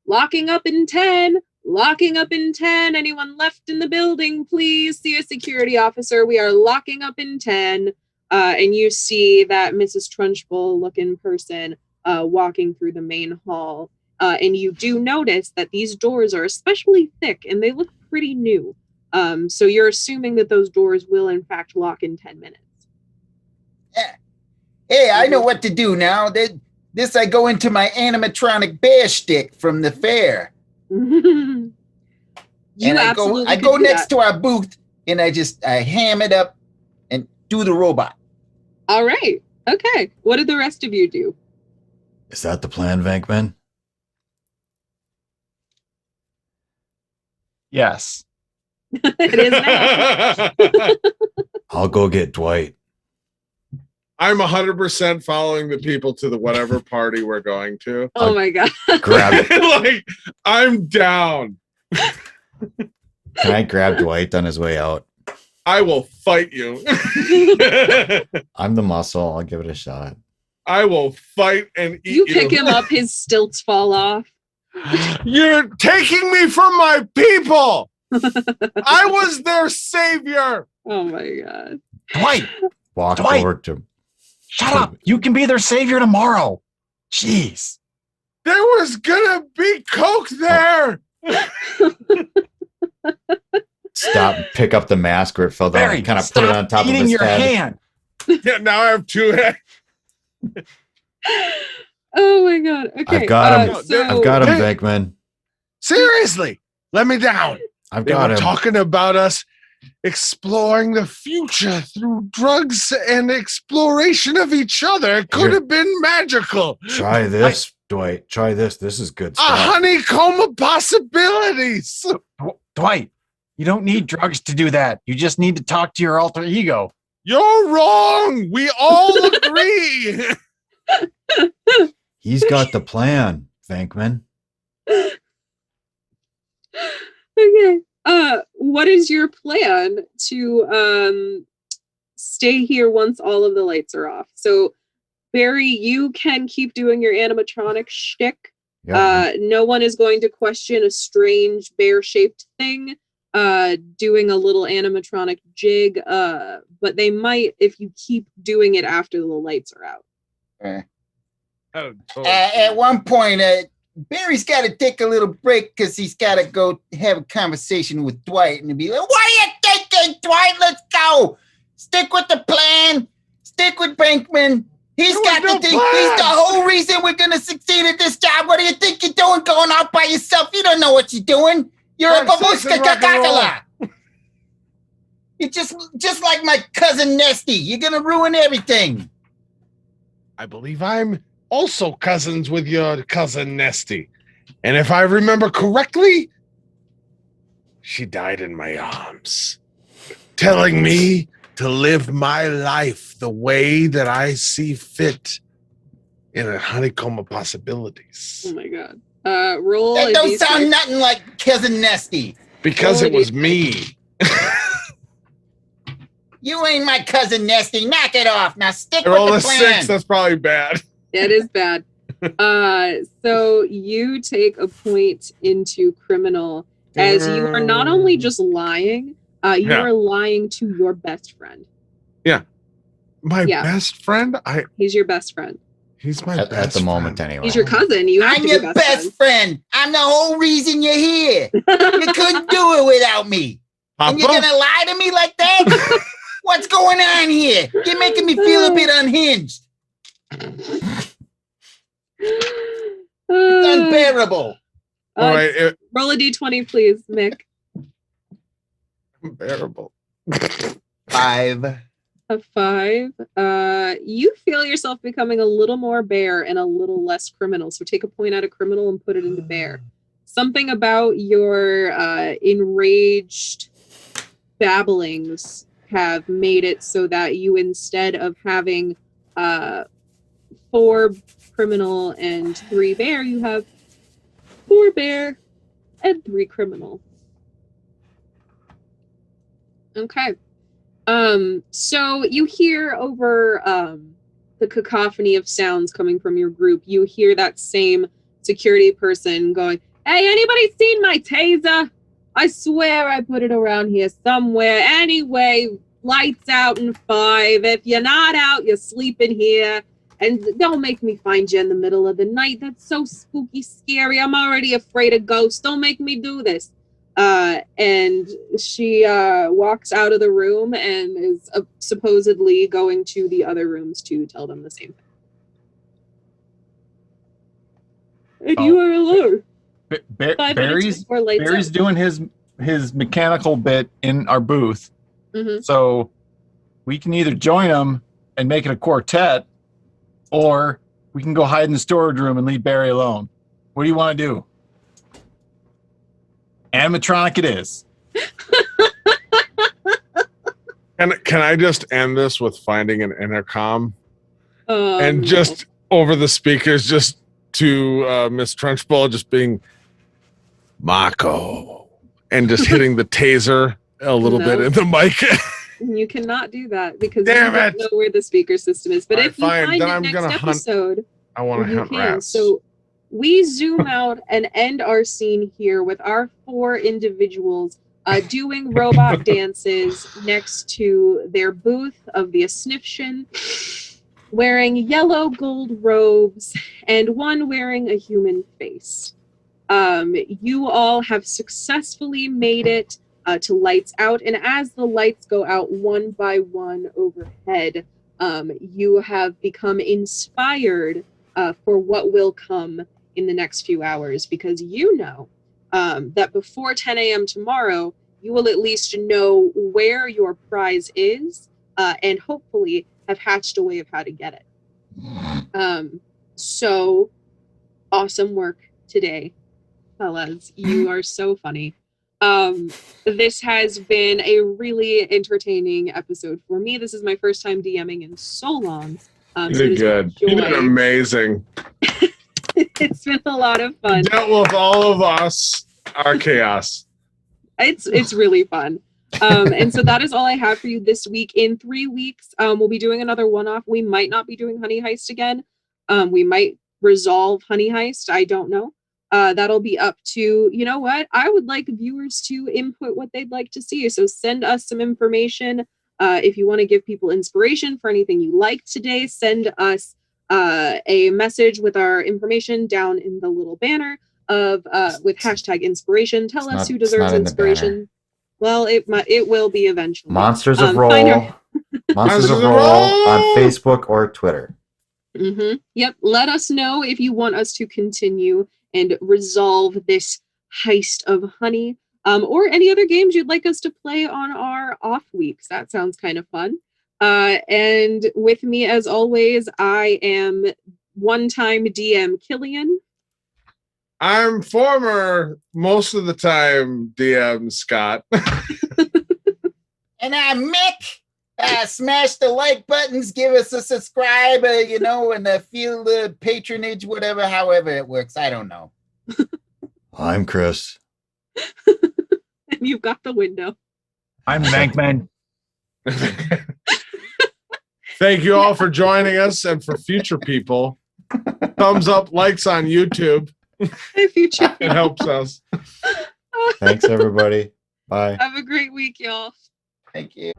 locking up in 10, locking up in 10. Anyone left in the building, please see a security officer. We are locking up in 10. And you see that Mrs. Trunchbull looking person walking through the main hall. And you do notice that these doors are especially thick and they look pretty new. So you're assuming that those doors will in fact lock in 10 minutes. Hey, I know what to do now. This I go into my animatronic bear stick from the fair. You And absolutely I could go do next that. to our booth and I ham it up and do the robot. All right. Okay. What did the rest of you do? Is that the plan, Venkman? Yes. It is now. I'll go get Dwight. I'm 100% following the people to the whatever party we're going to. Oh my god. Grab it. Like, I'm down. Can I grab Dwight on his way out? I will fight you. I'm the muscle. I'll give it a shot. I will fight and eat You pick him up, his stilts fall off. You're taking me from my people. I was their savior. Oh my god. Dwight, Walk Dwight. over to shut up. You can be their savior tomorrow. Jeez. There was gonna be coke there. stop and pick up the mask where it fell down Barry, and kind of put it on top of eating his your head. hand. Yeah, now I have two heads. Oh my god. Okay. I've got him. I've got him, Hey. Venkman. Seriously, let me down. I've They got were him. talking about us exploring the future through drugs and exploration of each other. It could Here. have been magical. Try this, Dwight. Try this. This is good A stuff. honeycomb of possibilities. Dwight, you don't need drugs to do that. You just need to talk to your alter ego. You're wrong. We all agree. He's got the plan, Venkman. Okay. What is your plan to stay here once all of the lights are off? So Barry, you can keep doing your animatronic shtick. Yeah. No one is going to question a strange bear-shaped thing doing a little animatronic jig, but they might if you keep doing it after the lights are out. At one point, Barry's got to take a little break because he's got to go have a conversation with Dwight and be like, "What are you thinking, Dwight? Let's go. Stick with the plan. stick with Bankman. He's There got was the no thing. He's the plan. whole reason we're gonna succeed at this job. What do you think you're doing going out by yourself? You don't know what you're doing. You're a I'm citizen babushka rock and roll. kakakala. You're just like my cousin Nesty. You're gonna ruin everything. I believe I'm also cousins with your cousin Nesty. And if I remember correctly, she died in my arms, telling me to live my life the way that I see fit in a honeycomb of possibilities. Oh my god. Roll. That a don't D6. sound nothing like cousin Nesty. Because it was me. You ain't my cousin Nesty. Knock it off. Now stick I with rolled the a plan. 6. That's probably bad. It is bad. So you take a point into criminal as you are not only just lying, you Yeah. are lying to your best friend. My Yeah. best friend? He's your best friend. He's my At best the moment, friend. anyway. He's your cousin. You have I'm to your be best friend. I'm the whole reason you're here. You couldn't do it without me. And you're Papa? gonna lie to me like that? What's going on here? You're making me feel a bit unhinged. It's unbearable. All right, Roll a d20, please, Mick. unbearable. 5. A 5. You feel yourself becoming a little more bear and a little less criminal. So take a point out of criminal and put it into bear. Something about your enraged babblings have made it so that you, instead of having 4 criminal and 3 bear, you have 4 bear and 3 criminal. Okay. So you hear over the cacophony of sounds coming from your group, you hear that same security person going, "Hey, anybody seen my taser? I swear I put it around here somewhere. Anyway, lights out in 5. If you're not out, you're sleeping here. And don't make me find you in the middle of the night. That's so spooky, scary. I'm already afraid of ghosts. Don't make me do this." And she walks out of the room and is supposedly going to the other rooms to tell them the same thing. And you are alone. 5 minutes Barry's before lights Barry's out. doing his mechanical bit in our booth, Mhm. so we can either join him and make it a quartet, or we can go hide in the storage room and leave Barry alone. What do you want to do? Animatronic it is. Can I just end this with finding an intercom and No. just over the speakers, just to Miss Trenchball, just being Marco, and just hitting the taser a little bit No. in the mic. You cannot do that because Damn you don't it. know where the speaker system is. But Alright, if you fine. find Then it I'm next gonna hunt- episode, I want to you hunt can. rats. So we zoom out and end our scene here with our 4 individuals doing robot dances next to their booth of the Asniftion, wearing yellow gold robes and one wearing a human face. You all have successfully made it to lights out, and as the lights go out one by one overhead, you have become inspired for what will come in the next few hours, because you know that before 10 a.m. tomorrow, you will at least know where your prize is, and hopefully have hatched a way of how to get it. So awesome work today, fellas. You are so funny. This has been a really entertaining episode for me. This is my first time DMing in so long. You So it did is good. a You did joy. amazing. It's been a lot of fun. Dealt with all of us, our chaos. It's really fun. And so that is all I have for you this week. In 3 weeks, we'll be doing another one-off. We might not be doing Honey Heist again. We might resolve Honey Heist. I don't know. That'll be up to, you know what? I would like viewers to input what they'd like to see. So send us some information. If you want to give people inspiration for anything you liked today, send us a message with our information down in the little banner of with hashtag inspiration. Tell us who deserves inspiration. Well, it will be eventually. Monsters of Find Roll. our- Monsters of Monsters of Roll on Roll! Facebook or Twitter. Yep. Let us know if you want us to continue and resolve this heist of honey, or any other games you'd like us to play on our off weeks. That sounds kind of fun. And with me, as always, I am one-time DM Killian. I'm former, most of the time, DM Scott. And I'm Mick. Smash the like buttons, give us a subscribe, and feel the patronage, whatever, however it works. I don't know. I'm Chris. And you've got the window. I'm Bankman. Thank you all for joining us, and for future people, thumbs up, likes on YouTube. Future. It helps us. Thanks, everybody. Bye. Have a great week, y'all. Thank you.